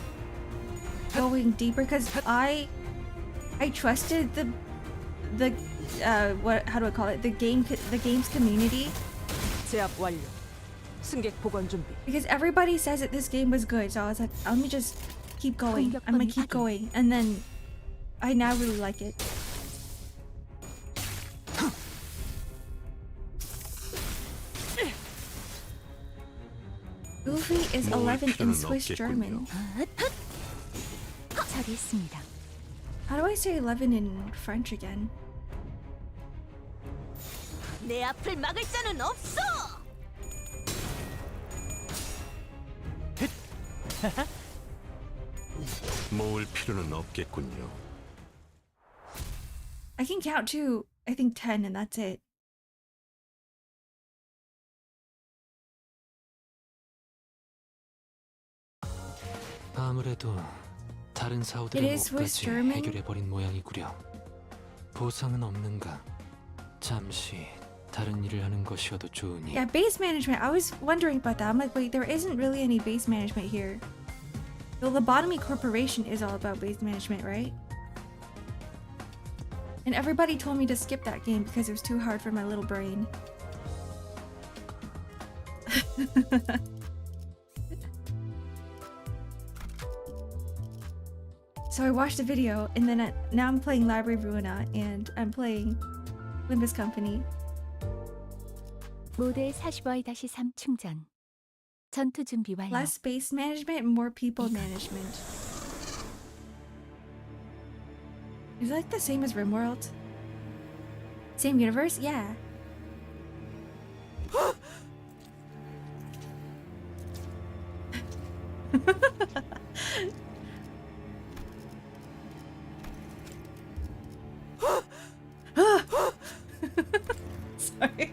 going deeper because I trusted the how do I call it? The game's community. 제압 완료. 승객 보관 준비. Because everybody says that this game was good, so I was like, let me just keep going. I'm gonna keep going, and then I now really like it. Goofy is 11 in Swiss German. 처리했습니다. How do I say 11 in French again? 내 앞을 막을 자는 없어. 모을 필요는 없겠군요. I can count to, I think 10, and that's it. 아무래도 다른 It 사우들의 is Swiss 몫까지 German? 해결해버린 모양이구려. 보상은 없는가? 잠시 다른 일을 하는 것이어도 좋으니. Yeah, base management. I was wondering about that. I'm like, wait, there isn't really any base management here. The Lobotomy Corporation is all about base management, right? And everybody told me to skip that game because it was too hard for my little brain. So I watched the video, and then now I'm playing Library Ruina, and I'm playing Limbus Company. 모델 45-3 충전. 전투 준비 완료. Less base management, more people management. Is it like the same as RimWorld? Same universe? Yeah. Sorry.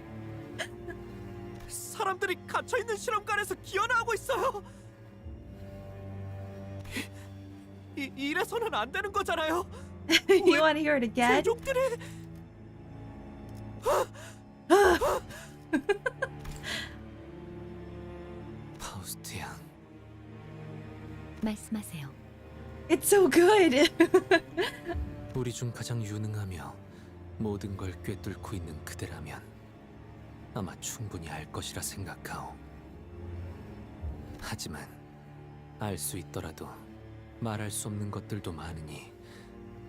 사람들이 갇혀 있는 실험관에서 기어나오고 있어요. 이래서는 안 되는 거잖아요. You want to hear it again? 제족들이 파우스트야. 말씀하세요. It's so good. 우리 중 가장 유능하며 모든 걸 꿰뚫고 있는 그대라면 아마 충분히 알 것이라 생각하오. 하지만 알 수 있더라도 말할 수 없는 것들도 많으니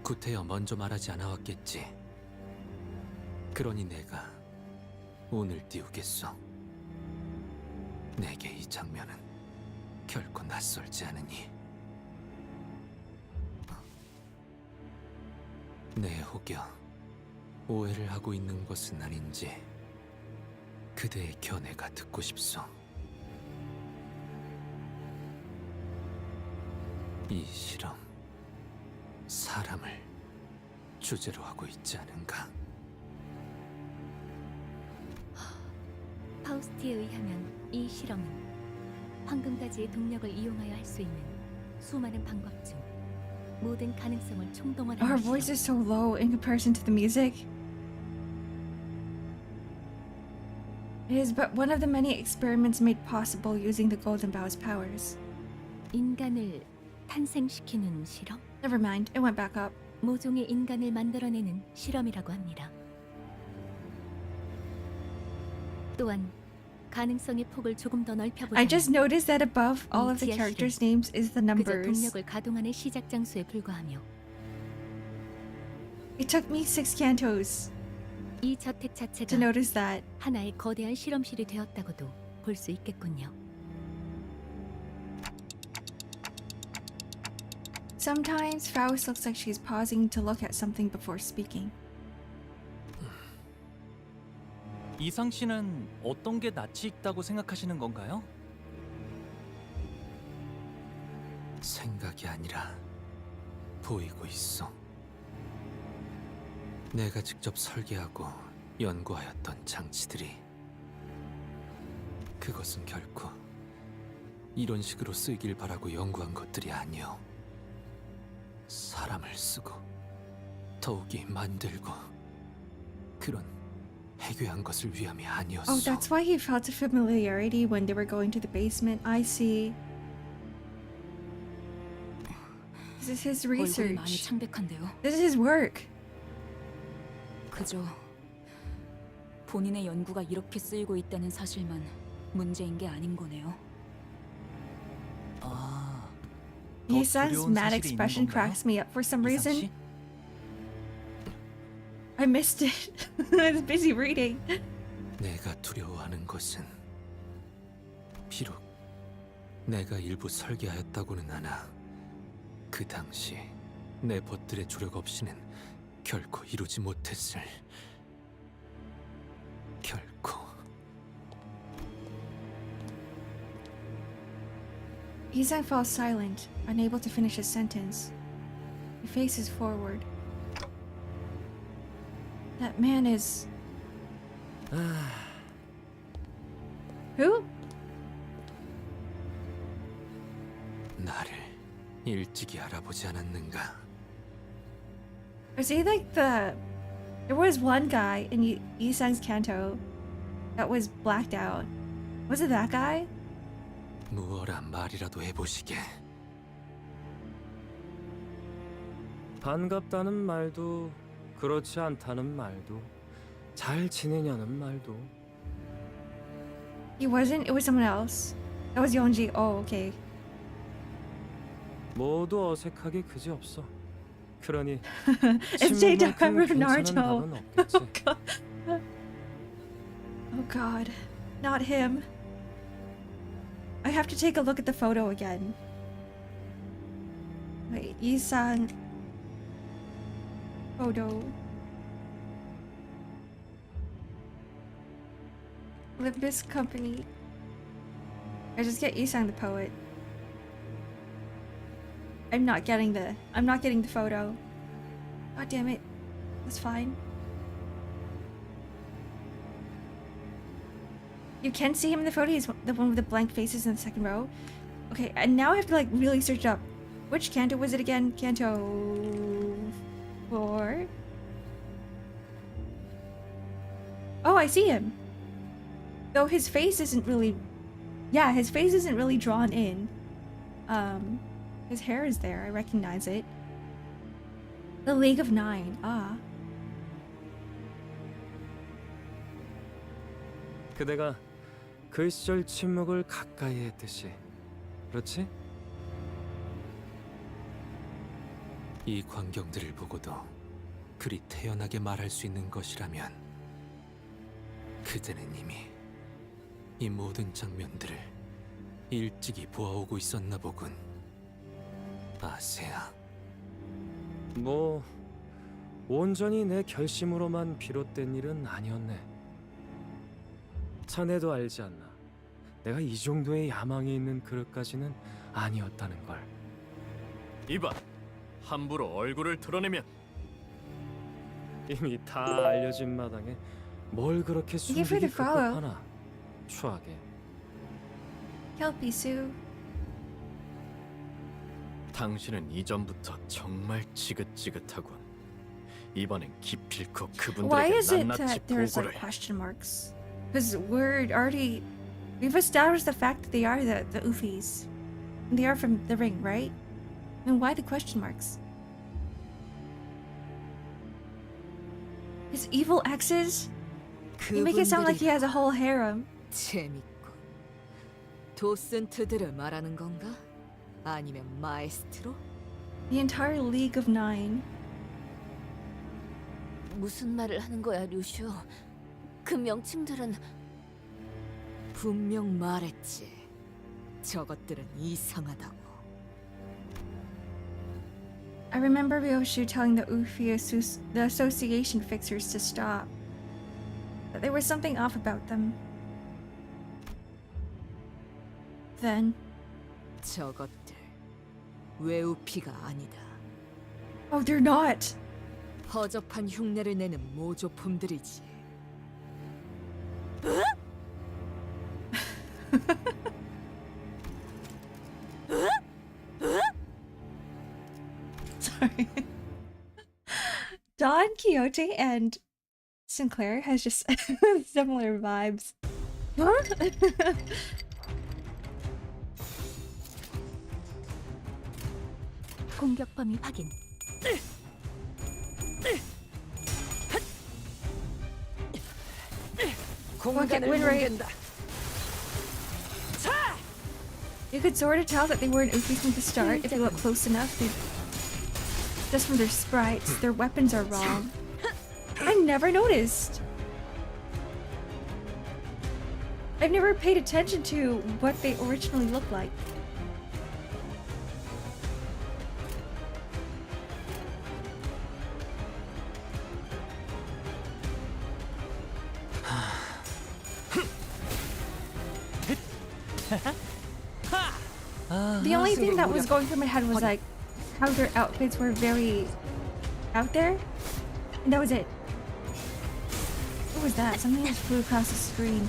구태여 먼저 말하지 않아왔겠지. 그러니 내가 오늘 띄우겠소. 내게 이 장면은 결코 낯설지 않으니. 내 혹여 오해를 하고 있는 것은 아닌지 그대의 견해가 듣고 싶소. 이 실험, 사람을 주제로 하고 있지 않은가? 파우스트에 의하면 이 실험은 황금가지의 동력을 이용하여 할 수 있는 수많은 방법 중 모든 가능성을 총동원하는 Our voice is so low in comparison to the music. It is but one of the many experiments made possible using the Golden Bow's powers. 인간을 탄생시키는 실험? Never mind, it went back up. 모종의 인간을 만들어내는 실험이라고 합니다. 또한 가능성의 폭을 조금 더 넓혀보자면 I just noticed that above all of the 지하 characters' 실험, names is the 그저 numbers. 동력을 가동하는 시작 장소에 불과하며 It took me 6 cantos 이 저택 to 자체가 notice that. 하나의 거대한 실험실이 되었다고도 볼 수 있겠군요. Sometimes Faust looks like she's pausing to look at something before speaking. 이상 씨는 어떤 게 낯이 익다고 생각하시는 건가요? 생각이 아니라 보이고 있어. 내가 직접 설계하고 연구하였던 장치들이 그것은 결코 이런 식으로 쓰이길 바라고 연구한 것들이 아니오. 사람을 쓰고 더욱이 만들고 그런 해괴한 것을 위함이 아니었어. Oh, that's why he felt a familiarity when they were going to the basement. I see. This is his 얼굴이 많이 research. 창백한데요. This is his work. 그저 본인의 연구가 이렇게 쓰이고 있다는 사실만 문제인 게 아닌 거네요. 아, 더 Yi-san's 두려운 mad 사실이 있는 expression 건가요? cracks me up for some 이상 reason. 씨? I missed it. I was busy reading. 내가 두려워하는 것은 비록 내가 일부 설계하였다고는 하나 그 당시 내 벗들의 조력 없이는 결코 이루지 못했을 결코 Yi-san falls silent, unable to finish his sentence. He faces forward. That man is... Who? 나를 일찍이 알아보지 않았는가? Is he like the... There was one guy in Yi-san's Canto that was blacked out. Was it that guy? 무어라 말이라도 해보시게. 반갑다는 말도 그렇지 않다는 말도 잘 지내냐는 말도 He wasn't, it was someone else. That was Yeonji. Oh, okay. 모두 어색하게 그지없어. 그러니 It's J. 침묵만큼 괜찮은 Naruto. 답은 없겠지. Oh god. Not him. I have to take a look at the photo again. Wait, Yi-san... Photo... Limbus Company. I just get Yi-san the poet. I'm not getting the photo. God damn it. That's fine. You can see him in the photo. He's the one with the blank faces in the second row. Okay, and now I have to like really search up. Which Canto was it again? Canto 4? Oh, I see him. Though his face isn't really... Yeah, his face isn't really drawn in. His hair is there. I recognize it. The League of Nine. Ah. 그대가 그 시절 침묵을 가까이 했듯이. 그렇지? 이 광경들을 보고도 그리 태연하게 말할 수 있는 것이라면 그대는 이미 이 모든 장면들을 일찍이 보아오고 있었나 보군. 아세야. 뭐 온전히 내 결심으로만 비롯된 일은 아니었네. 자네도 알지 않나? 내가 이 정도의 야망이 있는 그릇까지는 아니었다는 걸. 이봐, 함부로 얼굴을 드러내면 이미 다 알려진 마당에 뭘 그렇게 Thank you for the 숨기기 follow. 급급하나? 추하게. Kelpie Sue. 당신은 이전부터 정말 지긋지긋하군. 이번엔 기필코 Why 그분들에게 is it 낱낱이 that there's 보고를 like 해. question marks? Because we've established the fact that they are the Oofys. And they are from the ring, right? And why the question marks? His evil exes? You make it sound like he has a whole harem. 재밌고. 도슨트들을 말하는 건가? 아니면 마에스트로? The entire League of Nine. 무슨 말을 하는 거야, 루시오? 그 명칭들은 분명 말했지. 저것들은 이상하다고. I remember Ryoshu telling the the association fixers to stop. That there was something off about them. Then, 저것들 외우피가 아니다. oh, they're not. 허접한 흉내를 내는 모조품들이지. Sorry. Don Quixote and Sinclair has just similar vibes. Huh? 공격 범위 확인. 공간을 win rate. 뭉갠다. You could sort of tell that they weren't Oofy from the start if you look close enough. Just from their sprites, their weapons are wrong. I never noticed. I've never paid attention to what they originally looked like. The only thing that was going through my head was like how their outfits were very out there, and that was it. What was that? Something just flew across the screen.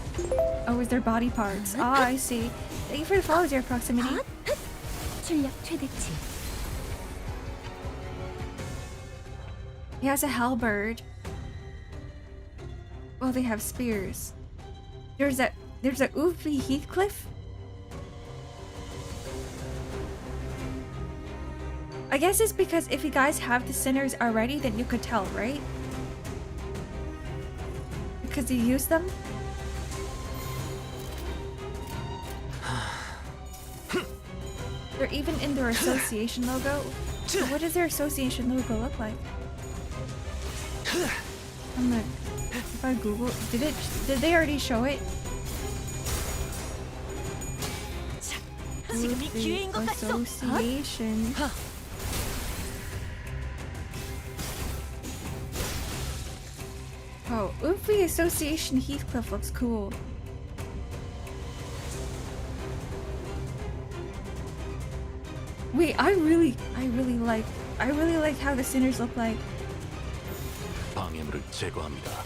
Oh, it was their body parts. Ah, I see. Thank you for the follow, dear proximity. 출력 최대치. He has a halberd. Well, they have spears. There's a Oofy Heathcliff. I guess it's because if you guys have the sinners already, then you could tell, right? Because you use them? They're even in their association logo. So what does their association logo look like? I'm like, if I Google, did they already show it? 지금이 기회인 것 같소. Association. Oh, Oofy Association Heathcliff looks cool. Wait, I really like how the sinners look like. 방해물을 제거합니다.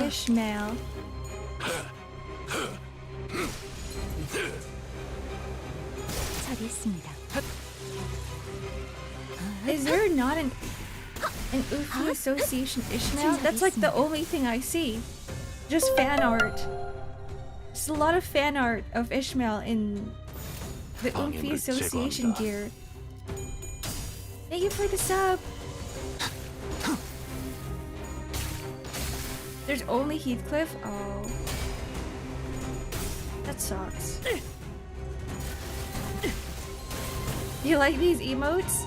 Ishmael. 처리했습니다. Is there not an Oofy Association Ishmael? That's like the only thing I see. Just fan art. Just a lot of fan art of Ishmael in The Oomphy 방해물 Association 제거한다. gear. Thank you for the sub. There's only Heathcliff? Oh. That sucks. You like these emotes?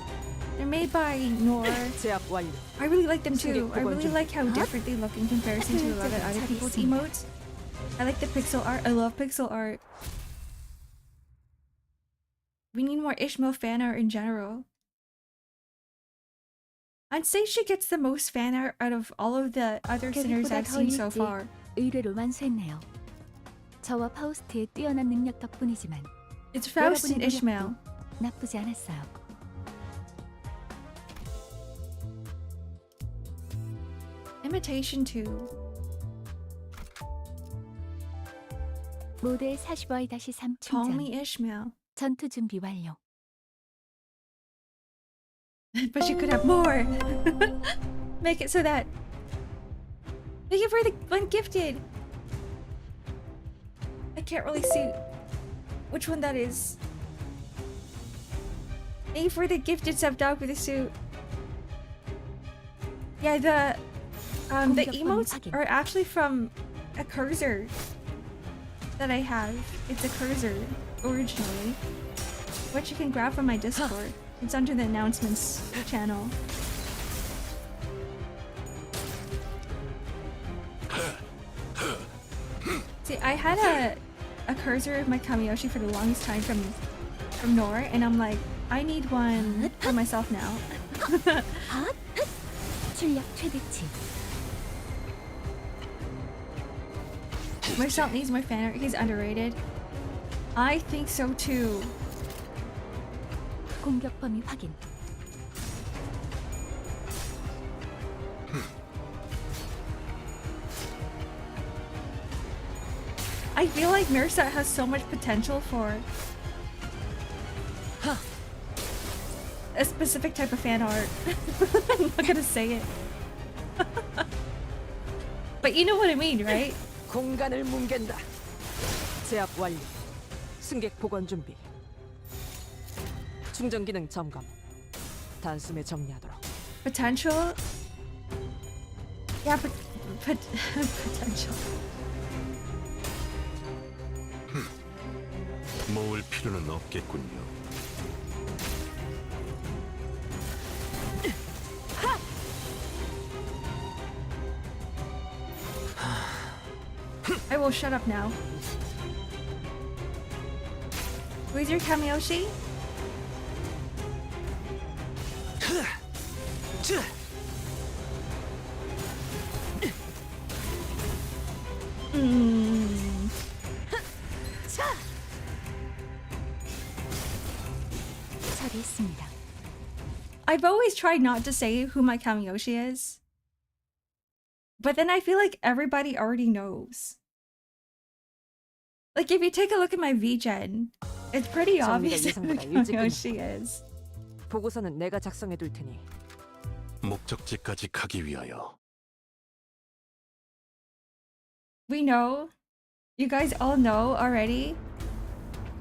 They're made by Nor. 제압 완료. I really like them too. I really 좀- like how different they look in comparison to a lot of other people's emotes. I like the pixel art. I love pixel art. We need more Ishmael fan art in general. I'd say she gets the most fan art out of all of the other sinners 계획보다 I've 더 seen so 일찍 far. 의뢰를 완수했네요. 저와 파우스트의 뛰어난 능력 덕분이지만 It's Faust and 여러분의 Ishmael. 노력도 나쁘지 않았어요. Imitation 2. 모델 45-3 Call 충전. me Ishmael. 전투 준비 완료. But she could have more. Make it so that. Make it for the ungifted. I can't really see which one that is. Make it for the gifted sub dog with a suit. Yeah, the emotes are actually from a cursor that I have. It's a cursor originally, which you can grab from my Discord. It's under the announcements channel. See, I had a cursor of my Kamiyoshi for the longest time from Nor, and I'm like, I need one for myself now. 출력 최대치. Myself needs my fan art. He's underrated. I think so too. 공격 범위 확인. I feel like Mirsa has so much potential for a specific type of fan art. I'm not gonna say it. But you know what I mean, right? 공간을 뭉갠다. 제압 완료. 승객 복원 준비. 충전 기능 점검. 단숨에 정리하도록. Potential? Yeah, potential. 모을 필요는 없겠군요. I will shut up now. Where's your Kamiyoshi? 처리했습니다. I've always tried not to say who my Kamiyoshi is. But then I feel like everybody already knows. Like if you take a look at my VGen, it's pretty obvious who my Kamiyoshi is. 보고서는 내가 작성해 둘 테니. 목적지까지 가기 위하여. We know. You guys all know already.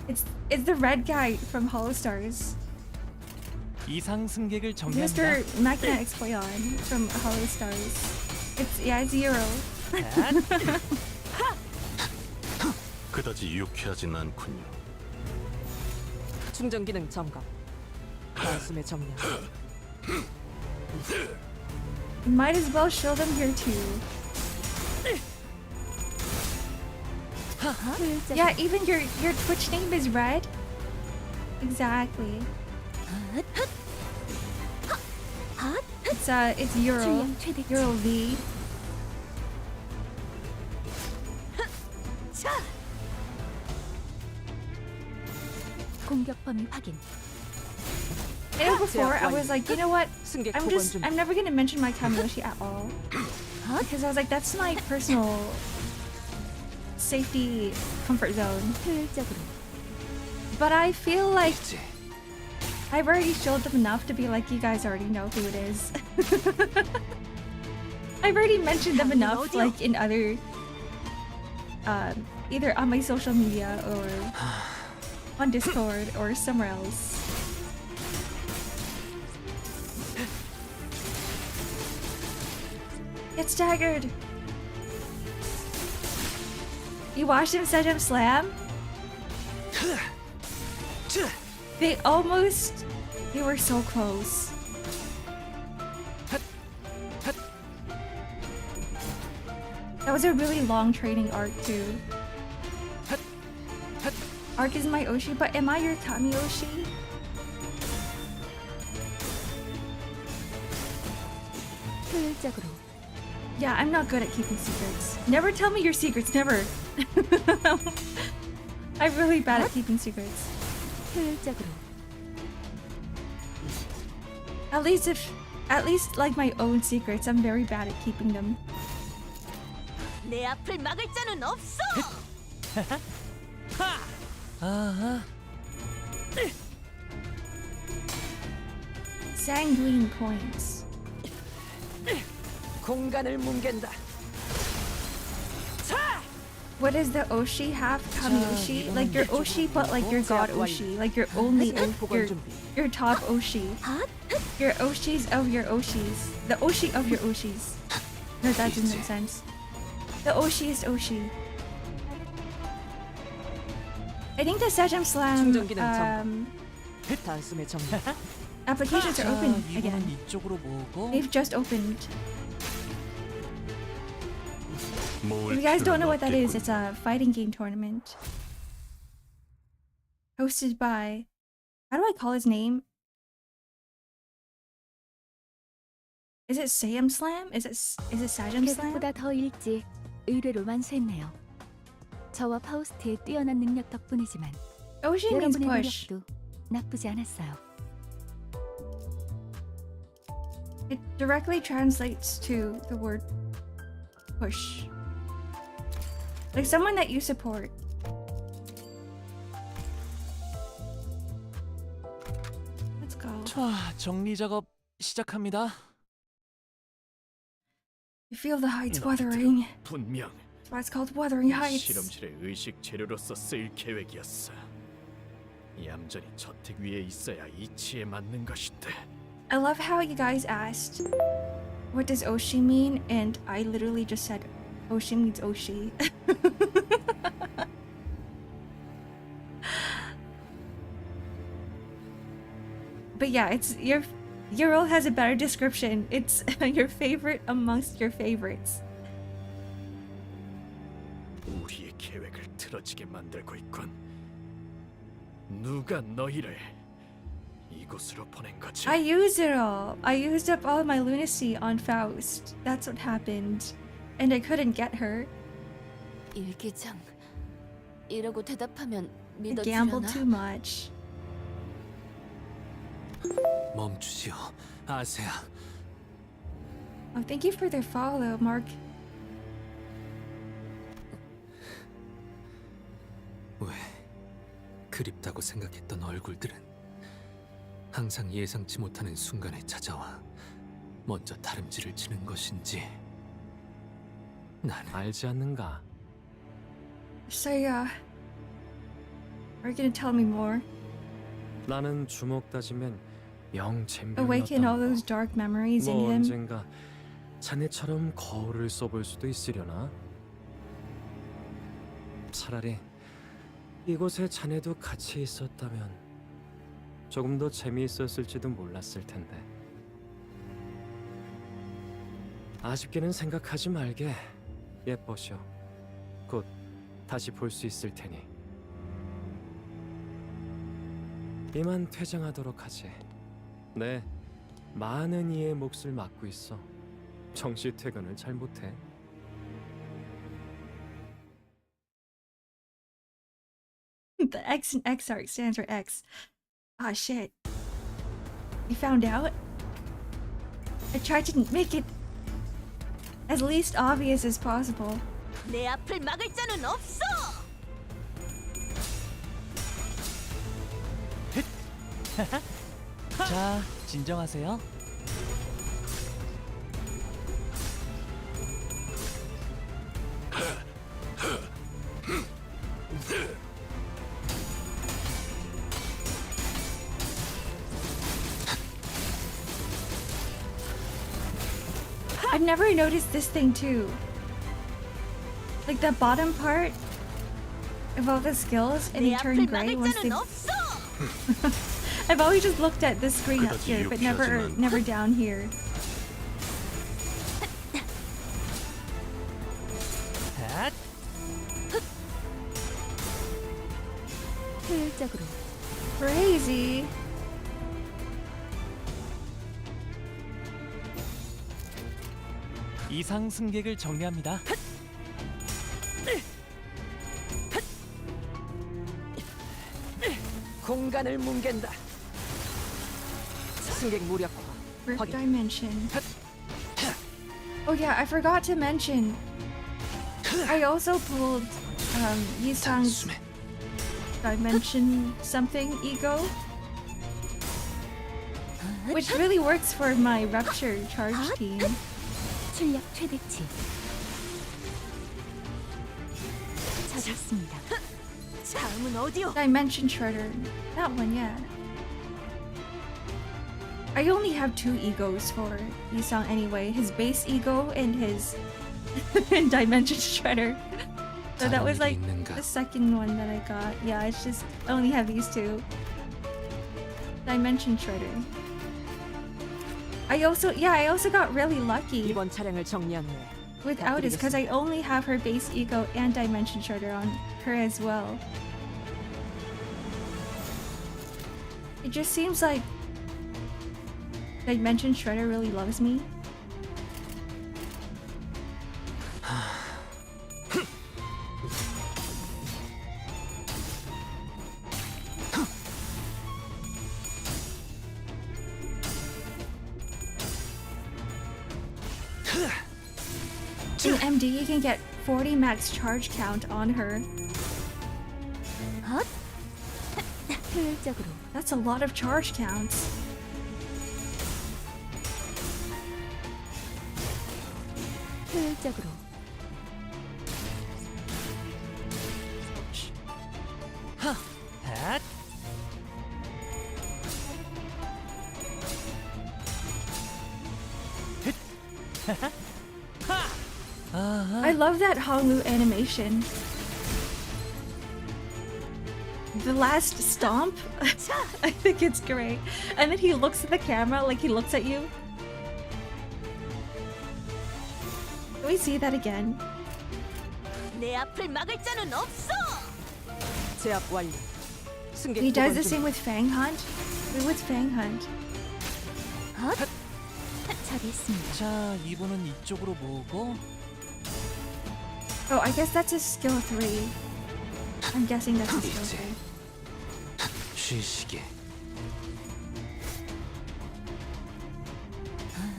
It's the red guy from Hollow Stars. 이상 승객을 정리합니다. Mr. Machina Exployon from Hollow Stars. It's Zero. 그다지 유쾌하진 않군요. 충전 기능 점검. 단숨에 정리하도록. Might as well show them here too. Yeah, even your Twitch name is red. Exactly. It's Euro V. 공격 범위 확인. I know before I was like, you know what? I'm never gonna mention my Kamiyoshi at all. Because I was like, that's my personal safety comfort zone. 효율적으로. But I feel like I've already showed them enough to be like, you guys already know who it is. I've already mentioned them enough, like in other, either on my social media or on Discord or somewhere else. Get staggered. You watched him set him slam? They were so close. That was a really long training arc too. Arc is my Oshi, but am I your Kami Oshi? 효율적으로. Yeah, I'm not good at keeping secrets. Never tell me your secrets, never. I'm really bad at keeping secrets. 효율적으로. At least like my own secrets, I'm very bad at keeping them. 내 앞을 막을 자는 없어. 아하. Sanguine coins. 공간을 뭉갠다. What is the Oshi half Kami Oshi? Like your Oshi, but like your God Oshi. Like your only your top Oshi. Your Oshis of your Oshis. The Oshi of your Oshis. No, that didn't make sense. The Oshiest Oshi. I think the Sejam Slam 단숨에 정리. applications are open again. 이쪽으로 모으고. They've just opened. If you guys don't know what that is, it's a fighting game tournament. Hosted by... How do I call his name? Is it Sayam Slam? Is it Sajam Slam? 계속보다 더 일찍 의뢰로 완수했네요. 저와 파우스트의 뛰어난 능력 덕분이지만 Oshi means 여러분의 push. 노력도 나쁘지 않았어요. It directly translates to the word push. Like someone that you support. Let's go. 자, 정리 작업 시작합니다. You feel the heights wuthering. 분명 That's why it's called Wuthering Heights. 실험실의 의식 재료로서 쓰일 계획이었어. 얌전히 저택 위에 있어야 이치에 맞는 것인데. I love how you guys asked, what does Oshi mean? And I literally just said, Oshi means Oshi. But yeah, it's your role has a better description. It's your favorite amongst your favorites. 우리의 계획을 틀어지게 만들고 있군. 누가 너희를 이곳으로 보낸 거지? I used it all. I used up all my lunacy on Faust. That's what happened. And I couldn't get her. 일기장. 이라고 대답하면 I gambled 믿어주려나? too much. 멈추시오, 아세야. Oh, thank you for their follow, Mark. 왜 그립다고 생각했던 얼굴들은 항상 예상치 못하는 순간에 찾아와 먼저 다름질을 치는 것인지 나는 알지 않는가? So yeah. Are you gonna tell me more? 나는 주먹 다지면 영 Awaken all 잼병이었던 those 거. dark memories in 뭐 him. 언젠가 자네처럼 거울을 써볼 수도 있으려나? 차라리 이곳에 자네도 같이 있었다면 조금 더 재미있었을지도 몰랐을 텐데. 아쉽게는 생각하지 말게. 예뻐시오. 곧 다시 볼 수 있을 테니. 이만 퇴장하도록 하지. 네, 많은 이의 몫을 맡고 있어. 정시 퇴근을 잘 못해. The X in X-Ark stands for X. Ah, shit. You found out? I tried to make it as least obvious as possible. 내 앞을 막을 자는 없어. 자, 진정하세요. I've never noticed this thing too. Like the bottom part of all the skills and it turned gray once they... I've always just looked at the screen up here, but never down here. 효율적으로. Crazy. 이상 승객을 정리합니다. 공간을 뭉갠다. 승객 무력화. Brick 확인. dimension. Oh yeah, I forgot to mention. I also pulled Yisang's dimension something ego, which really works for my rupture charge team. 출력 최대치. 찾았습니다. 다음은 어디요? Dimension shredder. That one, yeah. I only have 2 egos for Yisang anyway. His base ego and his dimension shredder. So that was like the second one that I got. Yeah, it's just I only have these 2. Dimension shredder. I also got really lucky 이번 차량을 정리한 후에 without it because I only have her base ego and dimension shredder on her as well. It just seems like Dimension Shredder really loves me. In MD, you can get 40 max charge count on her. 효율적으로. That's a lot of charge counts. 효율적으로. I love that Honglu animation. The last stomp, I think it's great. And then he looks at the camera like he looks at you. Can we see that again? 내 앞을 막을 자는 없어. 제압 완료. 승객 He does 보관 the 중. same with Fang Hunt. With Fang Hunt. 처리했습니다. 자, 이번은 이쪽으로 모으고. Oh, I guess that's a skill 3. I'm guessing that's a skill 3. 쉬시게.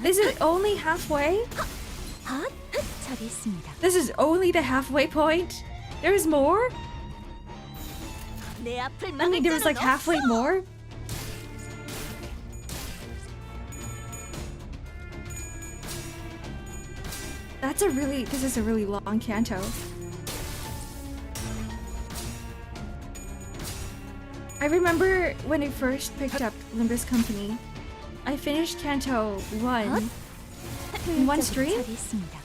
This is only halfway? 처리했습니다. This is only the halfway point? There's more? 내 앞을 I 막을 mean, there was 자는 like halfway 없어. more? This is a really long canto. I remember when I first picked up Limbus Company, I finished Canto 1 in one stream? 처리했습니다.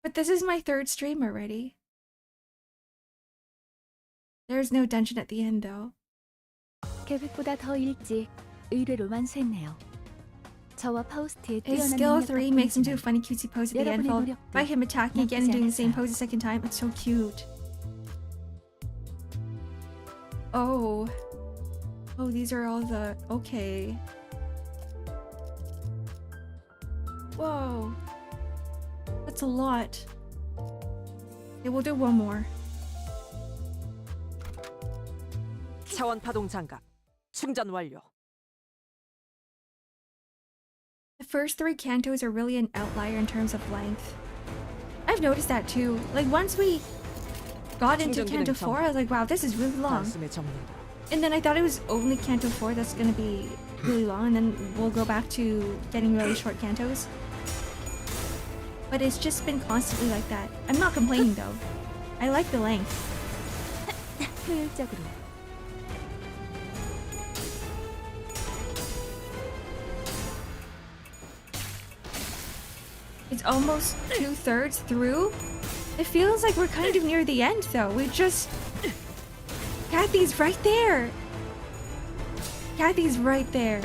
But this is my 3rd stream already. There's no dungeon at the end though. 계획보다 더 일찍 의뢰로 완수했네요. 저와 파우스트의 His 뛰어난 skill 능력 3 makes him do a 덕분이지만 funny cutesy pose at the end, 여러분의 followed 노력도 by him attacking again and 나쁘지 doing the same 않았어요. pose a second time. It's so cute. Oh. Oh, these are all the... Okay. Whoa. That's a lot. Okay, we'll do one more. 차원 파동 장갑. 충전 완료. The first 3 cantos are really an outlier in terms of length. I've noticed that too. Like once we got into Canto 4, I was like, wow, this is really long. 단숨에 접는다. And then I thought it was only Canto 4 that's gonna be really long, and then we'll go back to getting really short cantos. But it's just been constantly like that. I'm not complaining though. I like the length. 효율적으로. It's almost 2/3 through. It feels like we're kind of near the end though. We just... Kathy's right there. Kathy's right there.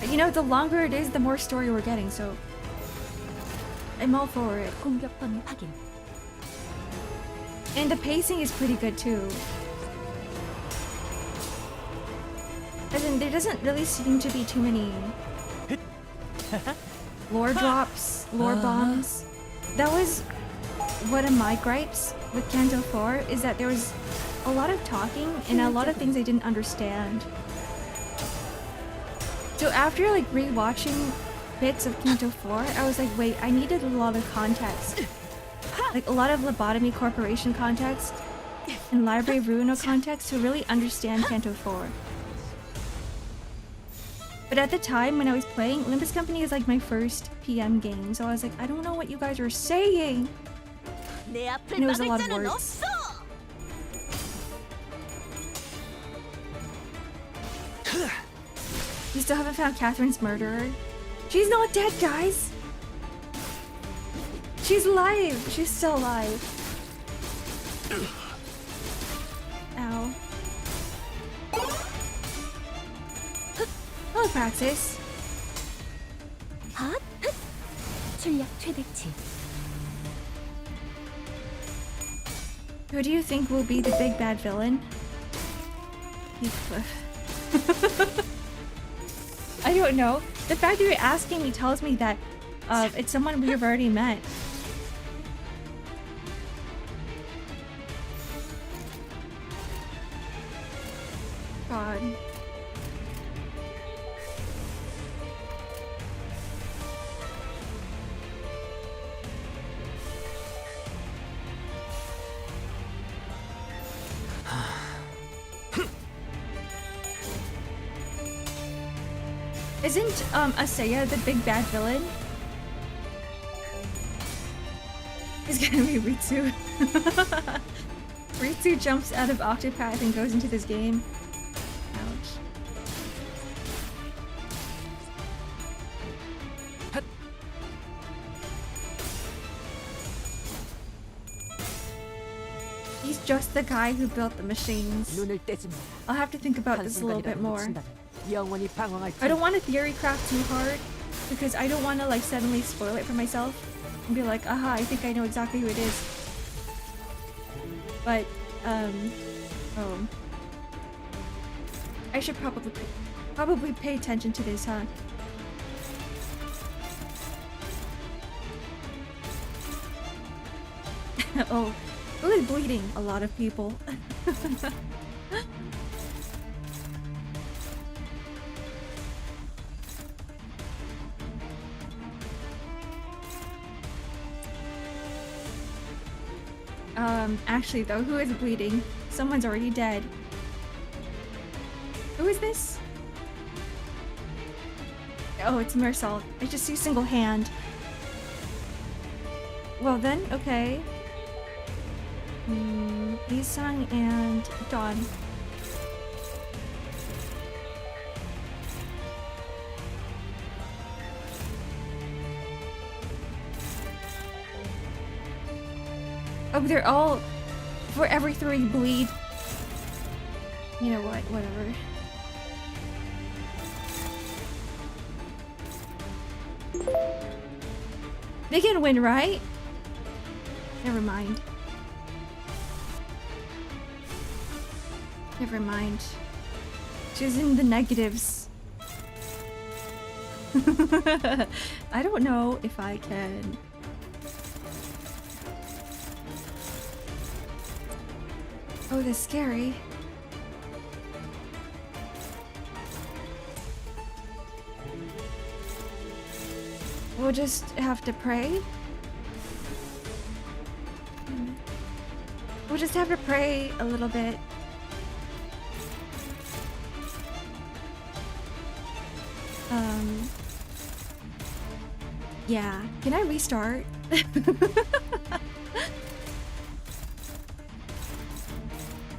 You know, the longer it is, the more story we're getting, so I'm all for it. 공격 범위 확인. And the pacing is pretty good too. As in, there doesn't really seem to be too many lore drops, lore bombs. That was one of my gripes with Canto 4, is that there was a lot of talking and a lot of things I didn't understand. So after like rewatching bits of Canto 4, I was like, wait, I needed a lot of context. Like a lot of Lobotomy Corporation context and Library Ruino context to really understand Canto 4. But at the time when I was playing, Limbus Company is like my first PM game, so I was like, I don't know what you guys are saying. And it was a lot of words. You still haven't found Catherine's murderer? She's not dead, guys! She's alive! She's still alive. Ow. Hello, Praxis. 핫! 출력 최대치. Who do you think will be the big bad villain? Heathcliff. I don't know. The fact that you're asking me tells me that it's someone we have already met. God. Isn't Asaya the big bad villain? It's gonna be Ritsu. Ritsu jumps out of Octopath and goes into this game. Ouch. He's just the guy who built the machines. I'll have to think about this a little bit more. I don't want to theory craft too hard because I don't want to like suddenly spoil it for myself and be like, aha, I think I know exactly who it is. But, I should probably pay attention to this, huh? Oh, who is bleeding? A lot of people. Actually though, who is bleeding? Someone's already dead. Who is this? Oh, it's Mersal. I just see single hand. Well then, okay. Isang and Dawn. Oh, they're all... For every 3 bleed. You know what? Whatever. They can win, right? Never mind. Never mind. She's in the negatives. I don't know if I can... Oh, that's scary. We'll just have to pray. We'll just have to pray a little bit. Yeah. Can I restart?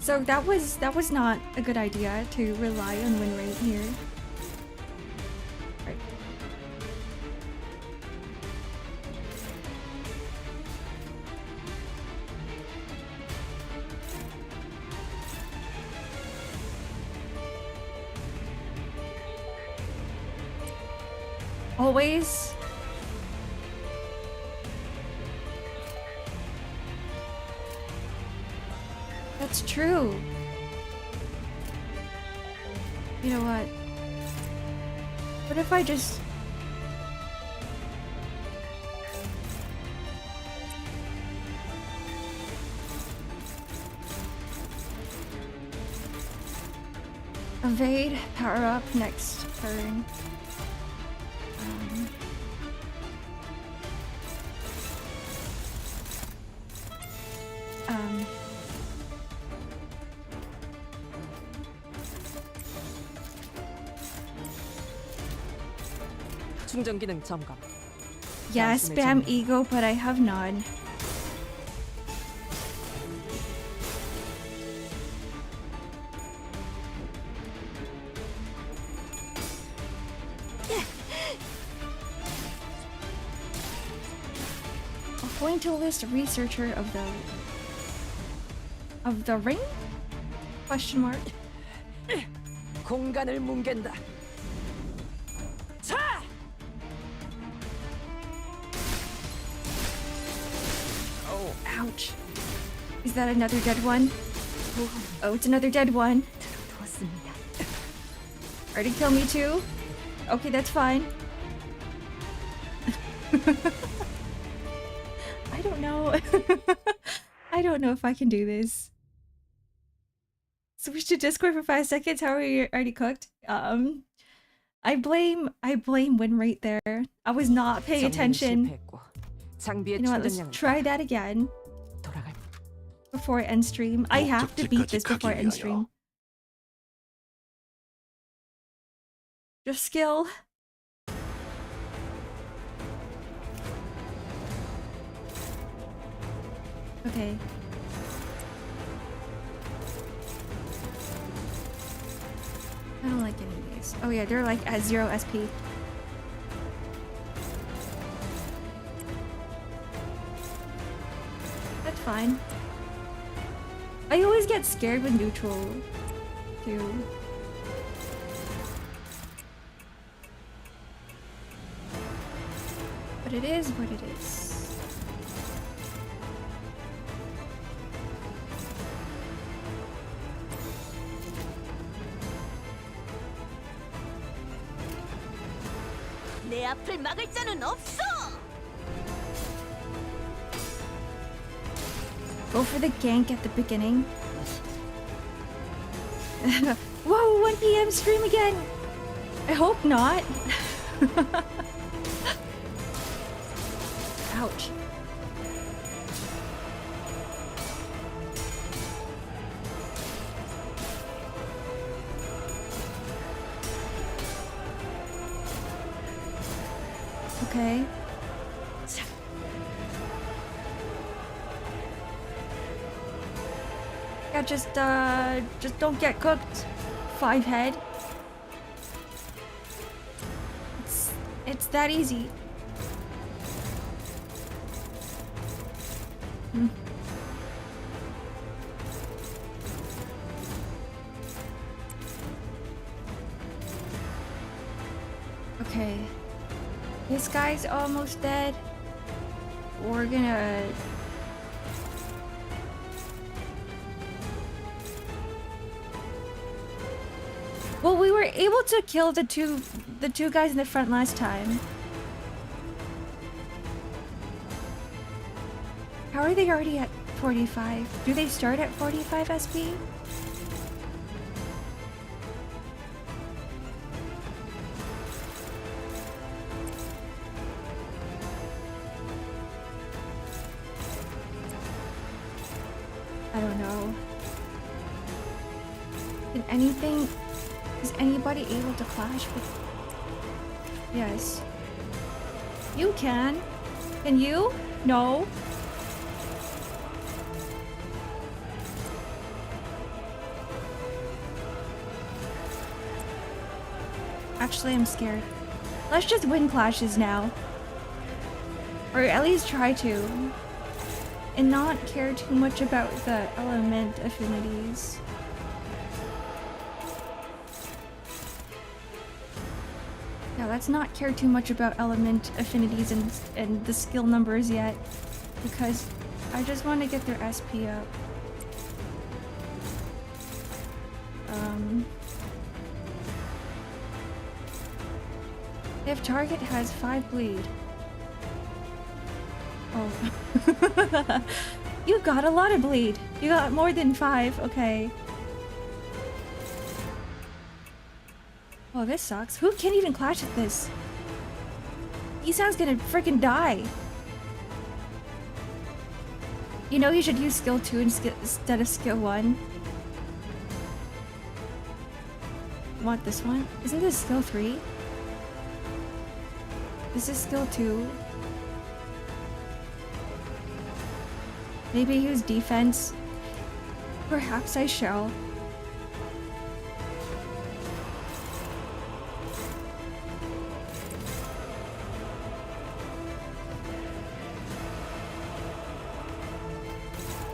So that was not a good idea to rely on win rate here. Right. Always. That's true. You know what? What if I just... evade, power up next turn. 충전 기능 점검. Yeah, spam ego, but I have none. According to list researcher of the ring? Question mark. 공간을 뭉갠다. 차! Ouch. Is that another dead one? Oh, it's another dead one. Already kill me too? Okay, that's fine. I don't know. I don't know if I can do this. Switch to Discord for 5 seconds. How are you already cooked? I blame win rate there. I was not paying attention. You know what, let's try that again. Before I end stream. I have to beat this before I end stream. Just skill. Okay. I don't like any of these. Oh yeah, they're like at 0 SP. That's fine. I always get scared with neutral, too. But it is what it is. 내 앞을 막을 자는 없어. Go for the gank at the beginning. Whoa, 1 PM stream again! I hope not. Ouch. Okay. Yeah, just don't get cooked. 5 head. It's that easy. Okay. This guy's almost dead. We're gonna... Well, we were able to kill the two guys in the front last time. How are they already at 45? Do they start at 45 SP? I don't know. Can anything... Is anybody able to clash with... Yes. You can. Can you? No. Actually, I'm scared. Let's just win clashes now. Or at least try to. And not care too much about the element affinities. Yeah, let's not care too much about element affinities and the skill numbers yet. Because I just want to get their SP up. If target has 5 bleed. Oh. You got a lot of bleed. You got more than 5. Okay. Oh, this sucks. Who can even clash with this? Isan's gonna freaking die. You know you should use skill 2 instead of skill 1. Want this one? Isn't this skill 3? This is skill 2. Maybe use defense. Perhaps I shall.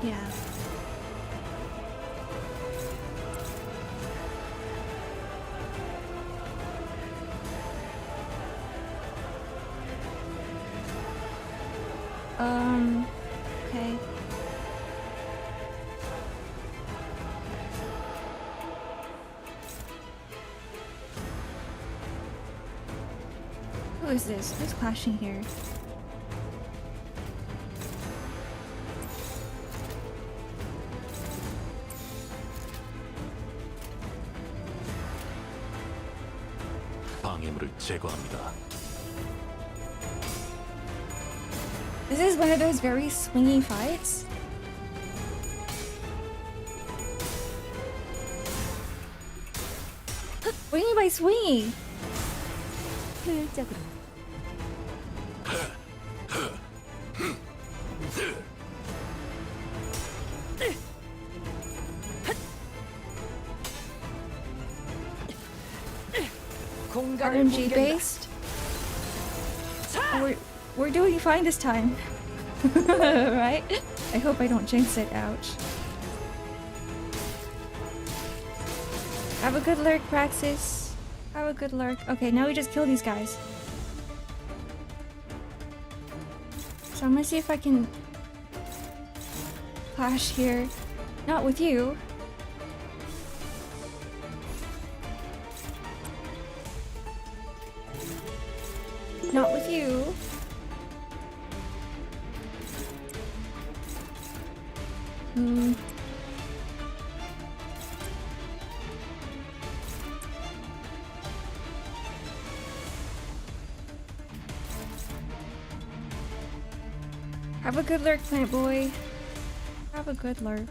Yeah. Okay. Who is this? Who's clashing here? 방해물을 제거합니다. This is one of those very swingy fights. Swingy by swingy. 효율적으로. RNG based. We're doing fine this time. Right? I hope I don't jinx it. Ouch. Have a good lurk, Praxis. Have a good lurk. Okay, now we just kill these guys. So I'm gonna see if I can clash here. Not with you. Not with you. Have a good lurk, plant boy. Have a good lurk.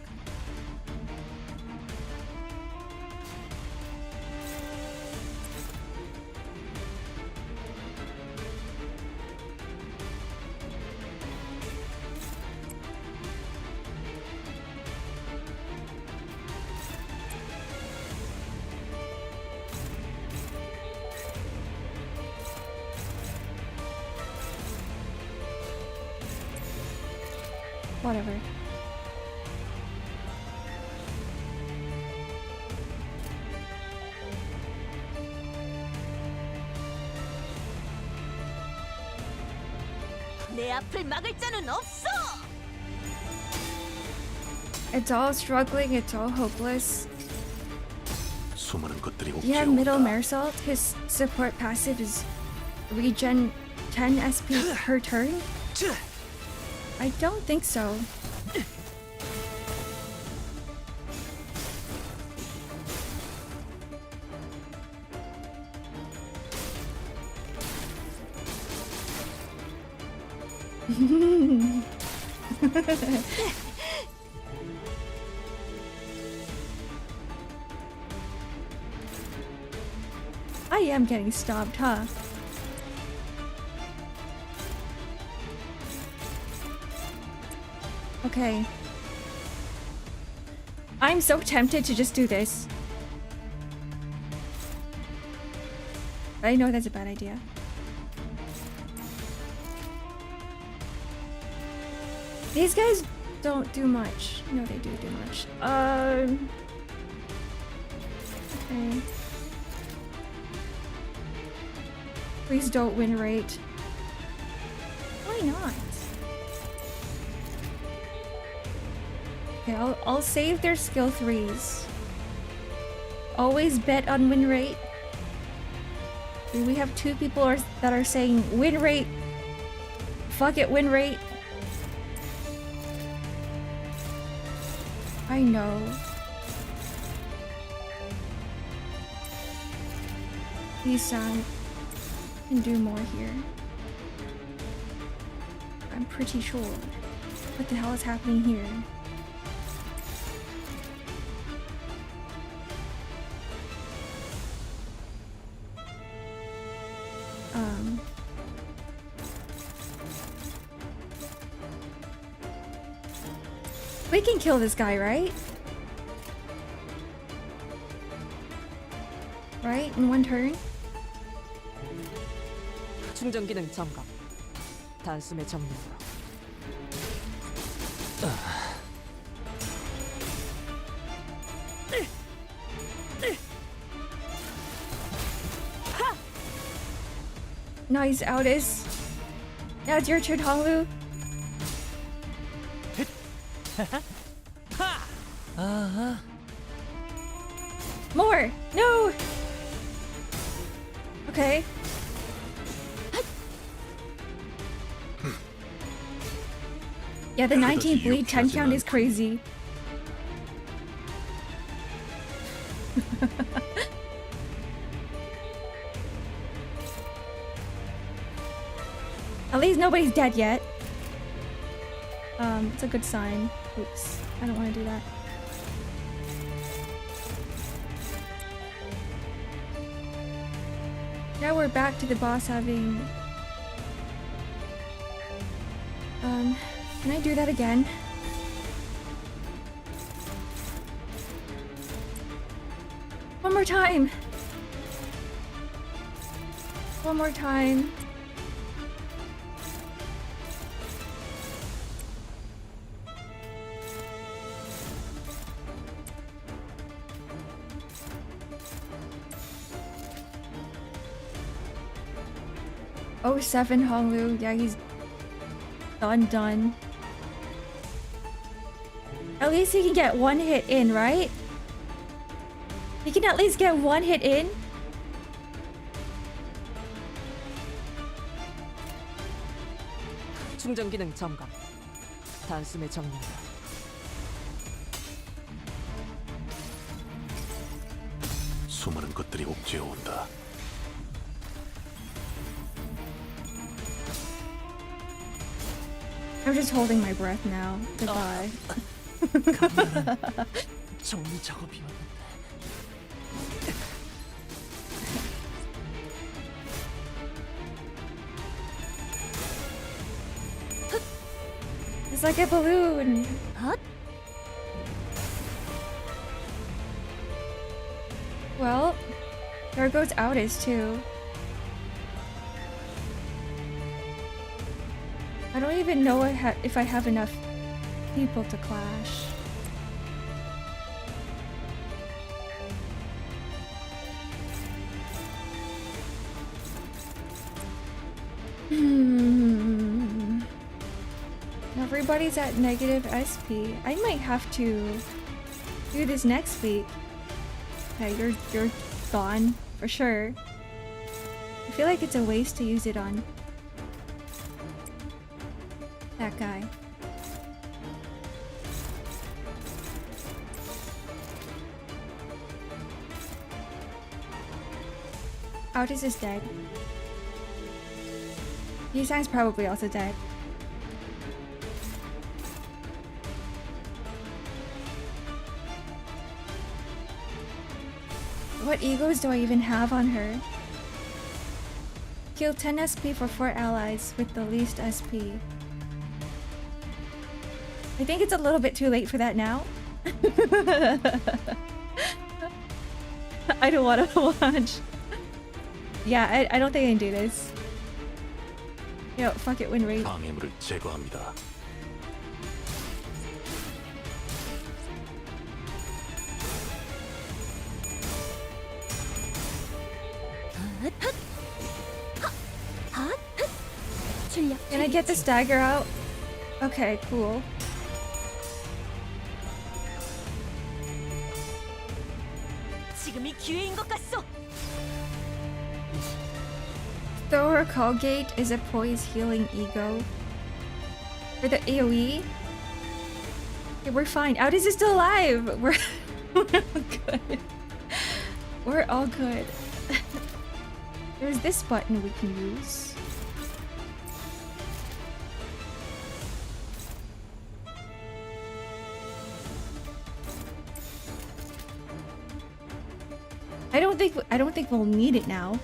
Whatever. 내 앞을 막을 자는 없어. It's all struggling, it's all hopeless. 수많은 것들이 Yeah, middle 옥죄어온다. Marisol, his support passive is regen 10 SP per turn? I don't think so. I am getting stopped, huh? Okay. I'm so tempted to just do this. I know that's a bad idea. These guys don't do much. No, they do much. Okay. Please don't win rate. Why not? Okay, I'll save their skill 3s. Always bet on win rate. We have 2 people that are saying win rate. Fuck it, win rate. I know. These sound can do more here. I'm pretty sure. What the hell is happening here? We can kill this guy, right? Right? In one turn? 충전 기능 점검. 단숨에 정리로. Nice, Aldis. Now it's your turn, Honglu. More! No! Okay. Yeah, the 19 bleed 10 count is crazy. At least nobody's dead yet. It's a good sign. Oops, I don't want to do that. Now we're back to the boss having... can I do that again? One more time! One more time. Oh, 7 Honglu. Yeah, he's done. At least he can get 1 hit in, right? He can at least get 1 hit in. 충전 기능 점검. 단숨에 정리로. 수많은 것들이 옥죄어 온다. I'm just holding my breath now. Goodbye. 정리 작업이었는데. It's like a balloon. Huh? Well, there goes Aldis too. I don't even know if I have enough people to clash. Everybody's at negative SP. I might have to do this next week. Okay, you're gone for sure. I feel like it's a waste to use it on that guy. Aldis is dead. Yisang's probably also dead. What egos do I even have on her? Kill 10 SP for 4 allies with the least SP. I think it's a little bit too late for that now. I don't want to watch Yeah, I don't think I can do this. Yo, fuck it, win rate. 방해물을 제거합니다. Can I get this dagger out? Okay, cool. 지금이 기회인 것 같소. Throw her call gate is a poise healing ego. For the AoE? Okay, we're fine. Outers is still alive! We're all good. We're all good. There's this button we can use. I don't think we'll need it now.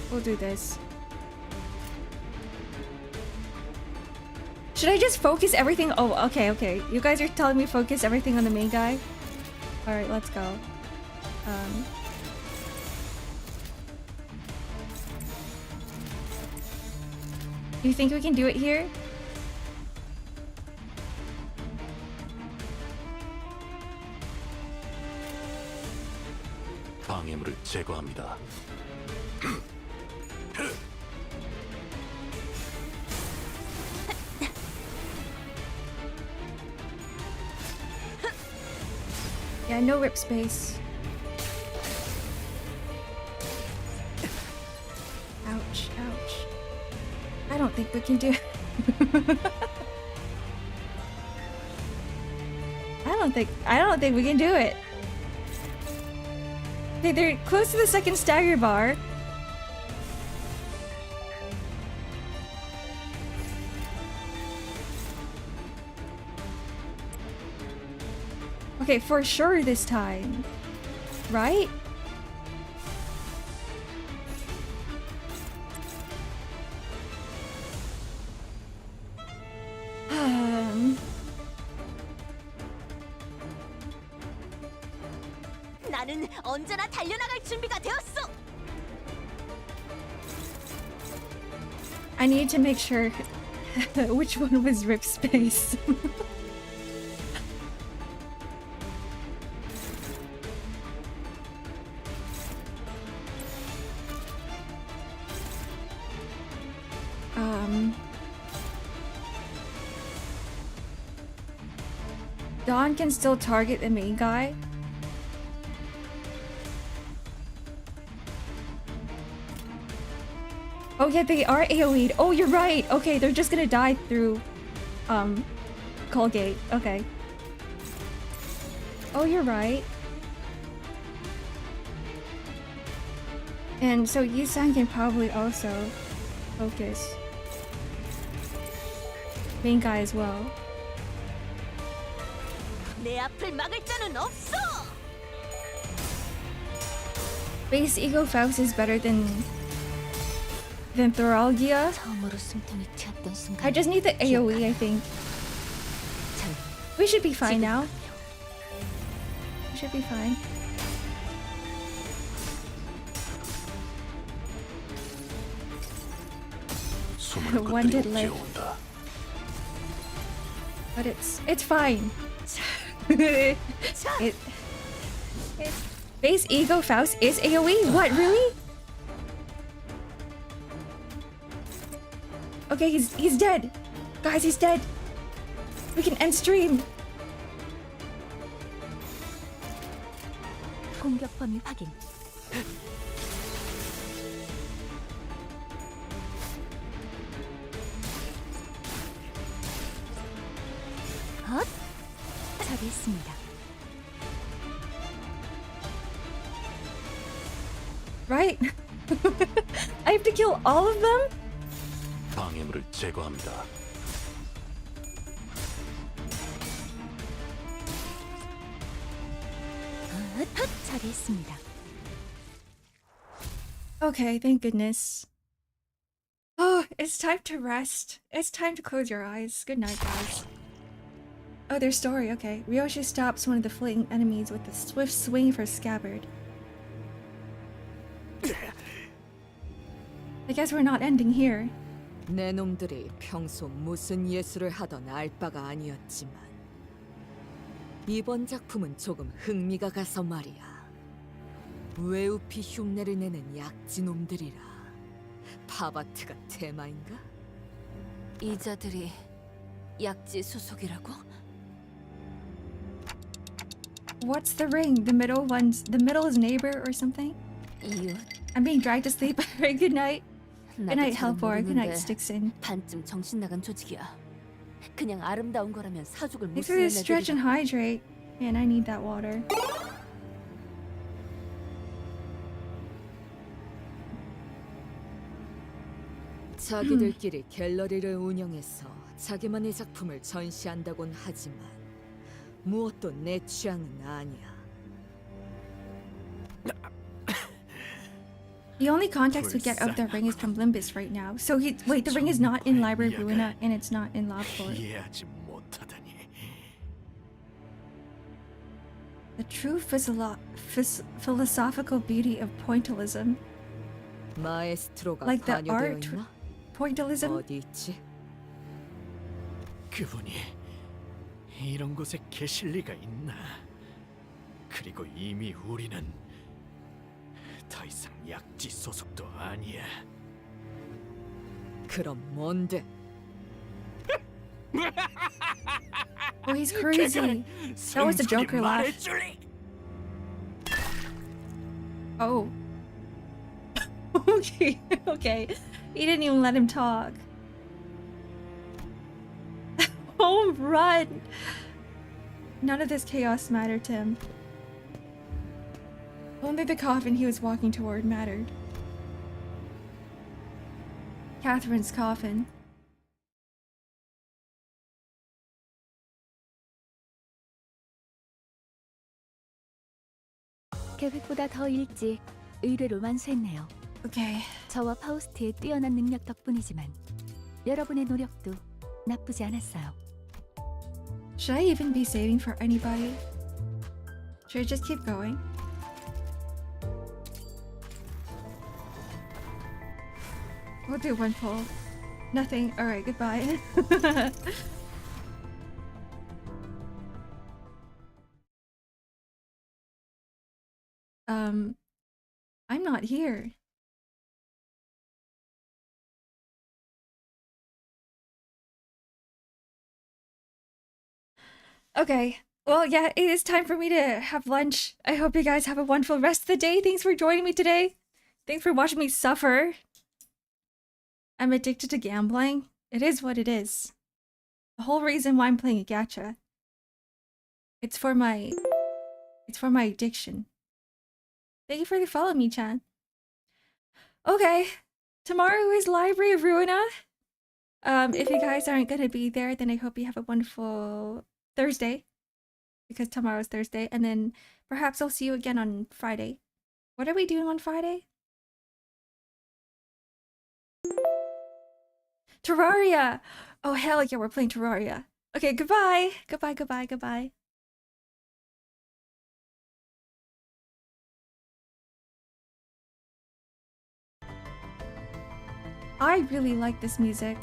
We'll do this. Should I just focus everything? Oh, okay. You guys are telling me focus everything on the main guy? Alright, let's go. Do you think we can do it here? 방해물을 제거합니다. Yeah, no rip space. Ouch, ouch. I don't think we can do I don't think we can do it. Okay, they're close to the second stagger bar. Okay, for sure this time. Right? 나는 언제나 달려나갈 준비가 되었어. I need to make sure which one was rip space. Dawn can still target the main guy. Oh yeah, they are AoE'd. Oh, you're right. Okay, they're just gonna die through Colgate. Okay. Oh, you're right. And so Yusan can probably also focus main guy as well. 내 앞을 막을 자는 없어. Base Ego Faust is better than Thoralgia. 처음으로 숨통이 튀었던 순간. I just need the AoE, I think. We should be fine now. We should be fine. One did live. But it's fine. it's Base Ego Faust is AoE? What, really? Okay, he's dead. Guys, he's dead. We can end stream. 공격 범위 확인. 헛! 처리했습니다. Right? I have to kill all of them? 방해물을 제거합니다. 헛! 처리했습니다. Okay, thank goodness. Oh, it's time to rest. It's time to close your eyes. Good night, guys. Oh, their story. Okay. Ryoshi stops one of the fleeing enemies with a swift swing of her scabbard. I guess we're not ending here. 내 놈들이 평소 무슨 예술을 하던 알 바가 아니었지만 이번 작품은 조금 흥미가 가서 말이야. 외우피 흉내를 내는 약지놈들이라. 팝아트가 테마인가? 이자들이 약지 소속이라고? What's the ring? The middle is neighbor or something? 이웃? I'm being dragged to sleep. Alright, good night. Good 나도 night, 잘 Hellbor. Good night, 모르는데 Stixon. 반쯤 정신 나간 조직이야. 그냥 아름다운 거라면 사족을 못 Thanks for the 쓰는 stretch and 애들이라. hydrate. Man, I need that water. 자기들끼리 갤러리를 운영해서 자기만의 작품을 전시한다곤 하지만 무엇도 내 취향은 아니야. The only context we get of the ring is from Limbus right now. So wait, the ring is not in Library of Ruina and it's not in Lobcourt. 이해하지 못하다니. The true philosophical beauty of pointillism. 마에스트로가 Like the 관여되어 art 있나? pointillism? 어디 있지? 그분이 이런 곳에 계실 리가 있나? 그리고 이미 우리는 더 이상 약지 소속도 아니야. 그럼 뭔데? Oh, he's crazy. That was the Joker laugh. Oh. Okay, okay. He didn't even let him talk. Oh, run! None of this chaos mattered to him. Only the coffin he was walking toward mattered. Catherine's coffin. 계획보다 더 일찍 의뢰를 완수했네요. Okay. 저와 파우스트의 뛰어난 능력 덕분이지만 여러분의 노력도 나쁘지 않았어요. Should I even be saving for anybody? Should I just keep going? We'll do one pull. Nothing. Alright, goodbye. I'm not here. Okay. Well, yeah, it is time for me to have lunch. I hope you guys have a wonderful rest of the day. Thanks for joining me today. Thanks for watching me suffer. I'm addicted to gambling. It is what it is. The whole reason why I'm playing a gacha. It's for my addiction. Thank you for the follow me, Chan. Okay. Tomorrow is Library of Ruina. If you guys aren't gonna be there, then I hope you have a wonderful Thursday. Because tomorrow's Thursday. And then perhaps I'll see you again on Friday. What are we doing on Friday? Terraria! Oh, hell yeah, we're playing Terraria. Okay, goodbye! Goodbye, goodbye, goodbye. I really like this music.